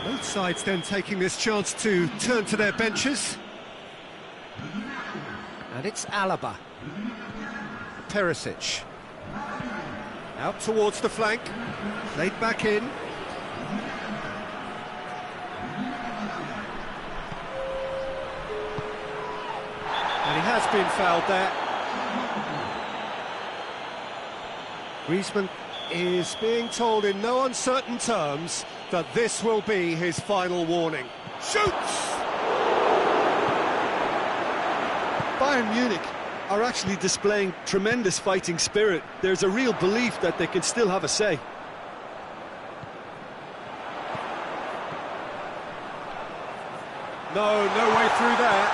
Both sides then taking this chance to turn to their benches. And it's Alaba. Perisic. Out towards the flank, played back in. And he has been fouled there. Griezmann is being told in no uncertain terms that this will be his final warning. Shoots!
Bayern Munich are actually displaying tremendous fighting spirit. There's a real belief that they can still have a say.
No way through there.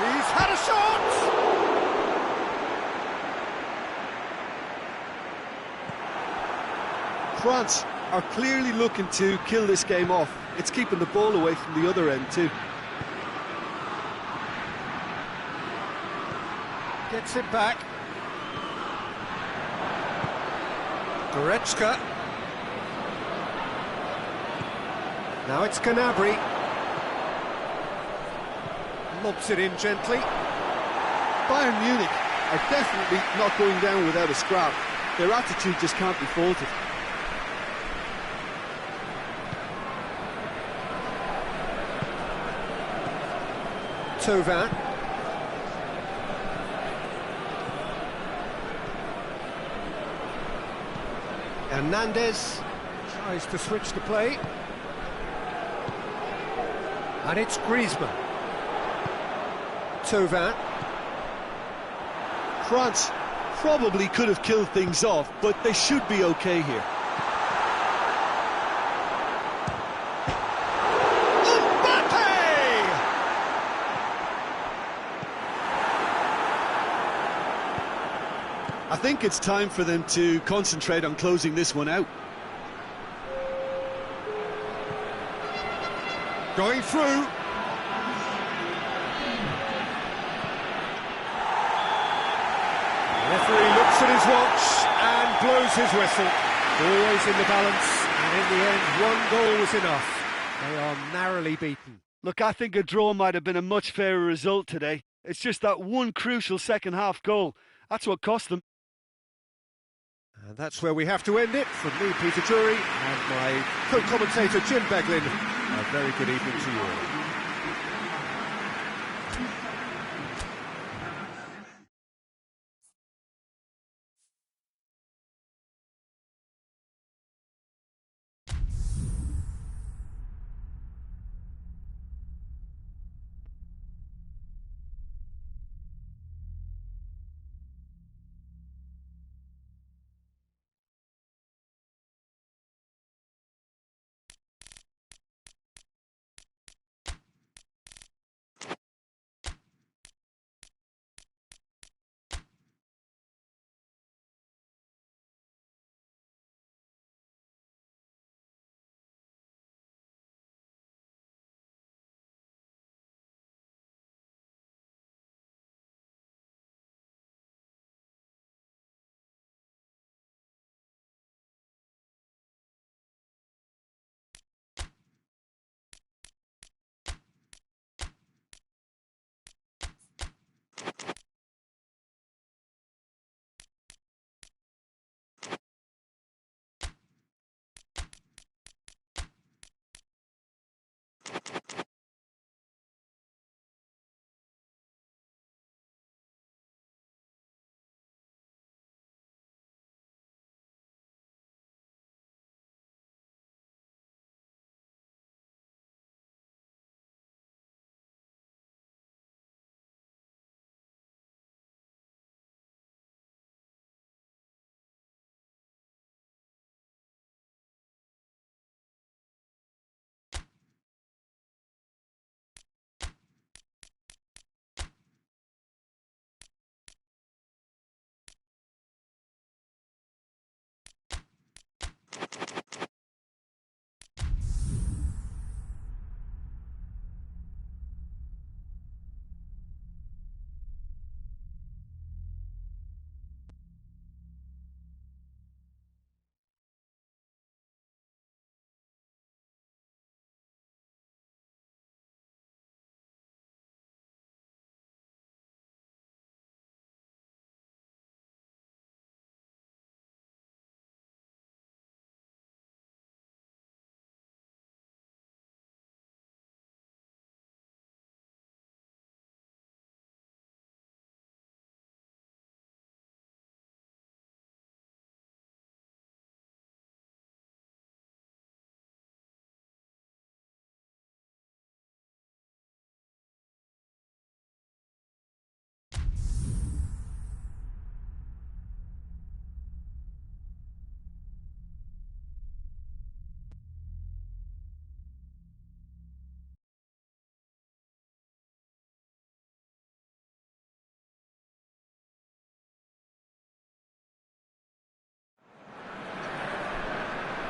He's had a shot!
France are clearly looking to kill this game off. It's keeping the ball away from the other end too.
Gets it back. Goretzka. Now it's Gnabry. Lobs it in gently.
Bayern Munich are definitely not going down without a scrap. Their attitude just can't be faulted.
Tovan. Hernandez tries to switch the play. And it's Griezmann. Tovan.
France probably could have killed things off, but they should be okay here. I think it's time for them to concentrate on closing this one out.
Going through. The referee looks at his watch and blows his whistle. Always in the balance, and in the end, one goal was enough. They are narrowly beaten.
Look, I think a draw might have been a much fairer result today. It's just that one crucial second-half goal. That's what cost them.
And that's where we have to end it. From me, Peter Drury, and my co-commentator, Jim Beglin. A very good evening to you all.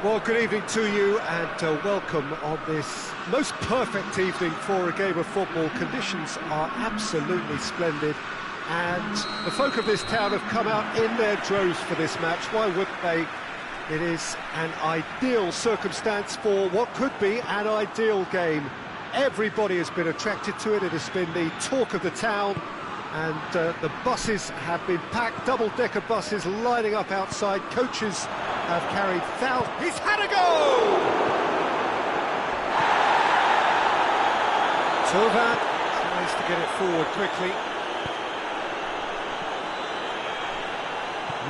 Well, good evening to you and welcome on this most perfect evening for a game of football. Conditions are absolutely splendid and the folk of this town have come out in their droves for this match. Why wouldn't they? It is an ideal circumstance for what could be an ideal game. Everybody has been attracted to it. It has been the talk of the town. And the buses have been packed, double-decker buses lining up outside. Coaches have carried thousands. He's had a go! Tovan tries to get it forward quickly.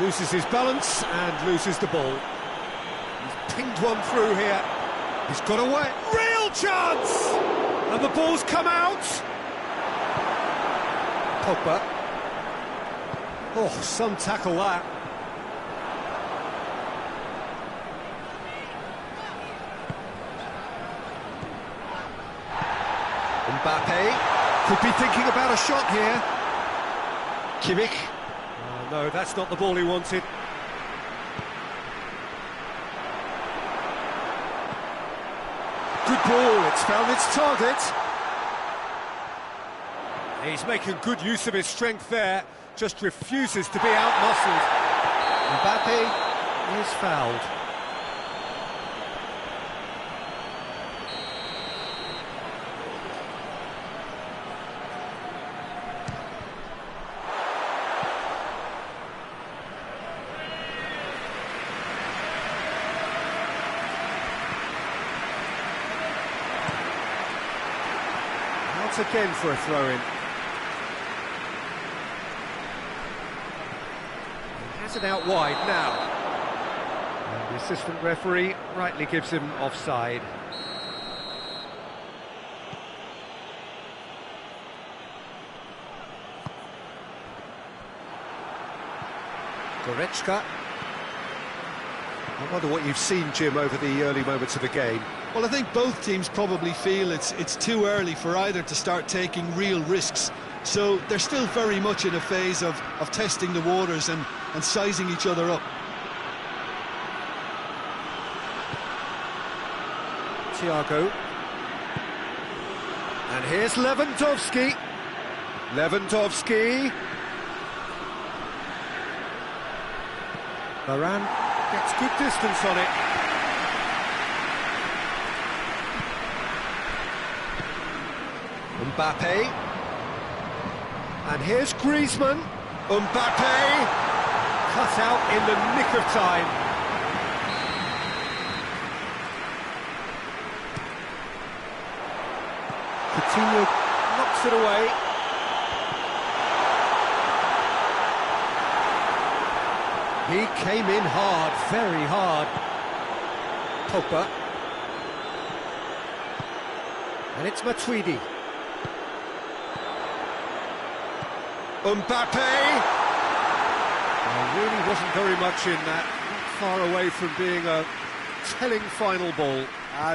Loses his balance and loses the ball. He's pinged one through here. He's got away. Real chance! And the ball's come out. Pogba. Oh, some tackle that. Mbappe could be thinking about a shot here. Kimmich. Oh, no, that's not the ball he wanted. Good ball, it's found its target. He's making good use of his strength there, just refuses to be out-muscled. Mbappe is fouled. Out again for a throw-in. Has it out wide now. And the assistant referee rightly gives him offside. Goretzka. I wonder what you've seen, Jim, over the early moments of the game.
Well, I think both teams probably feel it's too early for either to start taking real risks. So they're still very much in a phase of testing the waters and sizing each other up.
Thiago. And here's Lewandowski. Lewandowski. Varane gets good distance on it. Mbappe. And here's Griezmann. Mbappe. Cut out in the nick of time. Coutinho knocks it away. He came in hard, very hard. Pogba. And it's Matuidi. Mbappe! Really wasn't very much in that, not far away from being a telling final ball.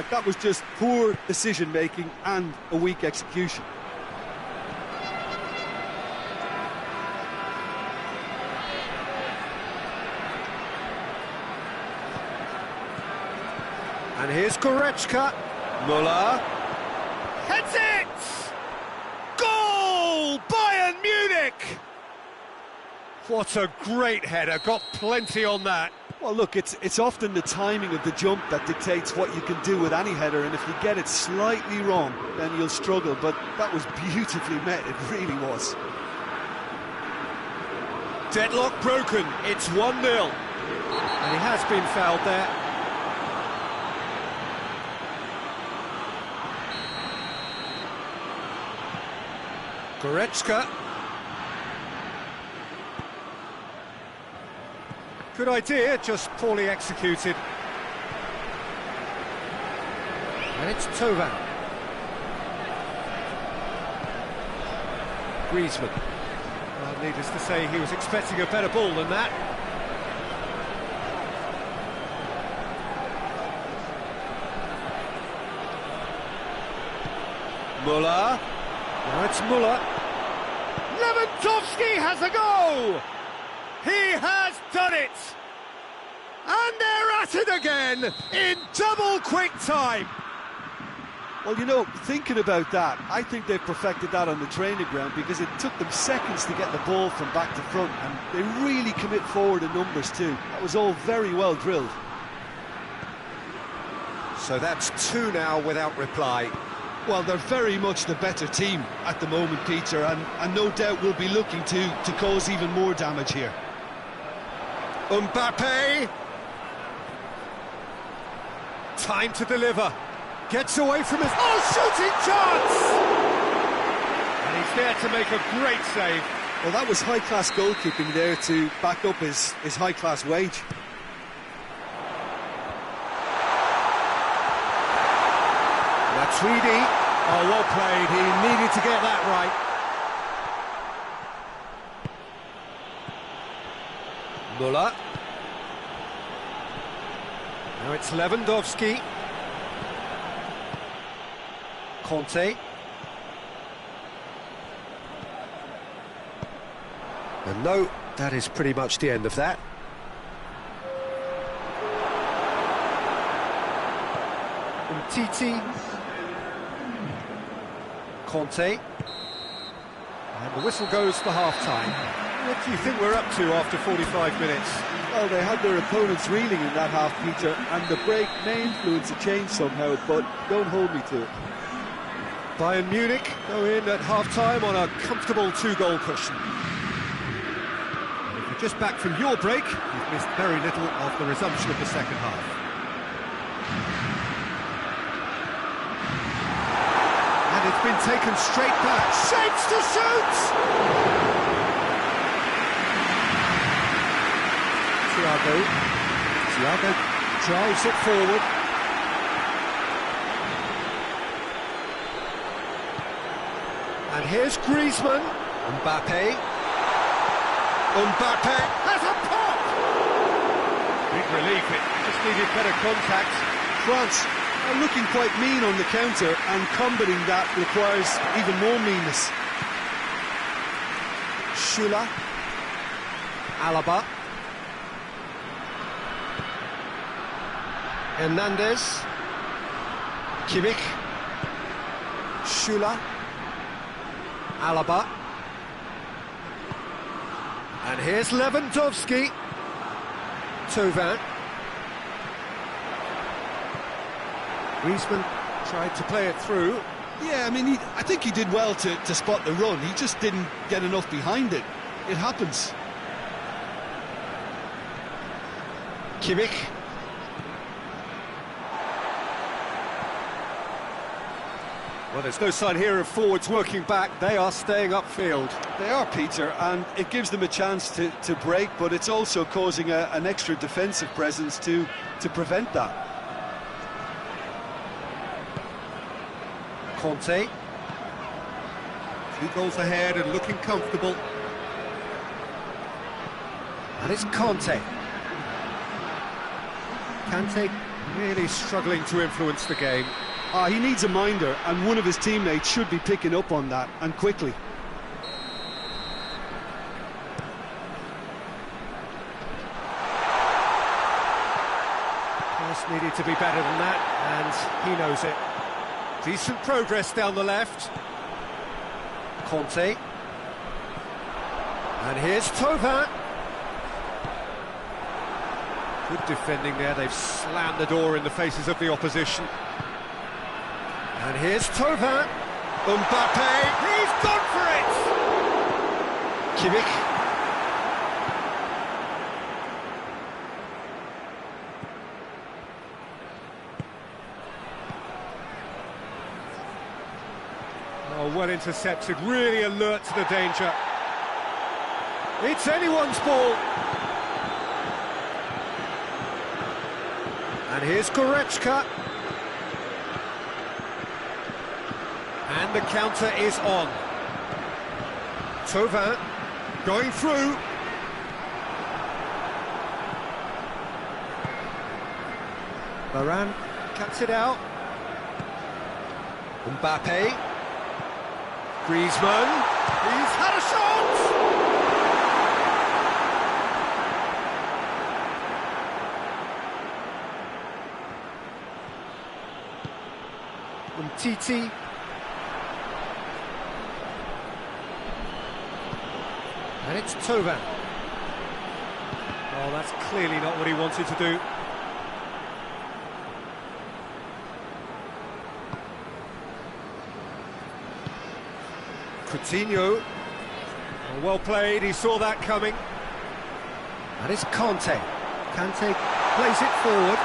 That was just poor decision-making and a weak execution.
And here's Goretzka. Müller. Heads it! Goal! Bayern Munich! What a great header, got plenty on that.
Well, look, it's often the timing of the jump that dictates what you can do with any header, and if you get it slightly wrong, then you'll struggle, but that was beautifully met, it really was.
Deadlock broken, it's 1-0. And he has been fouled there. Goretzka. Good idea, just poorly executed. And it's Tovan. Griezmann. Well, needless to say, he was expecting a better ball than that. Müller. Now it's Müller. Lewandowski has a go! He has done it! And they're at it again in double quick time.
Well, you know, thinking about that, I think they've perfected that on the training ground because it took them seconds to get the ball from back to front, and they really commit forward in numbers too. That was all very well drilled.
So that's 2 now without reply.
Well, they're very much the better team at the moment, Peter, and no doubt will be looking to cause even more damage here.
Mbappe. Time to deliver. Gets away from his... Oh, shooting chance! And he's there to make a great save.
Well, that was high-class goalkeeping there to back up his high-class wage.
Matuidi. Oh, well played. He needed to get that right. Muller. Now it's Lewandowski. Conte. And no, that is pretty much the end of that. Umtiti. Conte. And the whistle goes for half-time. What do you think we're up to after 45 minutes?
Well, they had their opponents reeling in that half, Peter, and the break may influence a change somehow, but don't hold me to it.
Bayern Munich go in at half-time on a comfortable 2-goal cushion. If you're just back from your break, you've missed very little of the resumption of the second half. And it's been taken straight back. Shapes to shoot! Thiago drives it forward. And here's Griezmann. Mbappe. Mbappe has a pop! Big relief, it just needed better contact.
France are looking quite mean on the counter, and combating that requires even more meanness. Shula.
Alaba. Hernandez. Kimmich.
Shula.
Alaba. And here's Lewandowski. Thauvin. Griezmann tried to play it through.
Yeah, I mean, I think he did well to spot the run. He just didn't get enough behind it. It happens.
Kimmich. Well, there's no sign here of forwards working back. They are staying upfield.
They are, Peter, and it gives them a chance to break, but it's also causing an extra defensive presence to prevent that.
Conte. 2 goals ahead and looking comfortable. And it's Conte. Kante really struggling to influence the game.
He needs a minder, and one of his teammates should be picking up on that, and quickly.
Pass needed to be better than that, and he knows it. Decent progress down the left. Conte. And here's Thauvin. Good defending there, they've slammed the door in the faces of the opposition. And here's Thauvin. Mbappe, he's gone for it! Kimmich. Oh, well intercepted, really alert to the danger. It's anyone's ball. And here's Goretzka. And the counter is on. Thauvin going through. Varane cuts it out. Mbappe. Griezmann. He's had a shot! Titi. And it's Tovan. Oh, that's clearly not what he wanted to do. Coutinho. Oh, well played, he saw that coming. And it's Conte. Kante plays it forward.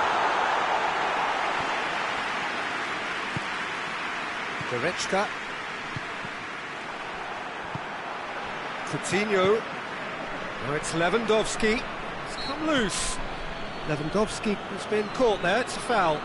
Goretzka. Coutinho. Now it's Lewandowski. It's come loose. Lewandowski has been caught there, it's a foul.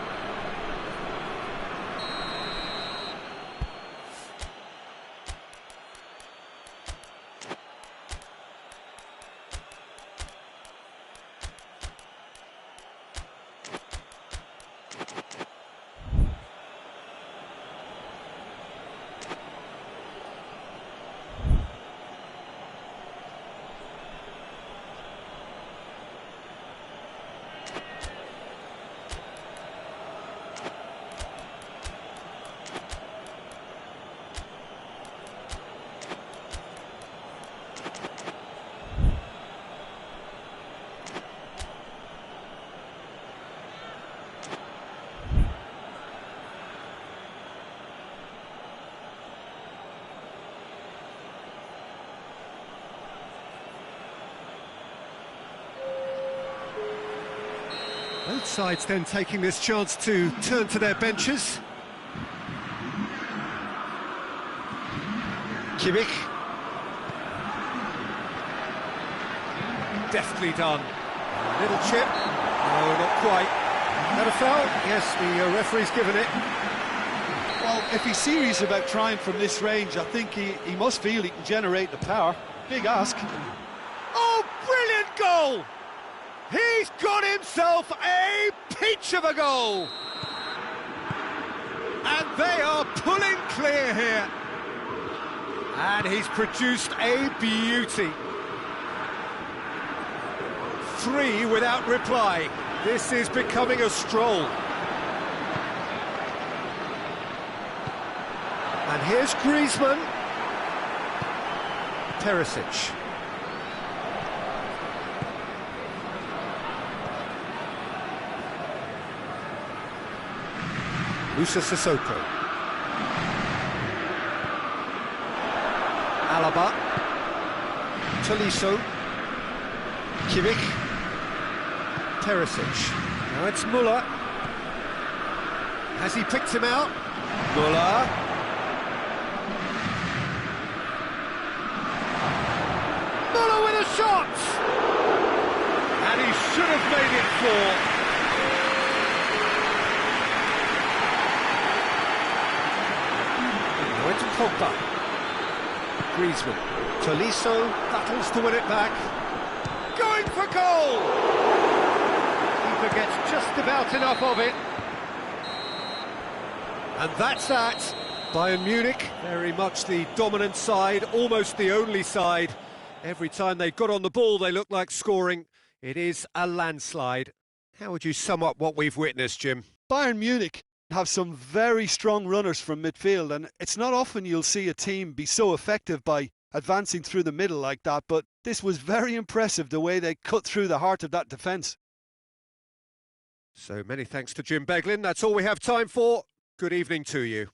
Both sides then taking this chance to turn to their benches. Kimmich. Deftly done. Little chip. No, not quite. That a foul? Yes, the referee's given it.
Well, if he's serious about trying from this range, I think he must feel he can generate the power. Big ask.
Oh, brilliant goal! He's got himself a peach of a goal! And they are pulling clear here. And he's produced a beauty. 3 without reply. This is becoming a stroll. And here's Griezmann. Perisic. Musa Sissoko. Alaba. Tolisso. Kimmich. Perisic. Now it's Muller. Has he picked him out? Muller. Muller with a shot! And he should have made it 4. Now it's Pogba. Griezmann. Tolisso battles to win it back. Going for goal! Keeper gets just about enough of it. And that's that. Bayern Munich, very much the dominant side, almost the only side. Every time they got on the ball, they looked like scoring. It is a landslide. How would you sum up what we've witnessed, Jim?
Bayern Munich have some very strong runners from midfield, and it's not often you'll see a team be so effective by advancing through the middle like that, but this was very impressive the way they cut through the heart of that defence.
So many thanks to Jim Beglin. That's all we have time for. Good evening to you.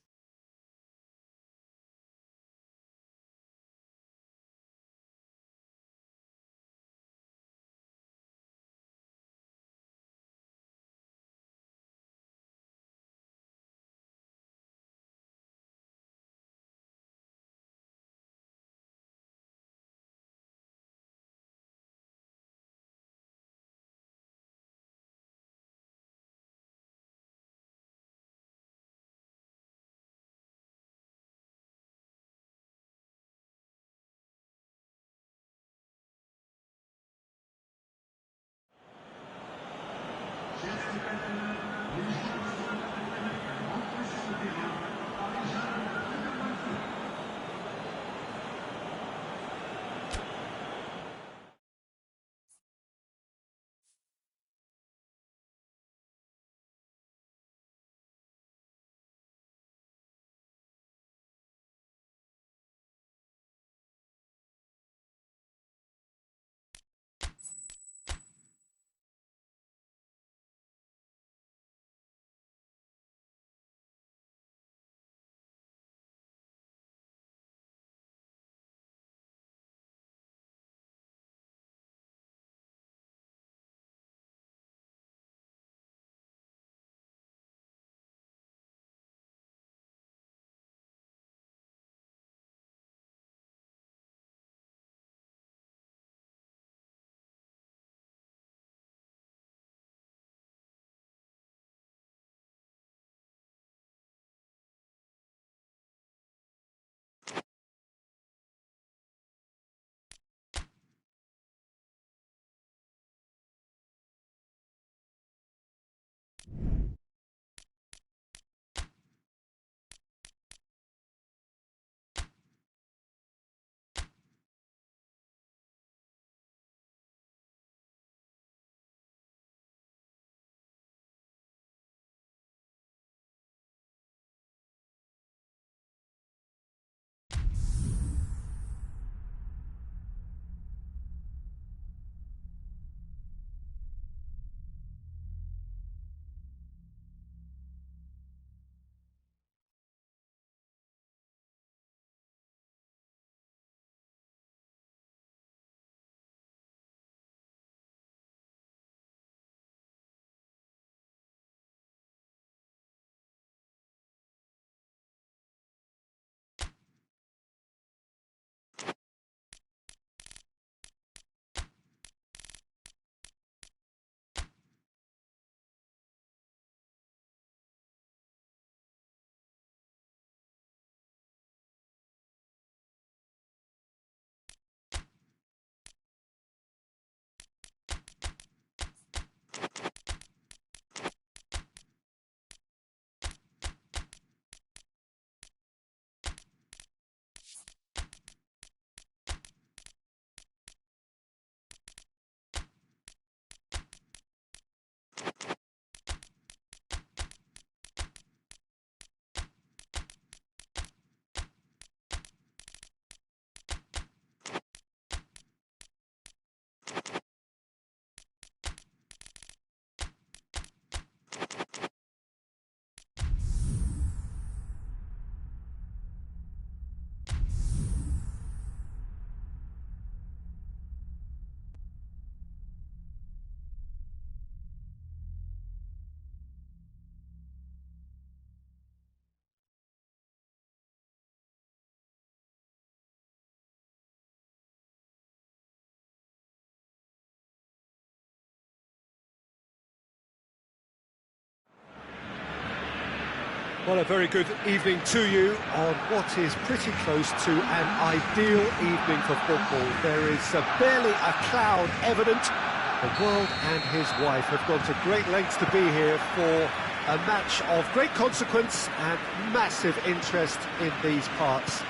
Well, a very good evening to you on what is pretty close to an ideal evening for football. There is barely a cloud evident. The world and his wife have gone to great lengths to be here for a match of great consequence and massive interest in these parts.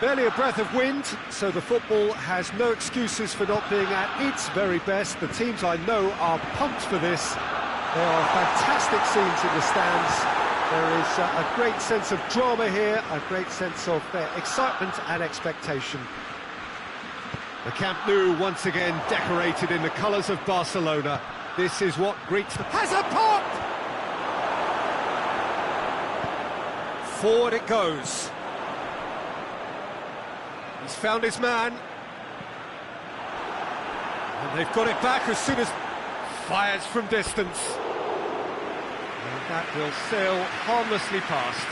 Barely a breath of wind, so the football has no excuses for not being at its very best. The teams I know are pumped for this. There are fantastic scenes in the stands. There is a great sense of drama here, a great sense of excitement and expectation. The Camp Nou once again decorated in the colours of Barcelona. This is what greets the... Has a pop! Forward it goes. He's found his man. And they've got it back as soon as... Fires from distance. And that will sail harmlessly past.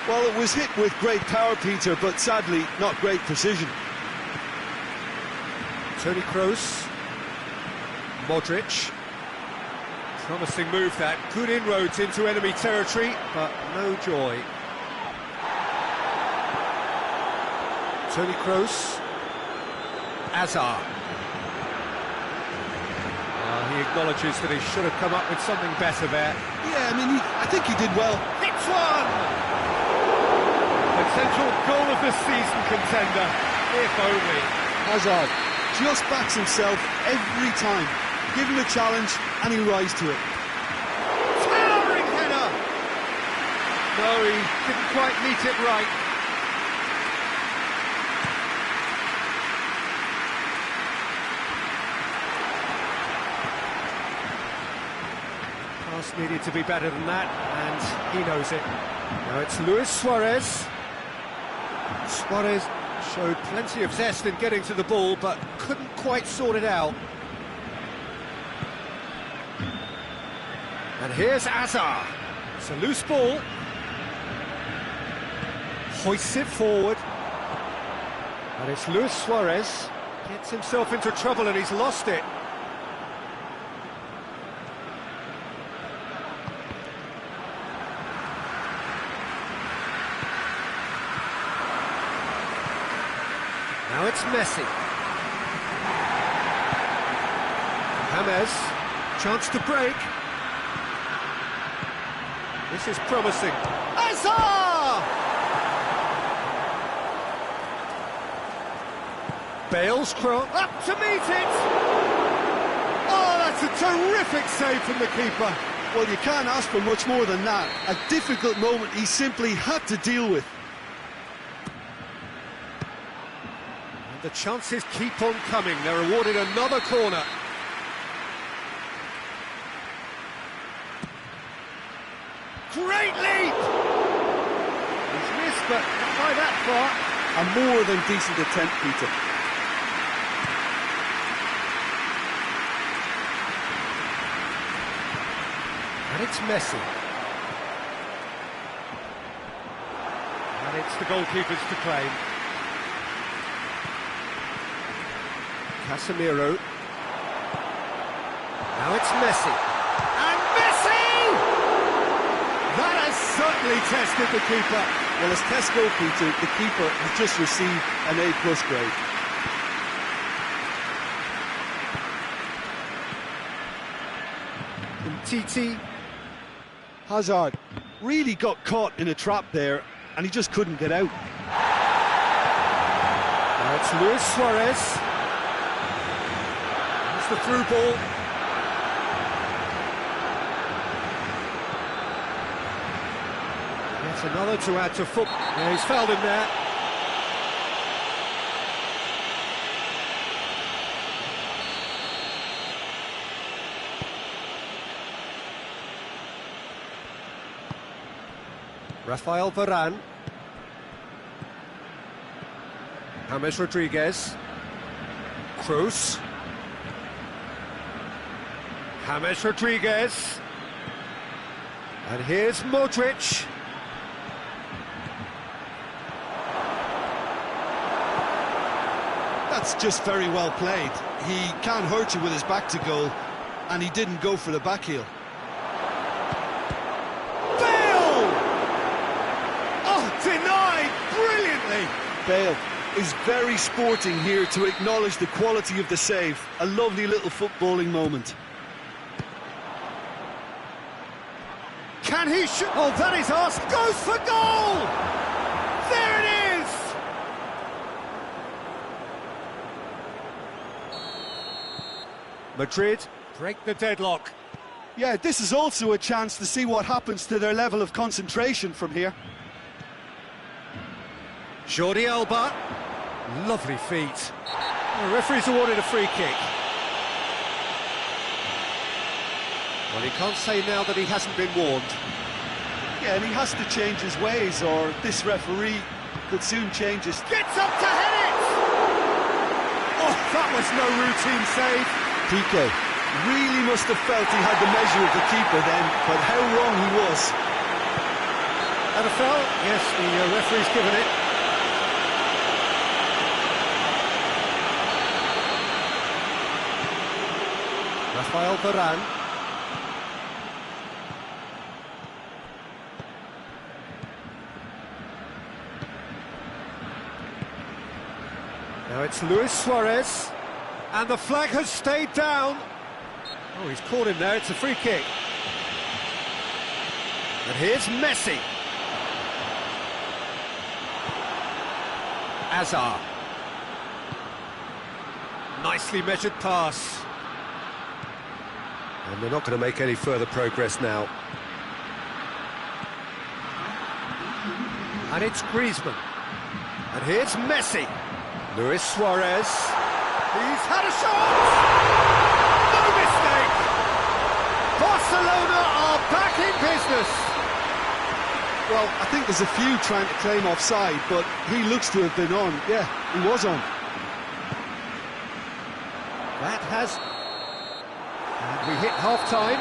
Well, it was hit with great power, Peter, but sadly not great precision.
Toni Kroos. Modric. Promising move that. Good inroads into enemy territory, but no joy. Toni Kroos. Hazard. He acknowledges that he should have come up with something better there.
Yeah, I think he did well.
It's one! Potential goal of the season contender, if only.
Hazard just backs himself every time. Give him a challenge and he'll rise to it.
Towering header! No, he didn't quite meet it right. Pass needed to be better than that, and he knows it. Now it's Luis Suarez. Suarez showed plenty of zest in getting to the ball, but couldn't quite sort it out. And here's Hazard. It's a loose ball. Hoists it forward. And it's Luis Suarez. Gets himself into trouble and he's lost it. Now it's Messi. James, chance to break. This is promising. Hazard! Bale's cross up to meet it. Oh, that's a terrific save from the keeper.
Well, you can't ask for much more than that. A difficult moment he simply had to deal with.
The chances keep on coming. They're awarded another corner. Great leap! He's missed, but not by that far.
A more than decent attempt, Peter.
And it's Messi. And it's the goalkeepers to claim. Casemiro. Now it's Messi. And Messi! That has certainly tested the keeper.
Well, as test goalkeeper, the keeper has just received an A+ grade.
Titi.
Hazard really got caught in a trap there, and he just couldn't get out.
Now it's Luis Suarez. The through ball. That's another to add to foot. Yeah, he's fouled him there. Rafael Varane. James Rodriguez. Kroos. James Rodriguez. And here's Modric.
That's just very well played. He can't hurt you with his back to goal, and he didn't go for the back heel.
Bale!
Bale is very sporting here to acknowledge the quality of the save. A lovely little footballing moment.
Can he shoot? Oh, that is us. Goes for goal! There it is! Madrid break the deadlock.
Yeah, this is also a chance to see what happens to their level of concentration from here.
Jordi Alba. Lovely feet. The referee's awarded a free kick. Well, he can't say now that he hasn't been warned.
Yeah, and he has to change his ways, or this referee could soon change his...
Gets up to head it! Oh, that was no routine save.
Piqué really must have felt he had the measure of the keeper then, but how wrong he was.
And a foul? Yes, the referee's given it. Rafael Varane. Now it's Luis Suarez, and the flag has stayed down. Oh, he's caught him there, it's a free kick. And here's Messi. Azar. Nicely measured pass. And they're not going to make any further progress now. And it's Griezmann. And here's Messi. Luis Suarez. He's had a shot! No mistake! Barcelona are back in business!
Well, I think there's a few trying to claim offside, but he looks to have been on. Yeah, he was on.
That has... And we hit half-time.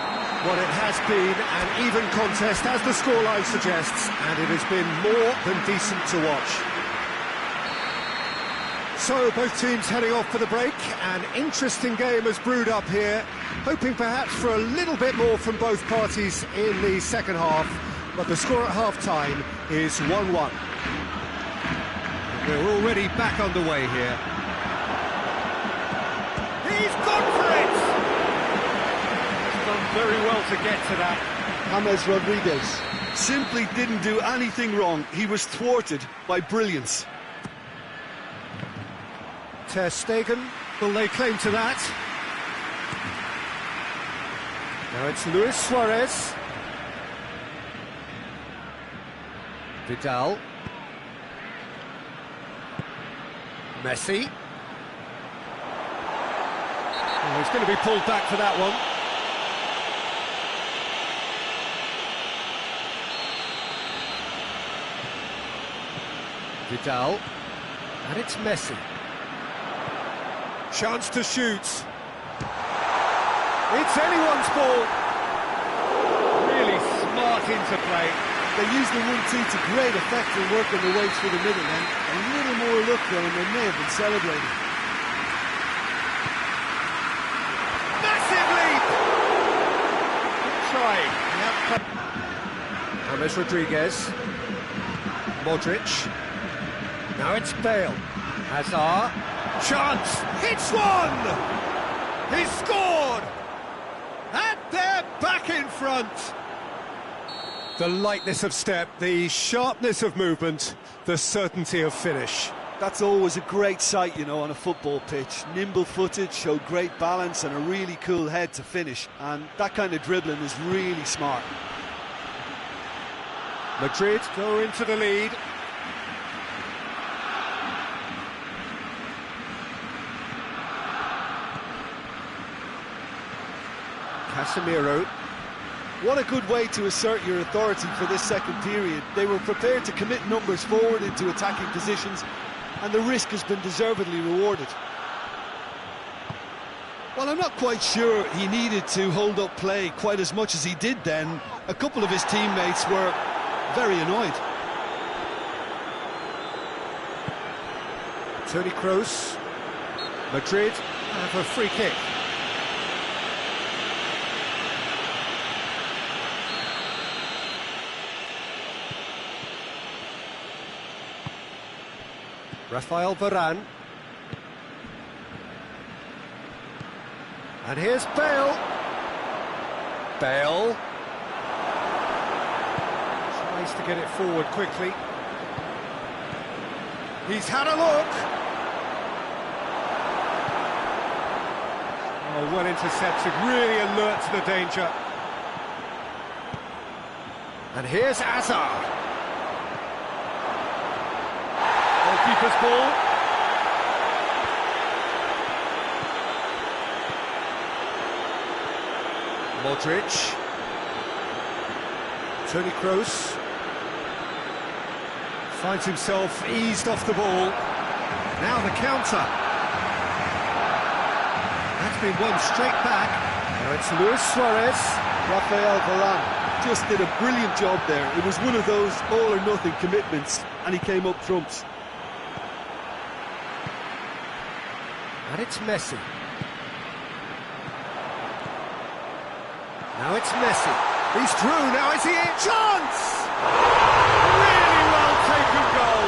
Well, it has been an even contest, as the scoreline suggests, and it has been more than decent to watch. So, both teams heading off for the break. An interesting game has brewed up here, hoping perhaps for a little bit more from both parties in the second half, but the score at half-time is 1-1. We're already back underway here. He's gone for it! He's done very well to get to that.
James Rodriguez simply didn't do anything wrong. He was thwarted by brilliance.
Ter Stegen will lay claim to that. Now it's Luis Suarez. Vidal. Messi. Oh, he's going to be pulled back for that one. Vidal. And it's Messi. Chance to shoot. It's anyone's ball. Really smart interplay.
They used the 1-2 to great effect in working their way through the middle, and a little more luck though, and they may have been celebrating.
Massive leap! Good try. James Rodriguez. Modric. Now it's Bale. Hazard. Chance! Hits one! He's scored! And they're back in front! The lightness of step, the sharpness of movement, the certainty of finish.
That's always a great sight, you know, on a football pitch. Nimble-footed, showed great balance and a really cool head to finish. And that kind of dribbling is really smart.
Madrid go into the lead. Casemiro.
What a good way to assert your authority for this second period. They were prepared to commit numbers forward into attacking positions, and the risk has been deservedly rewarded. Well, I'm not quite sure he needed to hold up play quite as much as he did then. A couple of his teammates were very annoyed.
Toni Kroos. Madrid have a free kick. Rafael Varane. And here's Bale. Bale. Tries to get it forward quickly. He's had a look. Oh, well intercepted, really alert to the danger. And here's Hazard. Goalkeeper's ball. Modric. Toni Kroos finds himself eased off the ball. Now the counter. That's been won straight back. Now it's Luis Suarez.
Rafael Varane just did a brilliant job there. It was one of those all-or-nothing commitments, and he came up trumps.
And it's Messi. Now it's Messi. He's through, now is he in? Chance! Really well taken goal.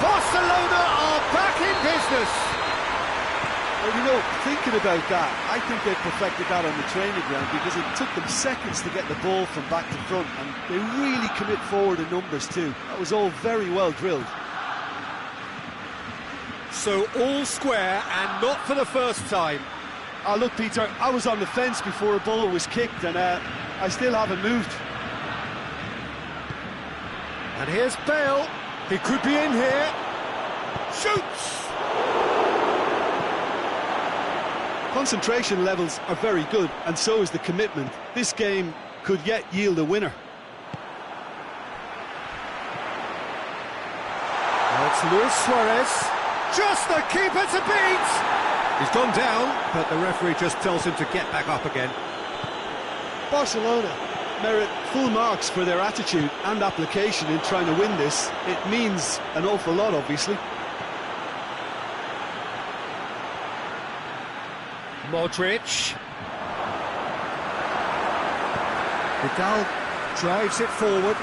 Barcelona are back in business.
Well, you know, thinking about that, I think they perfected that on the training ground because it took them seconds to get the ball from back to front, and they really commit forward in numbers too. That was all very well drilled.
So all square, and not for the first time.
Oh, look, Peter, I was on the fence before a ball was kicked, and I still haven't moved.
And here's Bale. He could be in here. Shoots!
Concentration levels are very good, and so is the commitment. This game could yet yield a winner.
Now it's Luis Suarez. Just the keeper to beat! He's gone down, but the referee just tells him to get back up again.
Barcelona merit full marks for their attitude and application in trying to win this. It means an awful lot, obviously.
Modric. Vidal drives it forward.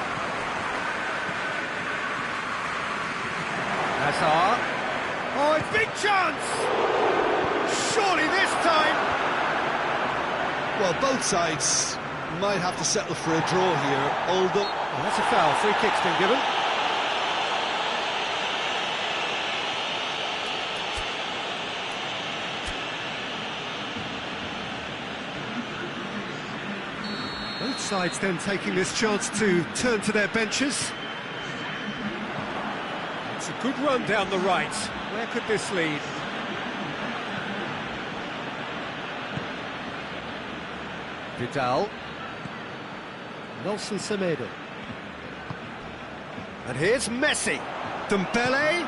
Hazard. Oh, it's big chance! Surely this time!
Well, both sides might have to settle for a draw here, although...
Well, that's a foul. Free kick's been given. Both sides then taking this chance to turn to their benches. It's a good run down the right. Where could this lead? Vidal. Nelson Semedo. And here's Messi. Dembele.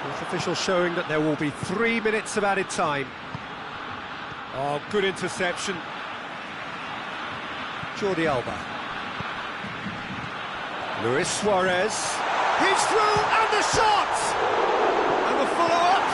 Fourth official showing that there will be 3 minutes of added time. Oh, good interception. Jordi Alba. Luis Suarez. He's through, and the shot! And the follow-up.